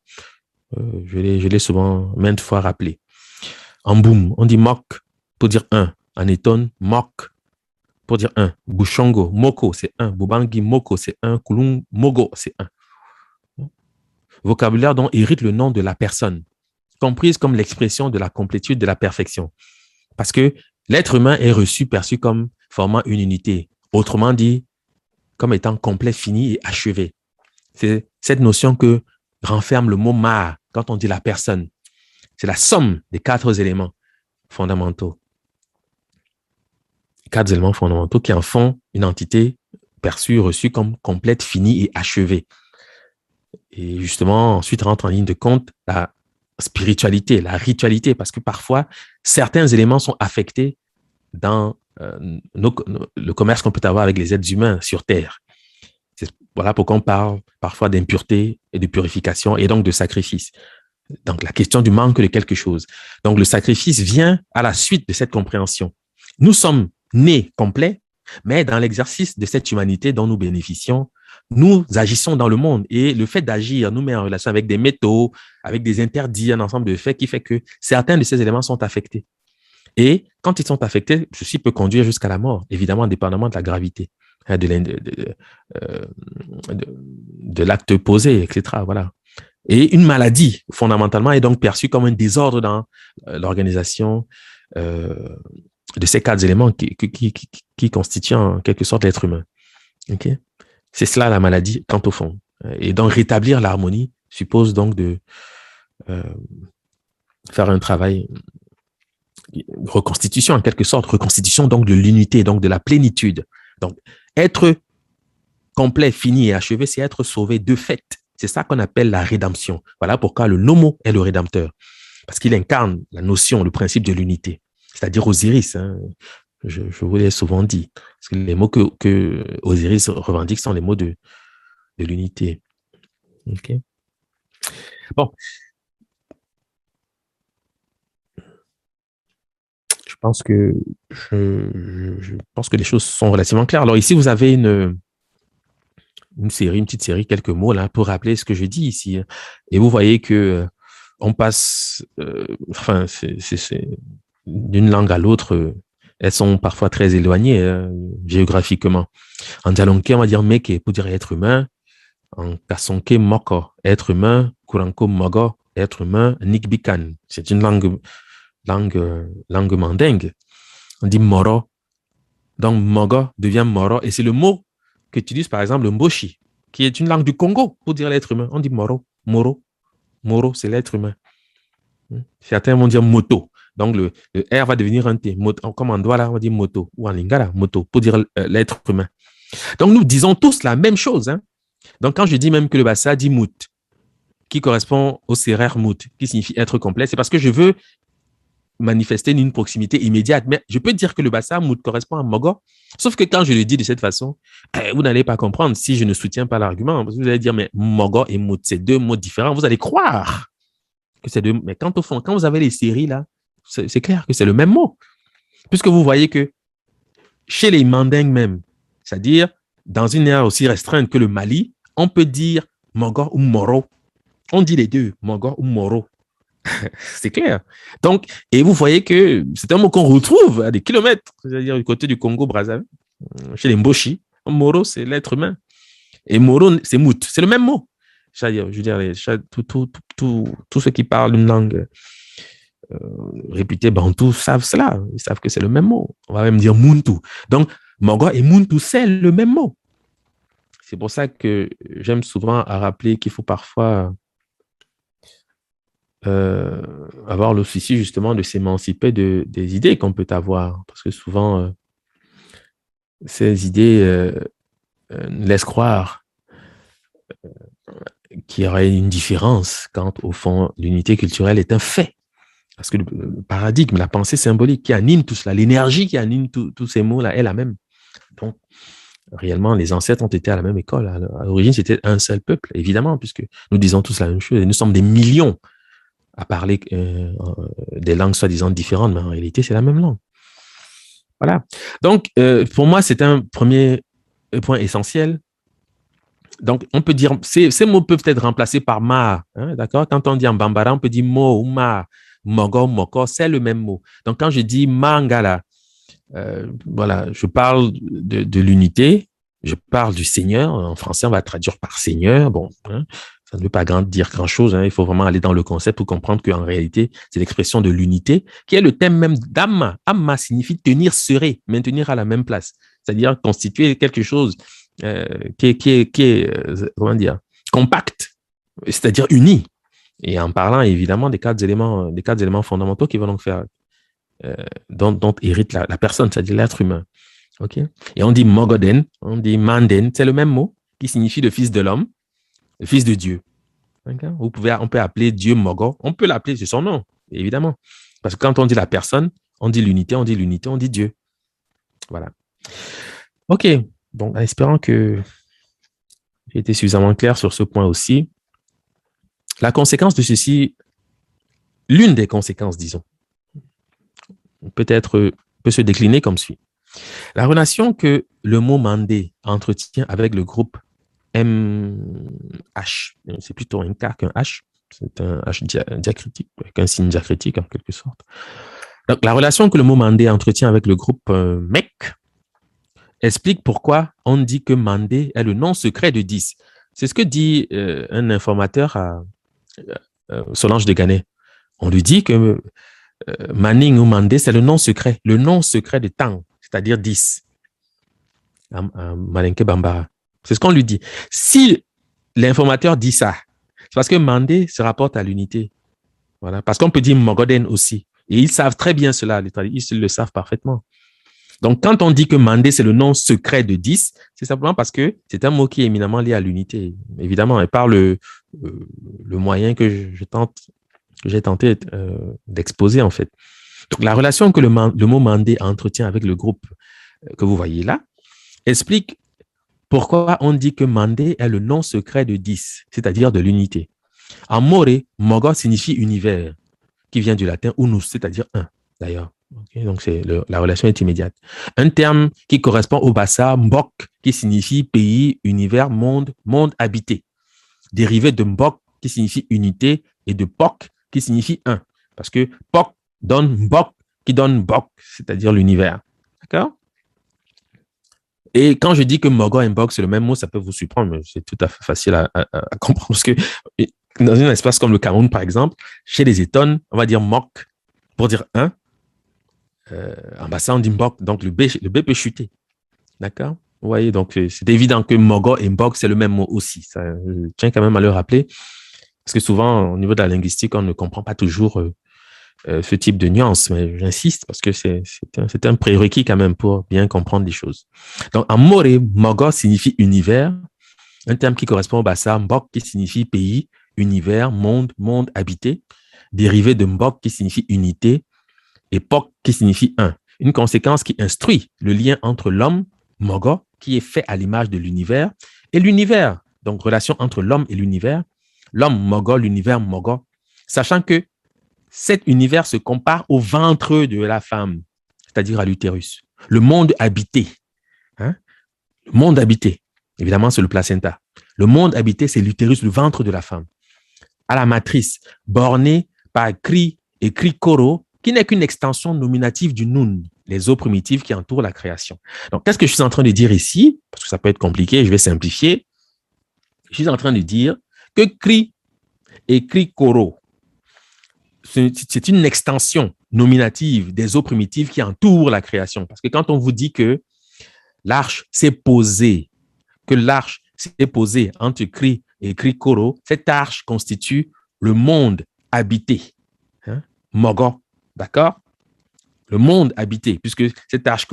S1: Je l'ai souvent maintes fois rappelé. En boum, on dit mok pour dire un. En étonne, mok pour dire un. Bouchongo, moko, c'est un. Bubangi, moko, c'est un. Kulung, mogo, c'est un. Vocabulaire dont hérite le nom de la personne, comprise comme l'expression de la complétude, de la perfection. Parce que l'être humain est reçu, perçu comme formant une unité. Autrement dit, comme étant complet, fini et achevé. C'est cette notion que renferme le mot ma quand on dit la personne. C'est la somme des 4 éléments fondamentaux. 4 éléments fondamentaux qui en font une entité perçue, reçue comme complète, finie et achevée. Et justement, ensuite rentre en ligne de compte la spiritualité, la ritualité, parce que parfois, certains éléments sont affectés dans le commerce qu'on peut avoir avec les êtres humains sur Terre. Voilà pourquoi on parle parfois d'impureté et de purification et donc de sacrifice. Donc, la question du manque de quelque chose. Donc, le sacrifice vient à la suite de cette compréhension. Nous sommes nés complets, mais dans l'exercice de cette humanité dont nous bénéficions, nous agissons dans le monde et le fait d'agir nous met en relation avec des métaux, avec des interdits, un ensemble de faits qui fait que certains de ces éléments sont affectés. Et quand ils sont affectés, ceci peut conduire jusqu'à la mort, évidemment, indépendamment de la gravité, de l'acte posé, etc. Voilà. Et une maladie, fondamentalement, est donc perçue comme un désordre dans l'organisation de ces 4 éléments qui constituent en quelque sorte l'être humain. Okay? C'est cela la maladie, quant au fond. Et donc, rétablir l'harmonie suppose donc de faire un travail de reconstitution, en quelque sorte, reconstitution donc de l'unité, donc de la plénitude. Donc, être complet, fini et achevé, c'est être sauvé de fait. C'est ça qu'on appelle la rédemption. Voilà pourquoi le nomo est le rédempteur. Parce qu'il incarne la notion, le principe de l'unité. C'est-à-dire Osiris. Hein. Je vous l'ai souvent dit. Parce que les mots que Osiris revendique sont les mots de l'unité. OK. Bon. Je pense que les choses sont relativement claires. Alors ici, vous avez une petite série, quelques mots là pour rappeler ce que je dis ici. Et vous voyez que on passe, c'est d'une langue à l'autre, elles sont parfois très éloignées géographiquement. En Djalonké, on va dire meke pour dire être humain. En Kasonké, moko, être humain. Kuranko, mogo, être humain. Nikbikan, c'est une langue mandingue. On dit moro. Donc, mogo devient moro. Et c'est le mot qu'utilise par exemple le mboshi, qui est une langue du Congo pour dire l'être humain. On dit moro. Moro, c'est l'être humain. Certains vont dire moto. Donc, le R va devenir un T. Comme en Douala, on dit moto. Ou en lingala, moto, pour dire l'être humain. Donc, nous disons tous la même chose. Hein? Donc, quand je dis même que le Bassa dit mout, qui correspond au Serer mout, qui signifie être complet, c'est parce que je veux manifester une proximité immédiate. Mais je peux dire que le Bassa Mout correspond à Mogo. Sauf que quand je le dis de cette façon, vous n'allez pas comprendre si je ne soutiens pas l'argument. Parce que vous allez dire, mais Mogo et Mout, c'est deux mots différents. Vous allez croire que c'est deux. Mais quand au fond, quand vous avez les séries là, c'est clair que c'est le même mot. Puisque vous voyez que chez les Mandingues même, c'est-à-dire dans une ère aussi restreinte que le Mali, on peut dire Mogo ou Moro. On dit les deux, Mogo ou Moro. C'est clair. Donc, et vous voyez que c'est un mot qu'on retrouve à des kilomètres, c'est-à-dire du côté du Congo-Brazzaville, chez les Mboshi. Moro, c'est l'être humain. Et Moro, c'est Mout. C'est le même mot. C'est-à-dire, je veux dire, tous ceux qui parlent une langue réputée bantou savent cela. Ils savent que c'est le même mot. On va même dire Muntu. Donc, Mogo et Muntu, c'est le même mot. C'est pour ça que j'aime souvent à rappeler qu'il faut parfois avoir le souci justement de s'émanciper des idées qu'on peut avoir. Parce que souvent, ces idées laissent croire qu'il y aurait une différence quand, au fond, l'unité culturelle est un fait. Parce que le paradigme, la pensée symbolique qui anime tout cela, l'énergie qui anime tous ces mots-là est la même. Donc, réellement, les ancêtres ont été à la même école. À l'origine, c'était un seul peuple, évidemment, puisque nous disons tous la même chose. Et nous sommes des millions à parler des langues soi-disant différentes, mais en réalité, c'est la même langue. Voilà. Donc, pour moi, c'est un premier point essentiel. Donc, on peut dire, ces mots peuvent être remplacés par ma, hein, d'accord? Quand on dit en bambara, on peut dire mo ou ma, mogo, moko, c'est le même mot. Donc, quand je dis mangala, voilà, je parle de l'unité, je parle du Seigneur. En français, on va traduire par Seigneur. Bon, hein, ça ne veut pas dire grand-chose. Hein, il faut vraiment aller dans le concept pour comprendre qu'en réalité, c'est l'expression de l'unité, qui est le thème même d'Amma. Amma signifie tenir serré, maintenir à la même place. C'est-à-dire constituer quelque chose qui est comment dire, compact, c'est-à-dire uni. Et en parlant évidemment des quatre éléments fondamentaux qui vont donc faire dont hérite la personne, c'est-à-dire l'être humain. Okay? Et on dit Mogoden, on dit Manden, c'est le même mot qui signifie le fils de l'homme, le fils de Dieu. Okay? On peut appeler Dieu Mogo, on peut l'appeler, c'est son nom, évidemment. Parce que quand on dit la personne, on dit l'unité, on dit Dieu. Voilà. OK. Bon, en espérant que j'ai été suffisamment clair sur ce point aussi. La conséquence de ceci, l'une des conséquences, disons, peut se décliner comme suit. La relation que le mot Mandé entretient avec le groupe MH, c'est plutôt un K qu'un H, c'est un H diacritique, avec un signe diacritique en quelque sorte. Donc, la relation que le mot Mandé entretient avec le groupe MEC explique pourquoi on dit que Mandé est le nom secret de 10. C'est ce que dit un informateur à Solange de Ganay. On lui dit que Manning ou Mandé, c'est le nom secret de Tang, c'est-à-dire 10. Malinke Bambara. C'est ce qu'on lui dit. Si l'informateur dit ça, c'est parce que Mandé se rapporte à l'unité. Voilà. Parce qu'on peut dire Mogoden aussi. Et ils savent très bien cela, ils le savent parfaitement. Donc, quand on dit que Mandé, c'est le nom secret de 10, c'est simplement parce que c'est un mot qui est éminemment lié à l'unité. Évidemment, et par le moyen que j'ai tenté d'exposer, en fait. Donc, la relation que le mot Mandé entretient avec le groupe que vous voyez là explique pourquoi on dit que Mandé est le nom secret de 10, c'est-à-dire de l'unité. En Moré, Mogo signifie univers, qui vient du latin unus, c'est-à-dire un, d'ailleurs. Okay, donc, la relation est immédiate. Un terme qui correspond au Bassa, Mbok, qui signifie pays, univers, monde habité. Dérivé de Mbok, qui signifie unité, et de Pok, qui signifie un. Parce que Pok donne Mbok, qui donne Mbok, c'est-à-dire l'univers. D'accord? Et quand je dis que Mogo et Mbok, c'est le même mot, ça peut vous surprendre, mais c'est tout à fait facile à comprendre. Parce que dans un espace comme le Cameroun, par exemple, chez les Étones, on va dire Mok pour dire un. En Bassa, on dit Mbok, donc le B peut chuter. D'accord? Vous voyez, donc c'est évident que Mogo et Mbok, c'est le même mot aussi. Ça, je tiens quand même à le rappeler, parce que souvent, au niveau de la linguistique, on ne comprend pas toujours ce type de nuance, mais j'insiste, parce que c'est un prérequis quand même pour bien comprendre les choses. Donc, en Moré, Mogo signifie univers, un terme qui correspond au Bassa, Mbok qui signifie pays, univers, monde habité, dérivé de Mbok qui signifie unité, époque qui signifie un. Une conséquence qui instruit le lien entre l'homme, Mogo, qui est fait à l'image de l'univers, et l'univers. Donc, relation entre l'homme et l'univers. L'homme, Mogo, l'univers, Mogo. Sachant que cet univers se compare au ventre de la femme, c'est-à-dire à l'utérus. Le monde habité. Hein? Le monde habité. Évidemment, c'est le placenta. Le monde habité, c'est l'utérus, le ventre de la femme. À la matrice, bornée par Kri et Kri-Koro, qui n'est qu'une extension nominative du Nun, les eaux primitives qui entourent la création. Donc, qu'est-ce que je suis en train de dire ici? Parce que ça peut être compliqué, je vais simplifier. Je suis en train de dire que Kri et Kri-Koro, c'est une extension nominative des eaux primitives qui entourent la création. Parce que quand on vous dit que l'arche s'est posée, entre Kri et Kri-Koro, cette arche constitue le monde habité. Hein? Mogo, d'accord? Le monde habité, puisque cette arche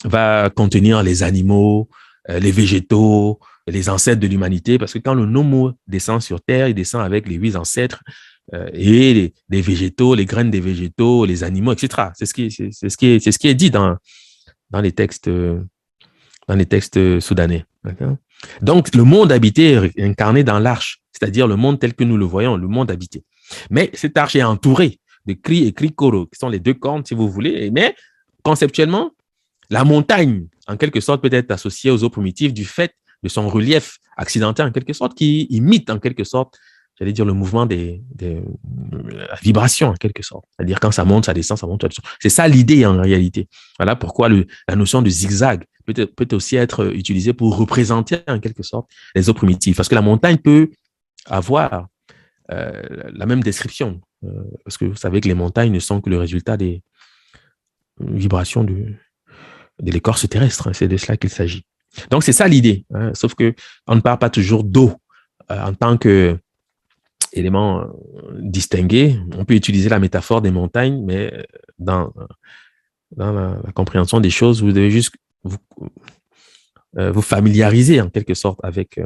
S1: va contenir les animaux, les végétaux, les ancêtres de l'humanité, parce que quand le Nomo descend sur Terre, il descend avec les 8 ancêtres et les végétaux, les graines des végétaux, les animaux, etc. C'est ce qui est dit dans les textes soudanais. D'accord? Donc, le monde habité est incarné dans l'arche, c'est-à-dire le monde tel que nous le voyons, le monde habité. Mais cette arche est entourée de Kri et Kri-Koro, qui sont les deux cornes, si vous voulez. Mais conceptuellement, la montagne, en quelque sorte, peut être associée aux eaux primitives du fait de son relief accidentel, en quelque sorte, qui imite, en quelque sorte, j'allais dire, le mouvement la vibration, en quelque sorte. C'est-à-dire, quand ça monte, ça descend, ça monte, ça descend. C'est ça l'idée, en réalité. Voilà pourquoi la notion de zigzag peut aussi être utilisée pour représenter, en quelque sorte, les eaux primitives. Parce que la montagne peut avoir la même description. Parce que vous savez que les montagnes ne sont que le résultat des vibrations de l'écorce terrestre. Hein, c'est de cela qu'il s'agit. Donc, c'est ça l'idée. Hein, sauf qu'on ne parle pas toujours d'eau en tant qu'élément distingué. On peut utiliser la métaphore des montagnes, mais dans la compréhension des choses, vous devez juste vous familiariser en quelque sorte avec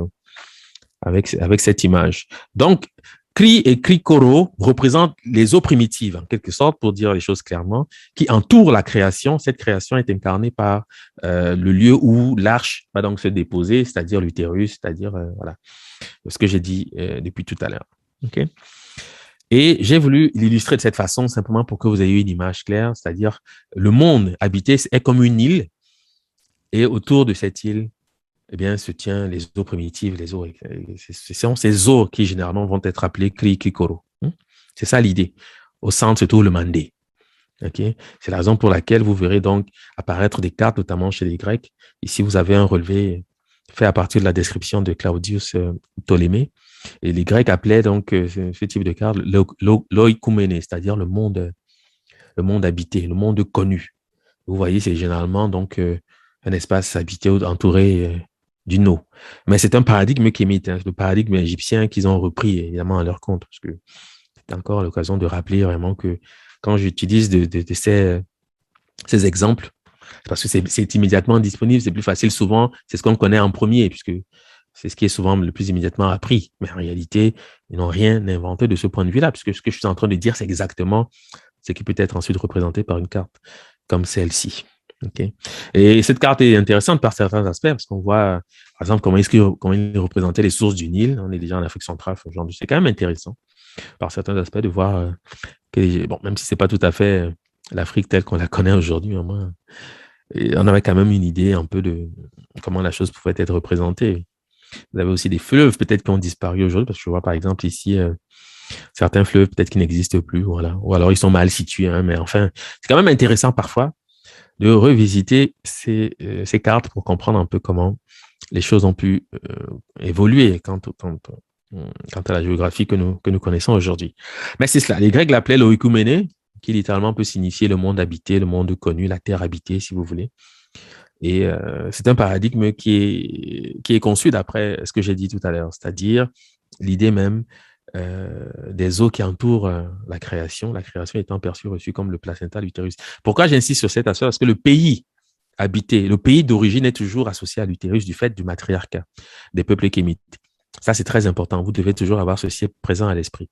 S1: cette image. Donc, Kri et Kri-Koro représentent les eaux primitives, en quelque sorte, pour dire les choses clairement, qui entourent la création. Cette création est incarnée par le lieu où l'arche va donc se déposer, c'est-à-dire l'utérus, c'est-à-dire voilà, ce que j'ai dit depuis tout à l'heure. Okay? Et j'ai voulu l'illustrer de cette façon simplement pour que vous ayez une image claire, c'est-à-dire le monde habité est comme une île et autour de cette île, eh bien, se tient les eaux primitives, les eaux. Ce sont ces eaux qui, généralement, vont être appelées Kri Kikoro. C'est ça l'idée. Au centre se trouve le Mandé. Okay? C'est la raison pour laquelle vous verrez donc apparaître des cartes, notamment chez les Grecs. Ici, vous avez un relevé fait à partir de la description de Claudius Ptolémée. Et les Grecs appelaient donc ce type de carte l'oikoumene, c'est-à-dire le monde habité, le monde connu. Vous voyez, c'est généralement donc un espace habité entouré d'une eau. Mais c'est un paradigme kémite, le paradigme égyptien qu'ils ont repris évidemment à leur compte, parce que c'est encore l'occasion de rappeler vraiment que quand j'utilise ces exemples, c'est parce que c'est immédiatement disponible, c'est plus facile souvent, c'est ce qu'on connaît en premier, puisque c'est ce qui est souvent le plus immédiatement appris. Mais en réalité, ils n'ont rien inventé de ce point de vue-là, puisque ce que je suis en train de dire, c'est exactement ce qui peut être ensuite représenté par une carte comme celle-ci. Okay. Et cette carte est intéressante par certains aspects, parce qu'on voit, par exemple, comment il représentait les sources du Nil. On est déjà en Afrique centrale, c'est quand même intéressant, par certains aspects, de voir que, bon, même si c'est pas tout à fait l'Afrique telle qu'on la connaît aujourd'hui, au moins, on avait quand même une idée un peu de comment la chose pouvait être représentée. Vous avez aussi des fleuves peut-être qui ont disparu aujourd'hui, parce que je vois par exemple ici certains fleuves peut-être qui n'existent plus, voilà, ou alors ils sont mal situés, hein, mais enfin, c'est quand même intéressant parfois de revisiter ces cartes pour comprendre un peu comment les choses ont pu évoluer quant à la géographie que nous connaissons aujourd'hui. Mais c'est cela, les Grecs l'appelaient l'oikoumene, qui littéralement peut signifier le monde habité, le monde connu, la terre habitée, si vous voulez. Et c'est un paradigme qui est conçu d'après ce que j'ai dit tout à l'heure, c'est-à-dire l'idée même des eaux qui entourent la création étant perçue, reçue comme le placenta, l'utérus. Pourquoi j'insiste sur cet aspect? Parce que le pays habité, le pays d'origine est toujours associé à l'utérus du fait du matriarcat des peuples kémites. Ça, c'est très important. Vous devez toujours avoir ceci présent à l'esprit.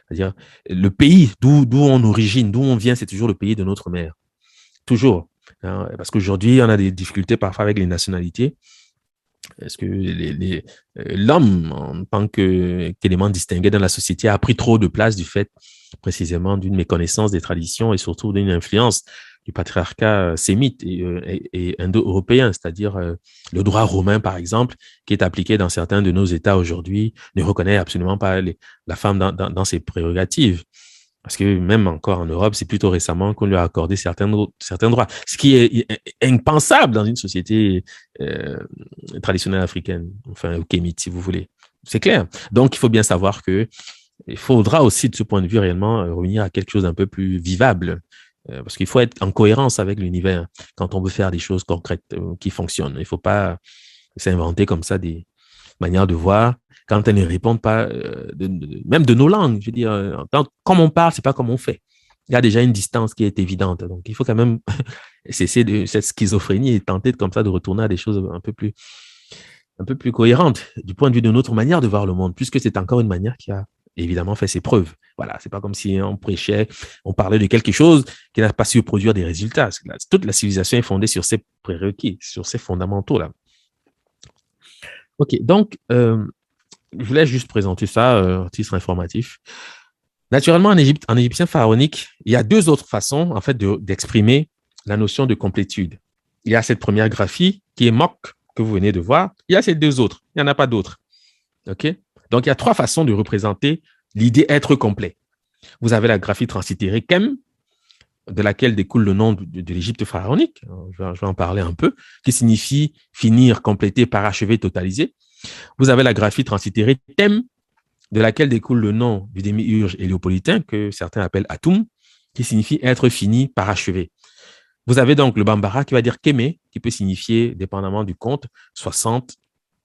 S1: C'est-à-dire, le pays d'où on origine, d'où on vient, c'est toujours le pays de notre mère. Toujours. Hein, parce qu'aujourd'hui, on a des difficultés parfois avec les nationalités. Est-ce que l'homme, en tant qu'élément distingué dans la société, a pris trop de place du fait précisément d'une méconnaissance des traditions et surtout d'une influence du patriarcat sémite et indo-européen, c'est-à-dire le droit romain, par exemple, qui est appliqué dans certains de nos États aujourd'hui, ne reconnaît absolument pas la femme dans ses prérogatives. Parce que même encore en Europe, c'est plutôt récemment qu'on lui a accordé certains droits, ce qui est impensable dans une société traditionnelle africaine, enfin au kémite, si vous voulez. C'est clair. Donc, il faut bien savoir que il faudra aussi, de ce point de vue, réellement revenir à quelque chose d'un peu plus vivable, parce qu'il faut être en cohérence avec l'univers quand on veut faire des choses concrètes qui fonctionnent. Il ne faut pas s'inventer comme ça des manières de voir quand elles ne répondent pas même de nos langues. Je veux dire, comme on parle, c'est pas comme on fait. Il y a déjà une distance qui est évidente. Donc, il faut quand même cesser de cette schizophrénie et tenter comme ça de retourner à des choses un peu plus cohérentes du point de vue de notre manière de voir le monde, puisque c'est encore une manière qui a évidemment fait ses preuves. Voilà, c'est pas comme si on prêchait, on parlait de quelque chose qui n'a pas su produire des résultats. Toute la civilisation est fondée sur ces prérequis, sur ces fondamentaux-là. OK, donc, je voulais juste présenter ça, titre informatif. Naturellement, en égyptien pharaonique, il y a deux autres façons, en fait, d'exprimer la notion de complétude. Il y a cette première graphie qui est Mok, que vous venez de voir. Il y a ces deux autres. Il n'y en a pas d'autres. OK? Donc, il y a trois façons de représenter l'idée être complet. Vous avez la graphie translittérée Kem, de laquelle découle le nom de l'Égypte pharaonique. Je vais en parler un peu, qui signifie finir, compléter, parachever, totaliser. Vous avez la graphie translittérée Tem, de laquelle découle le nom du démiurge héliopolitain, que certains appellent Atum, qui signifie être fini, parachevé. Vous avez donc le Bambara qui va dire Kémé, qui peut signifier, dépendamment du compte, 60,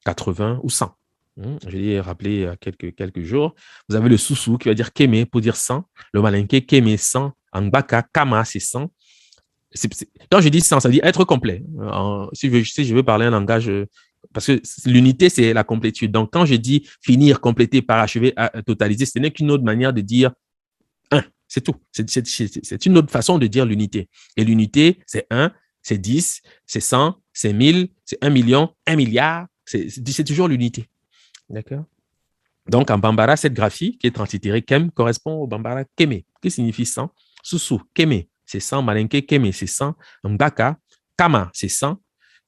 S1: 80 ou 100. Je l'ai rappelé il y a quelques jours. Vous avez le Soussou qui va dire Kémé pour dire 100. Le Malinké, Kémé 100. Angbaka, Kama, c'est 100. Quand je dis 100, ça veut dire être complet. Si je veux parler un langage, parce que l'unité, c'est la complétude. Donc, quand je dis finir, compléter, parachever, totaliser, ce n'est qu'une autre manière de dire 1. C'est tout. C'est une autre façon de dire l'unité. Et l'unité, c'est 1, c'est 10, c'est 100, c'est 1000, c'est 1 million, 1 milliard. C'est toujours l'unité. D'accord? Donc, en Bambara, cette graphie qui est translittérée Kem correspond au Bambara Kémé, qui signifie 100. Soussou, Kémé, c'est 100. Malinké, Kémé, c'est 100. Mbaka, Kama, c'est 100.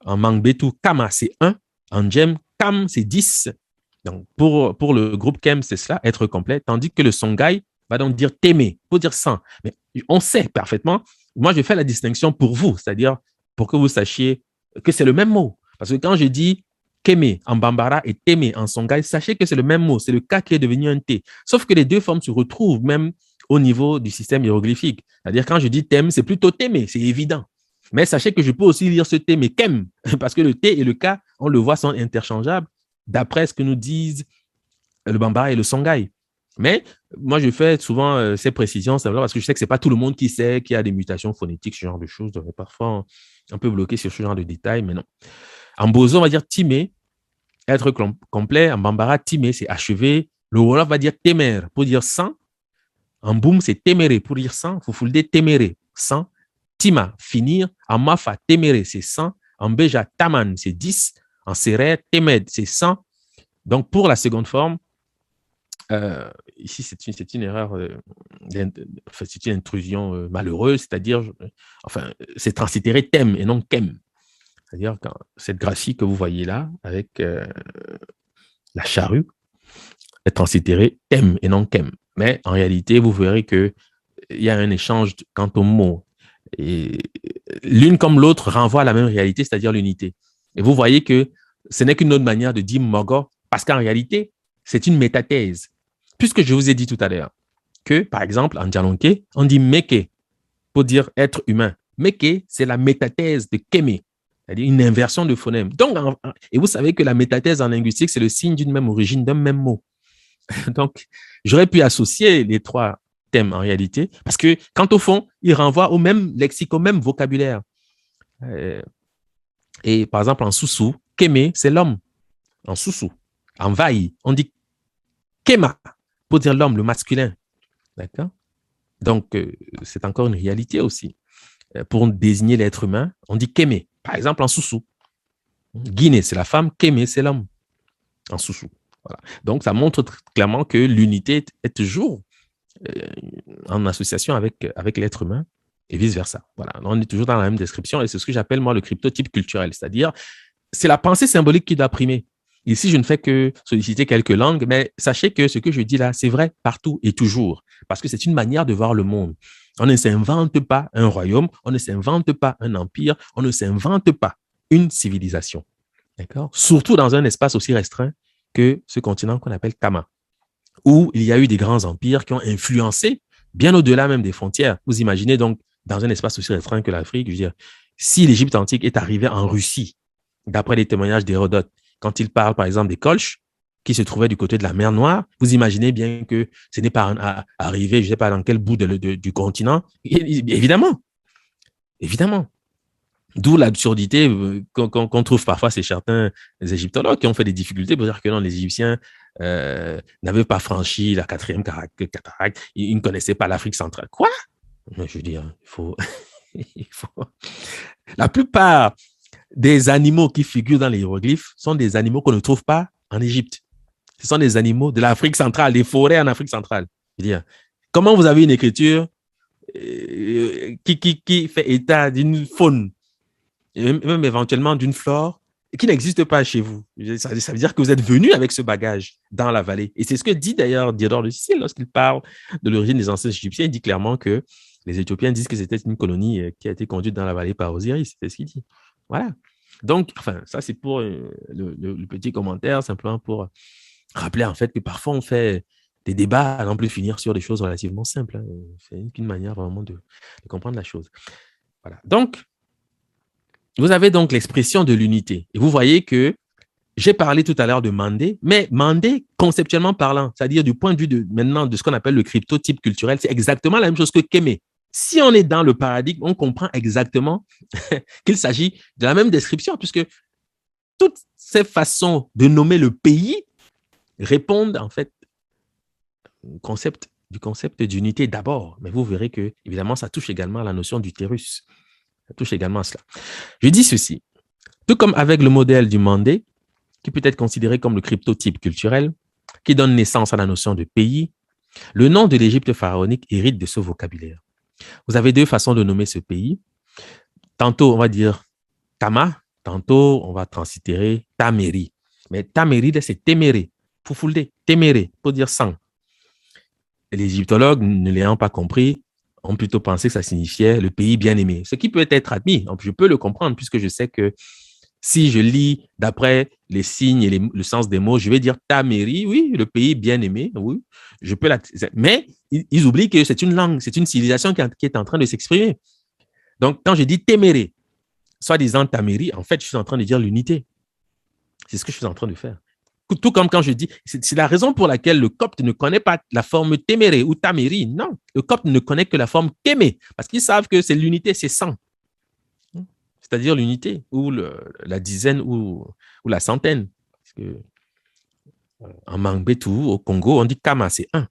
S1: En Mangbetu, Kama, c'est 1. En Djem, Kam, c'est 10. Donc, pour le groupe Kem, c'est cela, être complet. Tandis que le Songhai va donc dire Témé, pour dire 100. Mais on sait parfaitement. Moi, je fais la distinction pour vous, c'est-à-dire pour que vous sachiez que c'est le même mot. Parce que quand je dis Kémé en Bambara et Témé en Songhai, sachez que c'est le même mot, c'est le K qui est devenu un T. Sauf que les deux formes se retrouvent même au niveau du système hiéroglyphique. C'est-à-dire quand je dis Tém, c'est plutôt Témé, c'est évident. Mais sachez que je peux aussi lire ce Témé Kem, parce que le T et le K, on le voit, sont interchangeables d'après ce que nous disent le Bambara et le Songhai. Mais moi, je fais souvent ces précisions simplement parce que je sais que ce n'est pas tout le monde qui sait qu'il y a des mutations phonétiques, ce genre de choses. Donc, parfois, un peu bloqué sur ce genre de détails, mais non. En Bozo, on va dire Timé, être complet. En Bambara, Timé, c'est achevé. Le Wolof va dire Témer pour dire 100. En Boum, c'est Téméré pour dire 100. Foufoulde, Téméré, 100. Tima, finir. En Mafa, Téméré, c'est 100. En Béja, Taman, c'est 10. En Serer, Témed, c'est 100. Donc, pour la seconde forme, ici, c'est une erreur, c'est une intrusion malheureuse, c'est-à-dire, c'est translittéré Tem et non Kem. C'est-à-dire que cette graphie que vous voyez là, avec la charrue, est translittérée Tem et non Kem. Mais en réalité, vous verrez qu'il y a un échange quant aux mots. Et l'une comme l'autre renvoie à la même réalité, c'est-à-dire l'unité. Et vous voyez que ce n'est qu'une autre manière de dire Mogo, parce qu'en réalité, c'est une métathèse. Puisque je vous ai dit tout à l'heure que, par exemple, en Djalonké, on dit Meke pour dire être humain. Meke, c'est la métathèse de Kémé, c'est-à-dire une inversion de phonème. Donc, et vous savez que la métathèse en linguistique, c'est le signe d'une même origine, d'un même mot. Donc, j'aurais pu associer les trois thèmes en réalité, parce que, quant au fond, ils renvoient au même lexique, au même vocabulaire. Et par exemple, en Soussou, Kémé, c'est l'homme, en Soussou. envahit. On dit Kema pour dire l'homme, le masculin. D'accord? Donc, c'est encore une réalité aussi. Pour désigner l'être humain, on dit Kémé. Par exemple, en Soussou. Guinée, c'est la femme. Kémé, c'est l'homme. En Soussou. Voilà. Donc, ça montre clairement que l'unité est toujours en association avec l'être humain et vice-versa. Voilà. On est toujours dans la même description et c'est ce que j'appelle, moi, le cryptotype culturel. C'est-à-dire, c'est la pensée symbolique qui doit primer. Ici, je ne fais que solliciter quelques langues, mais sachez que ce que je dis là, c'est vrai partout et toujours, parce que c'est une manière de voir le monde. On ne s'invente pas un royaume, on ne s'invente pas un empire, on ne s'invente pas une civilisation. D'accord? Surtout dans un espace aussi restreint que ce continent qu'on appelle Kama, où il y a eu des grands empires qui ont influencé bien au-delà même des frontières. Vous imaginez donc, dans un espace aussi restreint que l'Afrique, je veux dire, si l'Égypte antique est arrivée en Russie, d'après les témoignages d'Hérodote, quand il parle, par exemple, des Kolches, qui se trouvaient du côté de la mer Noire, vous imaginez bien que ce n'est pas arrivé, je ne sais pas dans quel bout du continent. Évidemment. D'où l'absurdité qu'on trouve parfois chez certains égyptologues qui ont fait des difficultés pour dire que non, les Égyptiens n'avaient pas franchi la 4e cataracte, ils ne connaissaient pas l'Afrique centrale. Quoi? Je veux dire, il faut... La plupart des animaux qui figurent dans les hiéroglyphes sont des animaux qu'on ne trouve pas en Égypte. Ce sont des animaux de l'Afrique centrale, des forêts en Afrique centrale. Je veux dire, comment vous avez une écriture qui fait état d'une faune, et même éventuellement d'une flore, qui n'existe pas chez vous? Ça veut dire que vous êtes venu avec ce bagage dans la vallée. Et c'est ce que dit d'ailleurs Diodore de Sicile lorsqu'il parle de l'origine des anciens Égyptiens. Il dit clairement que les Éthiopiens disent que c'était une colonie qui a été conduite dans la vallée par Osiris. C'est ce qu'il dit. Voilà. Donc, enfin, ça, c'est pour le petit commentaire, simplement pour rappeler en fait que parfois on fait des débats à n'en plus finir sur des choses relativement simples. C'est une manière vraiment de comprendre la chose. Voilà. Donc, vous avez donc l'expression de l'unité. Et vous voyez que j'ai parlé tout à l'heure de Mandé, mais Mandé, conceptuellement parlant, c'est-à-dire du point de vue maintenant de ce qu'on appelle le cryptotype culturel, c'est exactement la même chose que Kémé. Si on est dans le paradigme, on comprend exactement qu'il s'agit de la même description, puisque toutes ces façons de nommer le pays répondent en fait du concept d'unité d'abord. Mais vous verrez que, évidemment, ça touche également à la notion d'utérus. Ça touche également à cela. Je dis ceci. Tout comme avec le modèle du Mandé, qui peut être considéré comme le cryptotype culturel, qui donne naissance à la notion de pays, le nom de l'Égypte pharaonique hérite de ce vocabulaire. Vous avez deux façons de nommer ce pays. Tantôt, on va dire Tama, tantôt, on va translittérer Taméri. Mais Taméri, c'est Téméré, Foufoulde, Téméré, pour dire sang. Les égyptologues, ne l'ayant pas compris, ont plutôt pensé que ça signifiait le pays bien-aimé. Ce qui peut être admis, je peux le comprendre, puisque je sais que si je lis d'après les signes et le sens des mots, je vais dire Taméri, oui, le pays bien-aimé, oui, je peux mais ils oublient que c'est une langue, c'est une civilisation qui est en train de s'exprimer. Donc, quand je dis Téméré, soi-disant Taméri, en fait, je suis en train de dire l'unité. C'est ce que je suis en train de faire. Tout comme quand je dis, c'est la raison pour laquelle le copte ne connaît pas la forme Téméré ou Taméri. Non, le copte ne connaît que la forme Kémé, parce qu'ils savent que c'est l'unité, c'est 100. C'est-à-dire l'unité, ou la dizaine, ou la centaine. Parce que, en Mangbetu, au Congo, on dit Kama, c'est 1.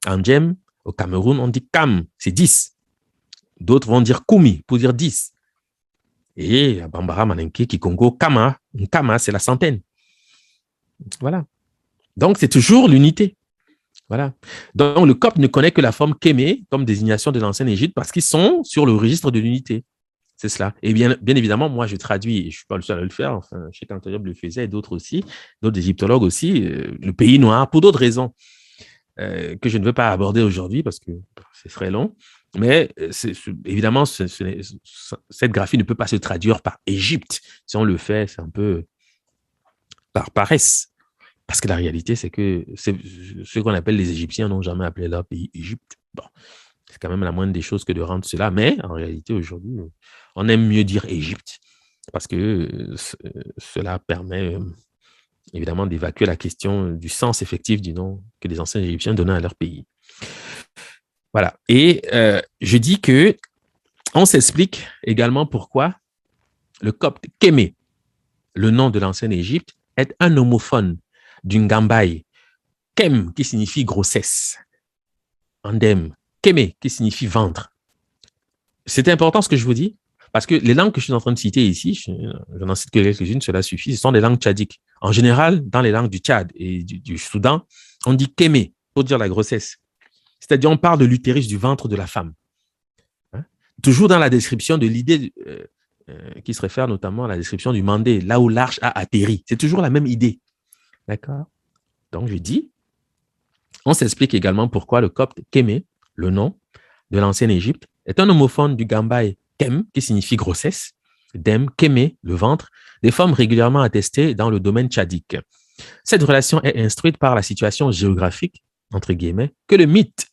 S1: En Djem, au Cameroun, on dit Kam, c'est 10. D'autres vont dire Kumi, pour dire 10. Et à Bambara, Manenke, Kikongo, Kama, c'est la centaine. Voilà. Donc, c'est toujours l'unité. Voilà. Donc, le copte ne connaît que la forme Kémé, comme désignation de l'ancienne Égypte, parce qu'ils sont sur le registre de l'unité. C'est cela. Et bien évidemment, moi, je traduis, et je ne suis pas le seul à le faire, enfin, Cheikh Anta Diop le faisait, et d'autres aussi, d'autres égyptologues aussi, le pays noir, pour d'autres raisons que je ne veux pas aborder aujourd'hui, parce que ce serait long. Mais évidemment, cette graphie ne peut pas se traduire par Égypte. Si on le fait, c'est un peu par paresse. Parce que la réalité, c'est que ceux qu'on appelle les Égyptiens n'ont jamais appelé leur pays Égypte. Bon, c'est quand même la moindre des choses que de rendre cela. Mais en réalité, aujourd'hui, on aime mieux dire Égypte parce que cela permet évidemment d'évacuer la question du sens effectif du nom que les anciens Égyptiens donnaient à leur pays. Voilà. Et je dis que on s'explique également pourquoi le copte Kémé, le nom de l'ancienne Égypte, est un homophone. du Ngambai. Kem, qui signifie grossesse. Andem. Keme, qui signifie ventre. C'est important ce que je vous dis, parce que les langues que je suis en train de citer ici, je n'en cite que quelques-unes, cela suffit, ce sont des langues tchadiques. En général, dans les langues du Tchad et du Soudan, on dit Keme pour dire la grossesse. C'est-à-dire, on parle de l'utérus, du ventre de la femme. Hein? Toujours dans la description de l'idée qui se réfère notamment à la description du Mandé, là où l'arche a atterri. C'est toujours la même idée. D'accord? Donc, je dis, on s'explique également pourquoi le copte Kémé, le nom de l'ancienne Égypte, est un homophone du Gambaï Kem, qui signifie grossesse, Dem, Kémé, le ventre, des formes régulièrement attestées dans le domaine tchadique. Cette relation est instruite par la situation géographique, entre guillemets, que le mythe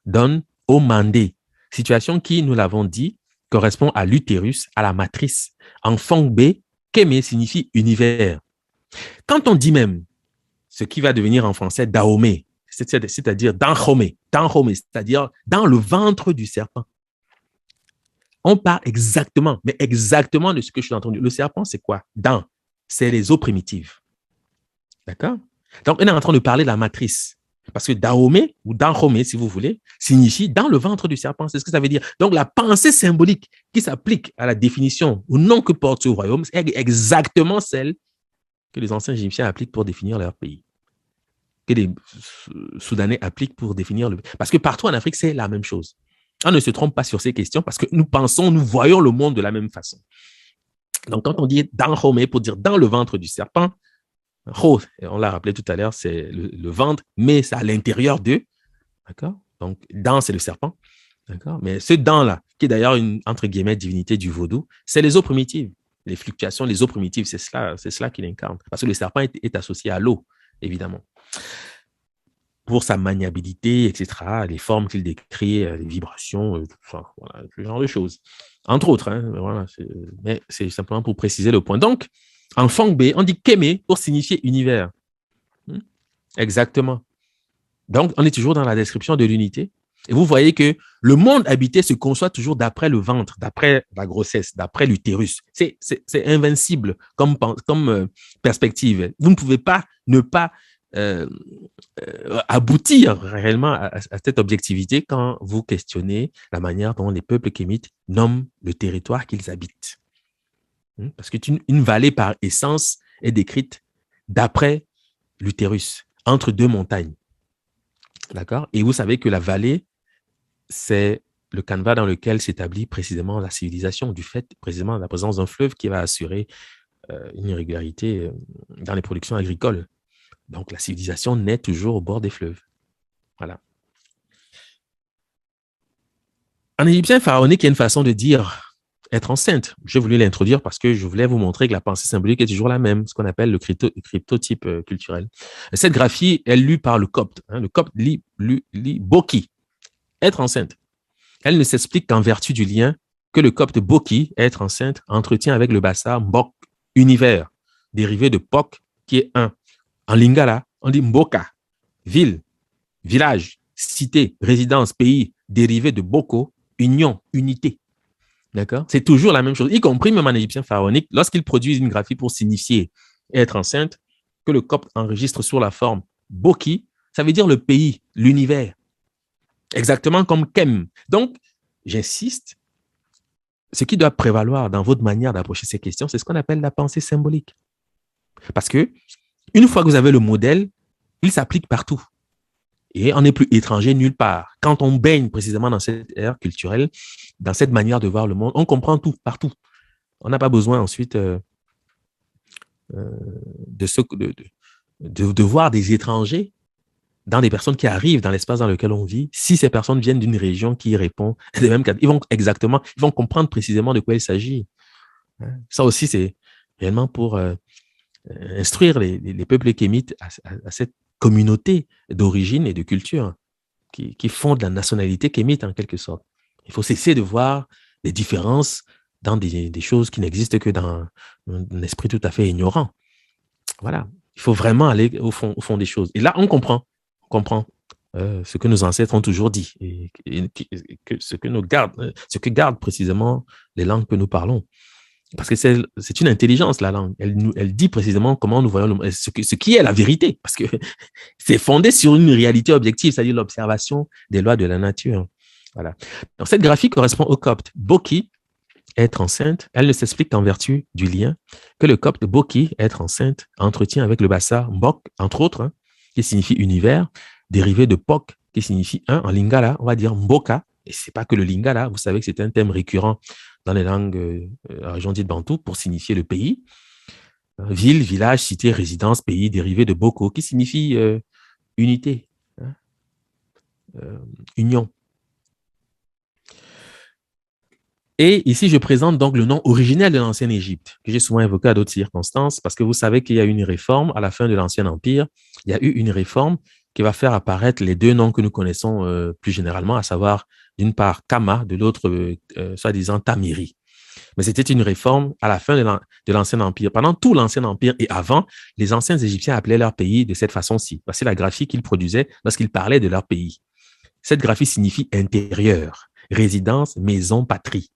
S1: donne au Mandé, situation qui, nous l'avons dit, correspond à l'utérus, à la matrice. En Fongbe, Kémé signifie univers. Quand on dit même ce qui va devenir en français Dahomey, c'est-à-dire Danhomey, c'est-à-dire dans le ventre du serpent, on parle exactement, mais exactement de ce que je suis entendu. Le serpent, c'est quoi? Dan, c'est les eaux primitives. D'accord? Donc, on est en train de parler de la matrice. Parce que Dahomey, ou Danhomey, si vous voulez, signifie dans le ventre du serpent. C'est ce que ça veut dire. Donc, la pensée symbolique qui s'applique à la définition ou non que porte ce royaume, c'est exactement celle que les anciens Égyptiens appliquent pour définir leur pays. Que les Soudanais appliquent pour définir le pays. Parce que partout en Afrique, c'est la même chose. On ne se trompe pas sur ces questions parce que nous pensons, nous voyons le monde de la même façon. Donc, quand on dit Danhomey pour dire dans le ventre du serpent, Ho, on l'a rappelé tout à l'heure, c'est le ventre, mais c'est à l'intérieur d'eux. D'accord? Donc, Dan, c'est le serpent. D'accord? Mais ce Dan-là, qui est d'ailleurs une, entre guillemets, divinité du vaudou, c'est les eaux primitives. Les fluctuations, les eaux primitives, c'est cela qu'il incarne. Parce que le serpent est associé à l'eau, évidemment. Pour sa maniabilité, etc., les formes qu'il décrit, les vibrations, tout ça, voilà, ce genre de choses. Entre autres, hein, voilà, mais c'est simplement pour préciser le point. Donc, en Fongbe, on dit Kémé pour signifier univers. Exactement. Donc, on est toujours dans la description de l'unité. Et vous voyez que le monde habité se conçoit toujours d'après le ventre, d'après la grossesse, d'après l'utérus. C'est invincible comme perspective. Vous ne pouvez pas ne pas aboutir réellement à cette objectivité quand vous questionnez la manière dont les peuples kémites nomment le territoire qu'ils habitent. Parce qu'une vallée, par essence, est décrite d'après l'utérus, entre deux montagnes. D'accord? Et vous savez que la vallée, c'est le canevas dans lequel s'établit précisément la civilisation, du fait précisément de la présence d'un fleuve qui va assurer une régularité dans les productions agricoles. Donc, la civilisation naît toujours au bord des fleuves. Voilà. En égyptien pharaonique, il y a une façon de dire être enceinte. J'ai voulu l'introduire parce que je voulais vous montrer que la pensée symbolique est toujours la même, ce qu'on appelle le cryptotype culturel. Cette graphie est lue par le copte. Le copte lit Boki, être enceinte. Elle ne s'explique qu'en vertu du lien que le copte Boki, être enceinte, entretient avec le bassa Mbok, univers, dérivé de Pok, qui est un. En lingala, on dit Mboka, ville, village, cité, résidence, pays, dérivé de Boko, union, unité. D'accord? C'est toujours la même chose, y compris même en égyptien pharaonique, lorsqu'ils produisent une graphie pour signifier être enceinte, que le copte enregistre sur la forme Boki, ça veut dire le pays, l'univers. Exactement comme Kem. Donc, j'insiste, ce qui doit prévaloir dans votre manière d'approcher ces questions, c'est ce qu'on appelle la pensée symbolique. Parce que, une fois que vous avez le modèle, il s'applique partout. Et on n'est plus étranger nulle part. Quand on baigne précisément dans cette ère culturelle, dans cette manière de voir le monde, on comprend tout, partout. On n'a pas besoin ensuite de voir des étrangers dans des personnes qui arrivent dans l'espace dans lequel on vit. Si ces personnes viennent d'une région qui répond, ils vont comprendre précisément de quoi il s'agit. Ça aussi, c'est réellement pour instruire les peuples kémites à cette communauté d'origine et de culture qui fondent la nationalité kémite en quelque sorte. Il faut cesser de voir les différences dans des choses qui n'existent que dans un esprit tout à fait ignorant. Voilà. Il faut vraiment aller au fond des choses. Et là, on comprend ce que nos ancêtres ont toujours dit et ce que gardent précisément les langues que nous parlons. Parce que c'est une intelligence, la langue. Elle dit précisément comment nous voyons ce qui est la vérité. Parce que c'est fondé sur une réalité objective, c'est-à-dire l'observation des lois de la nature. Voilà. Donc, cette graphie correspond au copte. Boki, être enceinte, elle ne s'explique qu'en vertu du lien que le copte Boki, être enceinte, entretient avec le bassa Mbok, entre autres, qui signifie univers, dérivé de Pok, qui signifie un. En lingala, on va dire Mboka. Et c'est pas que le lingala, vous savez que c'est un thème récurrent dans les langues la région dite Bantou pour signifier le pays. Ville, village, cité, résidence, pays, dérivé de Boko, qui signifie unité, union. Et ici, je présente donc le nom originel de l'ancienne Égypte, que j'ai souvent évoqué à d'autres circonstances, parce que vous savez qu'il y a eu une réforme à la fin de l'Ancien Empire. Il y a eu une réforme qui va faire apparaître les deux noms que nous connaissons plus généralement, à savoir d'une part Kama, de l'autre soi-disant Tamiri. Mais c'était une réforme à la fin de l'Ancien Empire. Pendant tout l'Ancien Empire et avant, les anciens Égyptiens appelaient leur pays de cette façon-ci. C'est la graphie qu'ils produisaient lorsqu'ils parlaient de leur pays. Cette graphie signifie intérieur, résidence, maison, patrie.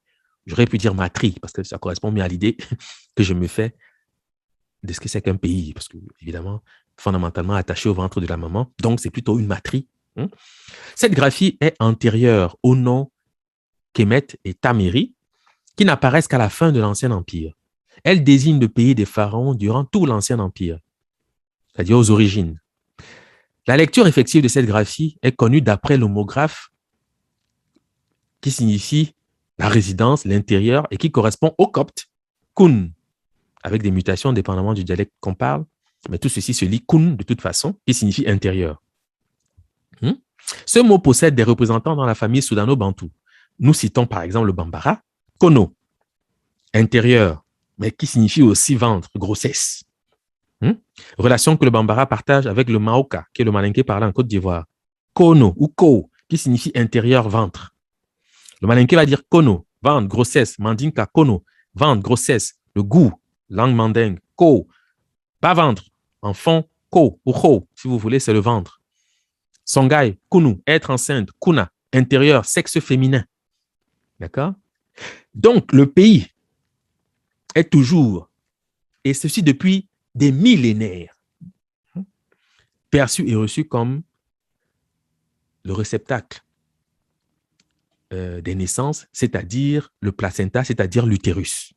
S1: J'aurais pu dire matrie, parce que ça correspond mieux à l'idée que je me fais de ce que c'est qu'un pays, parce que, évidemment, fondamentalement attaché au ventre de la maman, donc c'est plutôt une matrie. Cette graphie est antérieure aux noms Kemet et Tamiri, qui n'apparaissent qu'à la fin de l'Ancien Empire. Elle désigne le pays des pharaons durant tout l'Ancien Empire, c'est-à-dire aux origines. La lecture effective de cette graphie est connue d'après l'homographe, qui signifie la résidence, l'intérieur, et qui correspond au copte, kun, avec des mutations dépendamment du dialecte qu'on parle, mais tout ceci se lit kun de toute façon, qui signifie intérieur. Ce mot possède des représentants dans la famille soudano-bantou. Nous citons par exemple le bambara, kono, intérieur, mais qui signifie aussi ventre, grossesse. Relation que le bambara partage avec le maoka, qui est le malinké parlé en Côte d'Ivoire. Kono ou ko, qui signifie intérieur, ventre. Le malinké va dire kono, ventre, grossesse. Mandinka, kono, ventre, grossesse. Le goût, langue mandingue, ko, pas ventre. Enfant, ko ou ko, si vous voulez, c'est le ventre. Songhai, kunu, être enceinte, kuna, intérieur, sexe féminin. D'accord? Donc, le pays est toujours, et ceci depuis des millénaires, perçu et reçu comme le réceptacle des naissances, c'est-à-dire le placenta, c'est-à-dire l'utérus.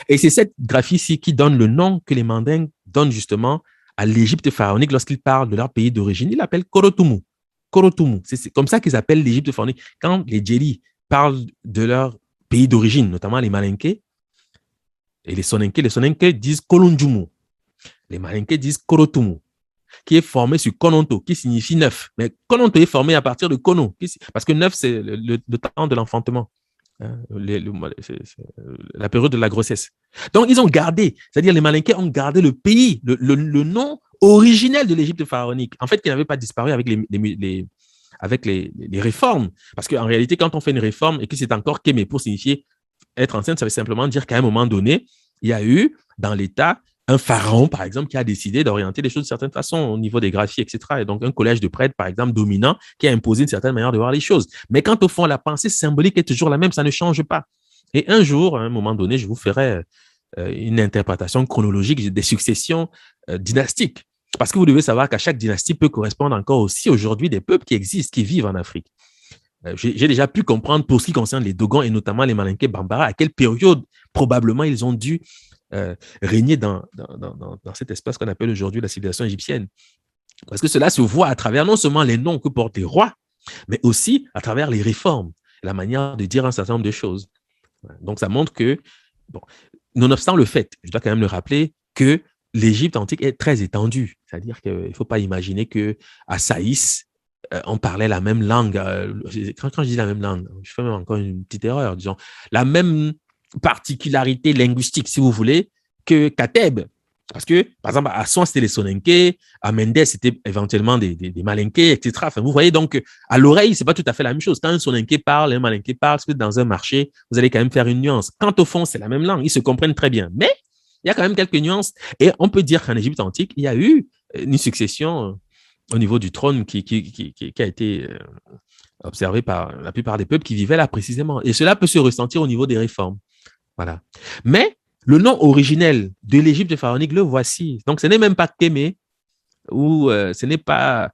S1: Et c'est cette graphie-ci qui donne le nom que les Mandingues donnent justement à l'Égypte pharaonique lorsqu'ils parlent de leur pays d'origine. Ils l'appellent Korotumu. Korotumu. C'est comme ça qu'ils appellent l'Égypte pharaonique. Quand les Djeli parlent de leur pays d'origine, notamment les Malinké et les Soninké disent Kolunjumu. Les Malinké disent Korotumu, qui est formé sur Kononto, qui signifie neuf. Mais Kononto est formé à partir de Kono, parce que neuf, c'est le temps de l'enfantement. La période de la grossesse. Donc, ils ont gardé, c'est-à-dire les Malinké ont gardé le pays, le nom originel de l'Égypte pharaonique, en fait, qui n'avait pas disparu avec les réformes. Parce qu'en réalité, quand on fait une réforme et que c'est encore Kémé pour signifier être enceinte, ça veut simplement dire qu'à un moment donné, il y a eu dans l'État un pharaon, par exemple, qui a décidé d'orienter les choses de certaine façon au niveau des graphies, etc. Et donc, un collège de prêtres, par exemple, dominant, qui a imposé une certaine manière de voir les choses. Mais quand au fond, la pensée symbolique est toujours la même, ça ne change pas. Et un jour, à un moment donné, je vous ferai une interprétation chronologique des successions dynastiques. Parce que vous devez savoir qu'à chaque dynastie peut correspondre encore aussi aujourd'hui des peuples qui existent, qui vivent en Afrique. J'ai déjà pu comprendre pour ce qui concerne les Dogons et notamment les Malinké Bambara, à quelle période probablement ils ont dû régner dans cet espace qu'on appelle aujourd'hui la civilisation égyptienne. Parce que cela se voit à travers non seulement les noms que portent les rois, mais aussi à travers les réformes, la manière de dire un certain nombre de choses. Donc ça montre que, bon, nonobstant le fait, je dois quand même le rappeler, que l'Égypte antique est très étendue. C'est-à-dire qu'il ne faut pas imaginer qu'à Saïs, on parlait la même langue. Quand je dis la même langue, je fais même encore une petite erreur, disons, la même particularité linguistique, si vous voulez, qu'à Thèbes. Parce que, par exemple, à Souan, c'était les Soninké, à Mendes, c'était éventuellement des Malinké, etc. Enfin, vous voyez, donc, à l'oreille, c'est pas tout à fait la même chose. Quand un Soninké parle, un Malinké parle, parce que dans un marché, vous allez quand même faire une nuance. Quant au fond, c'est la même langue, ils se comprennent très bien. Mais, il y a quand même quelques nuances. Et on peut dire qu'en Égypte antique, il y a eu une succession au niveau du trône qui a été observée par la plupart des peuples qui vivaient là précisément. Et cela peut se ressentir au niveau des réformes. Voilà. Mais le nom originel de l'Égypte pharaonique, le voici. Donc, ce n'est même pas Kémé ou ce n'est pas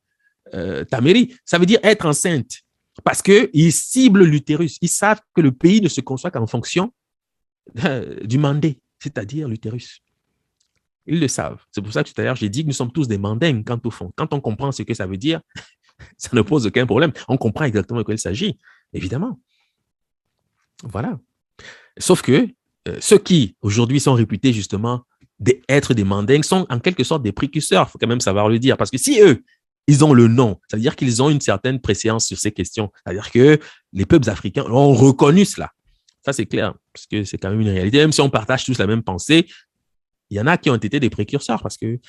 S1: Taméri. Ça veut dire être enceinte. Parce qu'ils ciblent l'utérus. Ils savent que le pays ne se conçoit qu'en fonction du mandé, c'est-à-dire l'utérus. Ils le savent. C'est pour ça que tout à l'heure, j'ai dit que nous sommes tous des mandingues quant au fond. Quand on comprend ce que ça veut dire, ça ne pose aucun problème. On comprend exactement de quoi il s'agit, évidemment. Voilà. Sauf que ceux qui, aujourd'hui, sont réputés justement d'être des mandingues sont en quelque sorte des précurseurs. Il faut quand même savoir le dire. Parce que si eux, ils ont le nom, ça veut dire qu'ils ont une certaine préséance sur ces questions. C'est-à-dire que les peuples africains ont reconnu cela. Ça, c'est clair, parce que c'est quand même une réalité. Même si on partage tous la même pensée, il y en a qui ont été des précurseurs parce que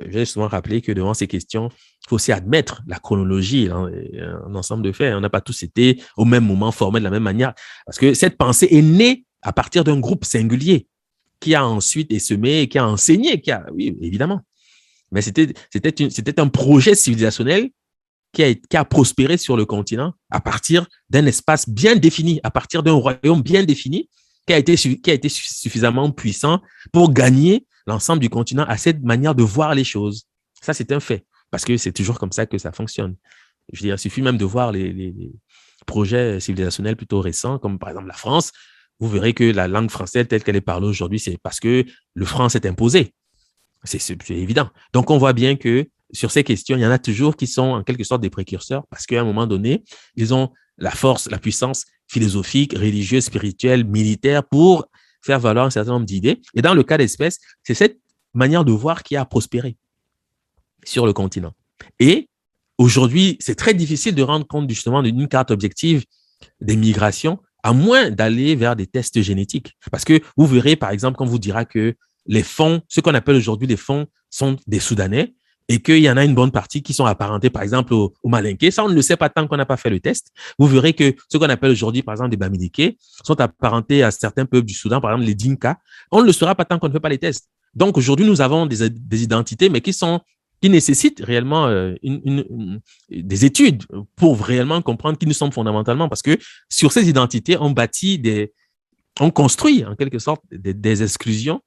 S1: j'ai souvent rappelé que devant ces questions, il faut aussi admettre la chronologie, un ensemble de faits. On n'a pas tous été au même moment formés de la même manière parce que cette pensée est née à partir d'un groupe singulier qui a ensuite essemé, qui a enseigné, oui, évidemment. Mais c'était un projet civilisationnel qui a prospéré sur le continent à partir d'un espace bien défini, à partir d'un royaume bien défini, qui a été suffisamment puissant pour gagner l'ensemble du continent à cette manière de voir les choses. Ça, c'est un fait, parce que c'est toujours comme ça que ça fonctionne. Je veux dire, il suffit même de voir les projets civilisationnels plutôt récents, comme par exemple la France. Vous verrez que la langue française telle qu'elle est parlée aujourd'hui, c'est parce que le franc s'est imposé. C'est évident. Donc, on voit bien que sur ces questions, il y en a toujours qui sont en quelque sorte des précurseurs parce qu'à un moment donné, ils ont la force, la puissance philosophique, religieuse, spirituelle, militaire pour faire valoir un certain nombre d'idées. Et dans le cas d'espèce, c'est cette manière de voir qui a prospéré sur le continent. Et aujourd'hui, c'est très difficile de rendre compte justement d'une carte objective des migrations, à moins d'aller vers des tests génétiques. Parce que vous verrez, par exemple, quand on vous dira que les fonds, ce qu'on appelle aujourd'hui les fonds, sont des Soudanais et qu'il y en a une bonne partie qui sont apparentés, par exemple, aux Malinké. Ça, on ne le sait pas tant qu'on n'a pas fait le test. Vous verrez que ce qu'on appelle aujourd'hui, par exemple, des Bamileke, sont apparentés à certains peuples du Soudan, par exemple, les Dinka. On ne le saura pas tant qu'on ne fait pas les tests. Donc, aujourd'hui, nous avons des identités, mais qui nécessitent réellement des études pour réellement comprendre qui nous sommes fondamentalement. Parce que sur ces identités, on construit, en quelque sorte, des exclusions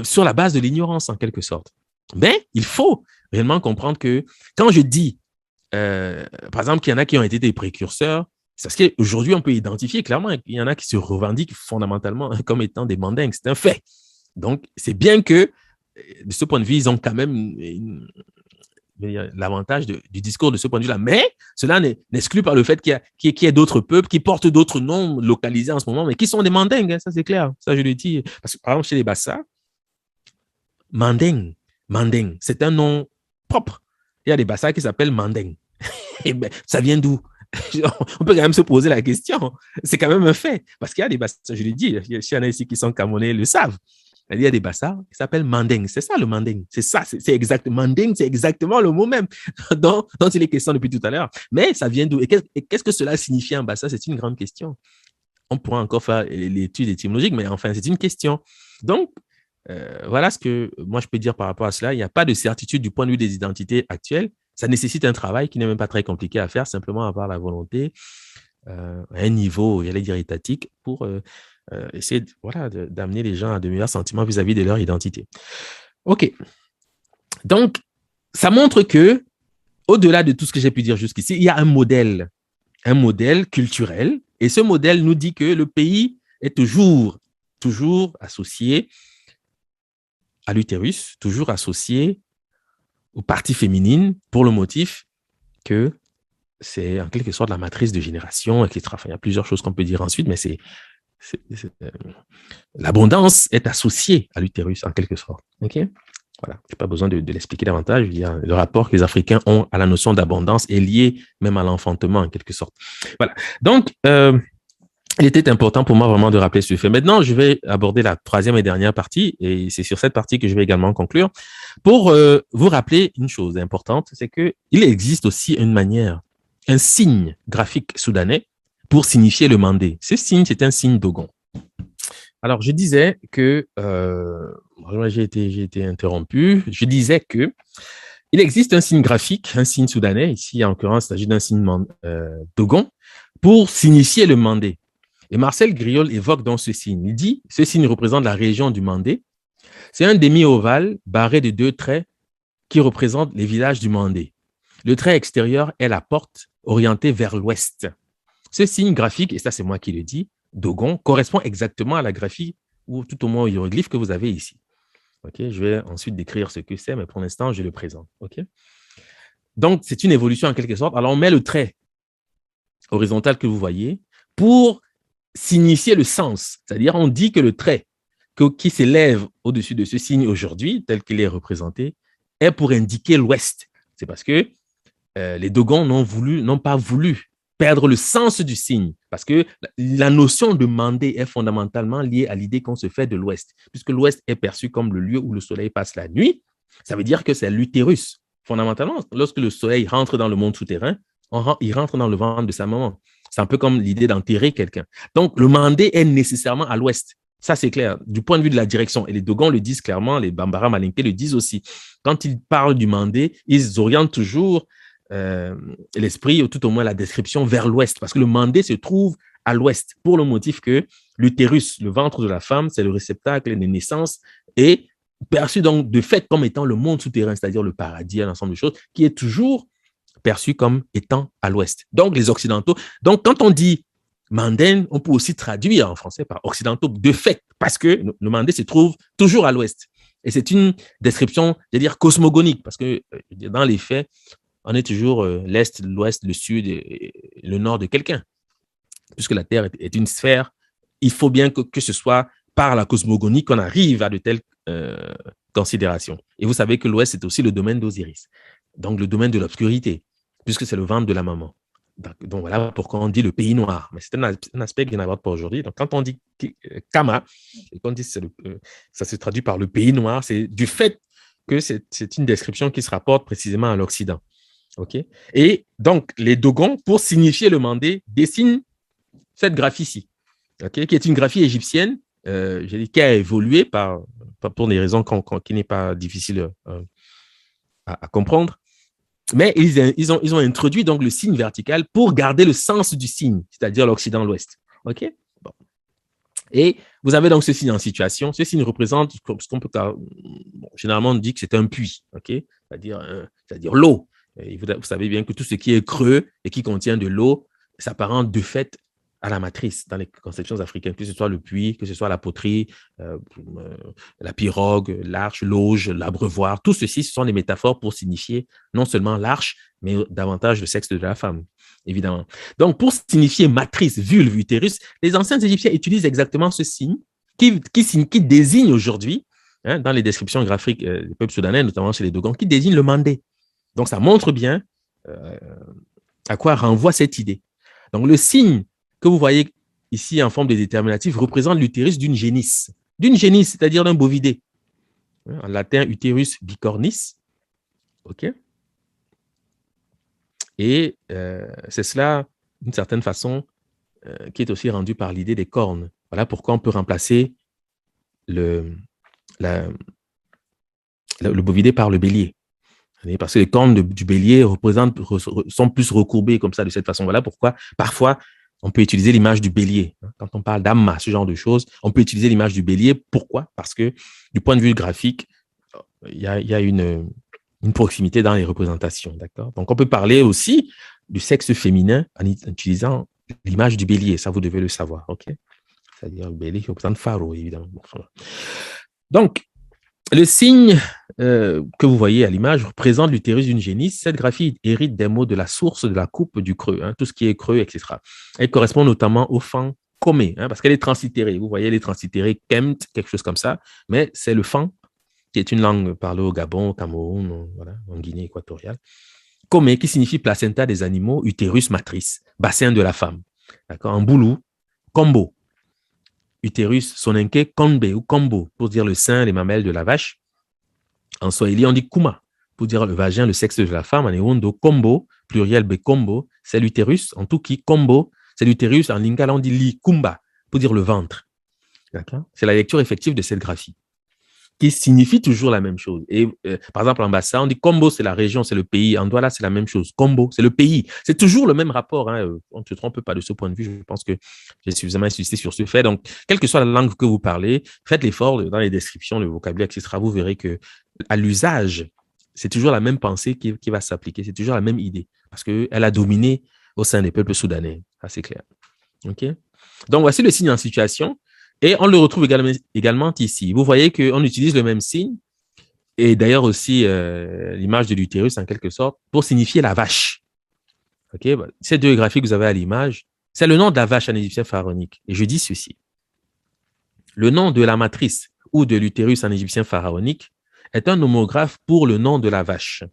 S1: sur la base de l'ignorance, en quelque sorte. Mais il faut réellement comprendre que quand je dis, par exemple, qu'il y en a qui ont été des précurseurs, c'est parce qu'aujourd'hui, on peut identifier clairement qu'il y en a qui se revendiquent fondamentalement comme étant des mandingues. C'est un fait. Donc, c'est bien que, de ce point de vue, ils ont quand même l'avantage du discours de ce point de vue-là. Mais cela n'exclut pas le fait qu'il y ait d'autres peuples qui portent d'autres noms localisés en ce moment, mais qui sont des mandingues. Hein, ça, c'est clair. Ça, je le dis. Parce que, par exemple, chez les Bassa, Manding, c'est un nom propre. Il y a des Bassa qui s'appellent Manding. Et ben, ça vient d'où? On peut quand même se poser la question. C'est quand même un fait. Parce qu'il y a des Bassa, je l'ai dit, il y en a ici qui sont Camerounais, le savent. Il y a des Bassa qui s'appellent Manding. C'est ça le Manding. C'est ça, c'est exact. Manding, c'est exactement le mot même dont il est question depuis tout à l'heure. Mais ça vient d'où? Et qu'est-ce que cela signifie en Bassa? C'est une grande question. On pourra encore faire l'étude étymologique, mais enfin, c'est une question. Donc, voilà ce que moi je peux dire par rapport à cela. Il n'y a pas de certitude du point de vue des identités actuelles. Ça nécessite un travail qui n'est même pas très compliqué à faire, simplement avoir la volonté à un niveau, j'allais dire, étatique pour essayer d'amener les gens à de meilleurs sentiments vis-à-vis de leur identité. OK. Donc, ça montre que, au-delà de tout ce que j'ai pu dire jusqu'ici, il y a un modèle culturel, et ce modèle nous dit que le pays est toujours associé à l'utérus, toujours associé aux parties féminines pour le motif que c'est en quelque sorte la matrice de génération, etc. Enfin, il y a plusieurs choses qu'on peut dire ensuite, mais l'abondance est associée à l'utérus en quelque sorte. OK? Voilà, je n'ai pas besoin de l'expliquer davantage. Je veux dire, le rapport que les Africains ont à la notion d'abondance est lié même à l'enfantement en quelque sorte. Voilà. Donc, il était important pour moi vraiment de rappeler ce fait. Maintenant, je vais aborder la troisième et dernière partie, et c'est sur cette partie que je vais également conclure, pour vous rappeler une chose importante, c'est qu'il existe aussi une manière, un signe graphique soudanais pour signifier le mandé. Ce signe, c'est un signe dogon. Alors, je disais que, j'ai été interrompu, je disais que il existe un signe graphique, un signe soudanais, ici en l'occurrence, il s'agit d'un signe dogon, pour signifier le mandé. Et Marcel Griol évoque dans ce signe. Il dit, ce signe représente la région du Mandé. C'est un demi-ovale barré de 2 traits qui représentent les villages du Mandé. Le trait extérieur est la porte orientée vers l'ouest. Ce signe graphique, et ça c'est moi qui le dis, Dogon, correspond exactement à la graphie ou tout au moins au hiéroglyphe que vous avez ici. Okay, je vais ensuite décrire ce que c'est, mais pour l'instant, je le présente. Okay? Donc, c'est une évolution en quelque sorte. Alors, on met le trait horizontal que vous voyez pour signifier le sens. C'est-à-dire, on dit que le trait qui s'élève au-dessus de ce signe aujourd'hui, tel qu'il est représenté, est pour indiquer l'ouest. C'est parce que les Dogons n'ont pas voulu perdre le sens du signe, parce que la notion de Mandé est fondamentalement liée à l'idée qu'on se fait de l'ouest, puisque l'ouest est perçu comme le lieu où le soleil passe la nuit. Ça veut dire que c'est l'utérus. Fondamentalement, lorsque le soleil rentre dans le monde souterrain, il rentre dans le ventre de sa maman. C'est un peu comme l'idée d'enterrer quelqu'un. Donc, le Mandé est nécessairement à l'ouest. Ça, c'est clair, du point de vue de la direction. Et les Dogons le disent clairement, les Bambara Malinké le disent aussi. Quand ils parlent du Mandé, ils orientent toujours l'esprit, ou tout au moins la description, vers l'ouest, parce que le Mandé se trouve à l'ouest, pour le motif que l'utérus, le ventre de la femme, c'est le réceptacle des naissances, et perçu donc de fait comme étant le monde souterrain, c'est-à-dire le paradis, un ensemble de choses, qui est toujours perçu comme étant à l'ouest. Donc, les Occidentaux, donc quand on dit Mandin, on peut aussi traduire en français par occidentaux de fait, parce que le Mandé se trouve toujours à l'ouest. Et c'est une description, c'est-à-dire cosmogonique, parce que dans les faits, on est toujours l'Est, l'Ouest, le Sud et le Nord de quelqu'un. Puisque la Terre est une sphère, il faut bien que ce soit par la cosmogonie qu'on arrive à de telles considérations. Et vous savez que l'Ouest, c'est aussi le domaine d'Osiris, donc le domaine de l'obscurité, puisque c'est le ventre de la maman. Donc voilà pourquoi on dit le pays noir. Mais c'est un aspect qui n'aborde pas aujourd'hui. Donc quand on dit Kama, et qu'on dit ça se traduit par le pays noir, c'est du fait que c'est une description qui se rapporte précisément à l'Occident. Okay. Et donc, les Dogons, pour signifier le Mandé, dessinent cette graphie-ci, okay, qui est une graphie égyptienne, qui a évolué pour des raisons qui n'est pas difficile à comprendre. Mais ils ont introduit donc le signe vertical pour garder le sens du signe, c'est-à-dire l'Occident-l'Ouest. Okay? Bon. Et vous avez donc ce signe en situation. Ce signe représente ce qu'on peut généralement on dit que c'est un puits, okay? C'est-à-dire l'eau. Et vous savez bien que tout ce qui est creux et qui contient de l'eau s'apparente de fait à la matrice dans les conceptions africaines, que ce soit le puits, que ce soit la poterie, la pirogue, l'arche, l'auge, l'abreuvoir. Tout ceci, ce sont des métaphores pour signifier non seulement l'arche, mais davantage le sexe de la femme, évidemment. Donc, pour signifier matrice, vulve, utérus, les anciens Égyptiens utilisent exactement ce signe qui désigne aujourd'hui, dans les descriptions graphiques des peuples soudanais, notamment chez les Dogons, qui désigne le Mandé. Donc, ça montre bien à quoi renvoie cette idée. Donc, le signe que vous voyez ici en forme de déterminatif représente l'utérus d'une génisse. D'une génisse, c'est-à-dire d'un bovidé. En latin, utérus bicornis. OK? Et c'est cela, d'une certaine façon, qui est aussi rendu par l'idée des cornes. Voilà pourquoi on peut remplacer le bovidé par le bélier. Parce que les cornes du bélier sont plus recourbées comme ça, de cette façon. Voilà pourquoi, parfois, on peut utiliser l'image du bélier. Quand on parle d'amma, ce genre de choses, on peut utiliser l'image du bélier. Pourquoi? Parce que, du point de vue graphique, il y a une proximité dans les représentations. D'accord? Donc, on peut parler aussi du sexe féminin en utilisant l'image du bélier. Ça, vous devez le savoir. OK? C'est-à-dire le bélier qui représente Pharaon, évidemment. Donc, le signe que vous voyez à l'image représente l'utérus d'une génisse. Cette graphie hérite des mots de la source, de la coupe, du creux, tout ce qui est creux, etc. Elle correspond notamment au fan comé, parce qu'elle est translittérée. Vous voyez, elle est translittérée kemt, quelque chose comme ça, mais c'est le fan, qui est une langue parlée au Gabon, au Cameroun, en Guinée équatoriale. Comé, qui signifie placenta des animaux, utérus, matrice, bassin de la femme. D'accord? En boulou, combo. Utérus, sonenke, konbe ou kombo, pour dire le sein, les mamelles de la vache. En swahili, on dit kuma, pour dire le vagin, le sexe de la femme. En ewondo, kombo, pluriel be kombo, c'est l'utérus. En tuki, kombo, c'est l'utérus. En lingala, on dit li kumba, pour dire le ventre. D'accord? C'est la lecture effective de cette graphie. qui signifie toujours la même chose. Et par exemple, en Bassa, on dit Kombo, c'est la région, c'est le pays. En Douala, c'est la même chose. Kombo, c'est le pays. C'est toujours le même rapport. Hein. On ne se trompe pas de ce point de vue. Je pense que j'ai suffisamment insisté sur ce fait. Donc, quelle que soit la langue que vous parlez, faites l'effort dans les descriptions, le vocabulaire, etc. Vous verrez que à l'usage, c'est toujours la même pensée qui va s'appliquer. C'est toujours la même idée. Parce qu'elle a dominé au sein des peuples soudanais. Ça, c'est clair. OK? Donc, voici le signe en situation. Et on le retrouve également ici. Vous voyez qu'on utilise le même signe, et d'ailleurs aussi l'image de l'utérus en quelque sorte, pour signifier la vache. Okay? Ces deux graphiques que vous avez à l'image, c'est le nom de la vache en égyptien pharaonique. Et je dis ceci. Le nom de la matrice ou de l'utérus en égyptien pharaonique est un homographe pour le nom de la vache.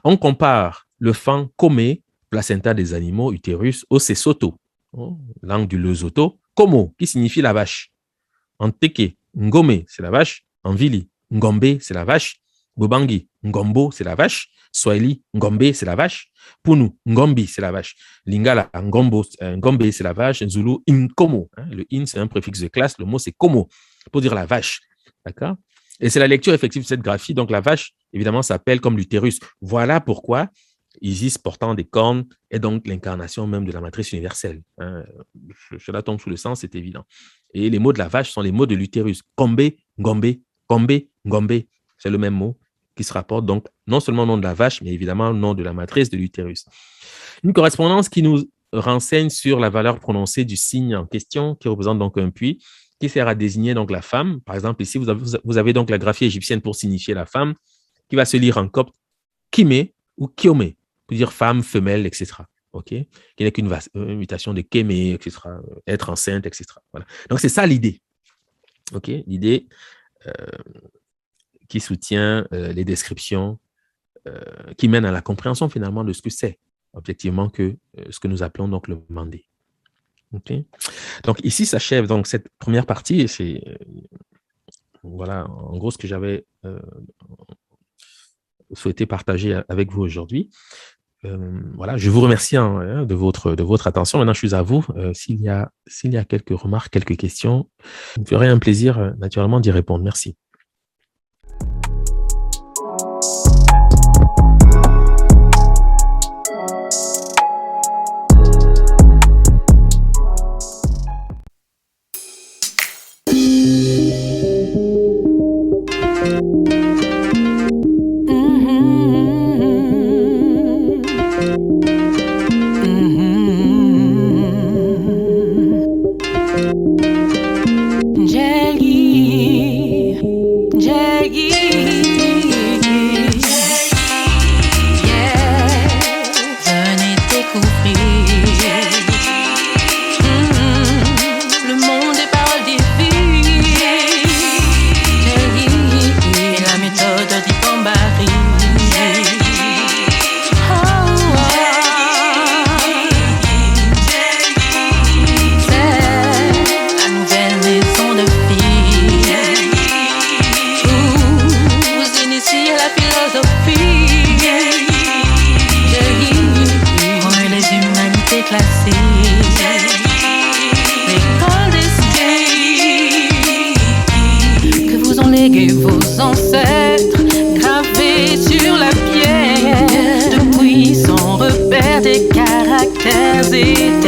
S1: On compare le fan Komé, placenta des animaux, utérus, au Sesotho, langue du Lesotho, Komo, qui signifie la vache. En Teke, Ngome, c'est la vache. En Vili, Ngombe, c'est la vache. Bobangi, Ngombo, c'est la vache. Swahili, Ngombe, c'est la vache. Punu, Ngombi, c'est la vache. Lingala, Ngombo, Ngombe, c'est la vache. Zulu, Inkomo. Le in, c'est un préfixe de classe. Le mot, c'est Komo, pour dire la vache. D'accord? Et c'est la lecture effective de cette graphie. Donc, la vache, évidemment, s'appelle comme l'utérus. Voilà pourquoi Isis portant des cornes est donc l'incarnation même de la matrice universelle. Cela tombe sous le sens, c'est évident. Et les mots de la vache sont les mots de l'utérus. Kombe, Ngombe, Kombe, Ngombe. C'est le même mot qui se rapporte donc non seulement au nom de la vache, mais évidemment au nom de la matrice de l'utérus. Une correspondance qui nous renseigne sur la valeur prononcée du signe en question, qui représente donc un puits, qui sert à désigner donc la femme. Par exemple, ici, vous avez donc la graphie égyptienne pour signifier la femme, qui va se lire en copte Kime ou Kiome, pour dire femme, femelle, etc. Okay? Qui n'est qu'une mutation de Keme, etc., être enceinte, etc. Voilà. Donc, c'est ça l'idée. Okay? L'idée qui soutient les descriptions, qui mènent à la compréhension finalement de ce que c'est, objectivement, que ce que nous appelons donc le mandé. Okay? Donc, ici s'achève donc cette première partie, et c'est voilà, en gros, ce que j'avais souhaité partager avec vous aujourd'hui. Voilà, je vous remercie de votre attention. Maintenant, je suis à vous. S'il y a quelques remarques, quelques questions, je me ferai un plaisir, naturellement, d'y répondre. Merci.
S4: Vos ancêtres gravés sur la pierre, depuis son repère des caractères éternels.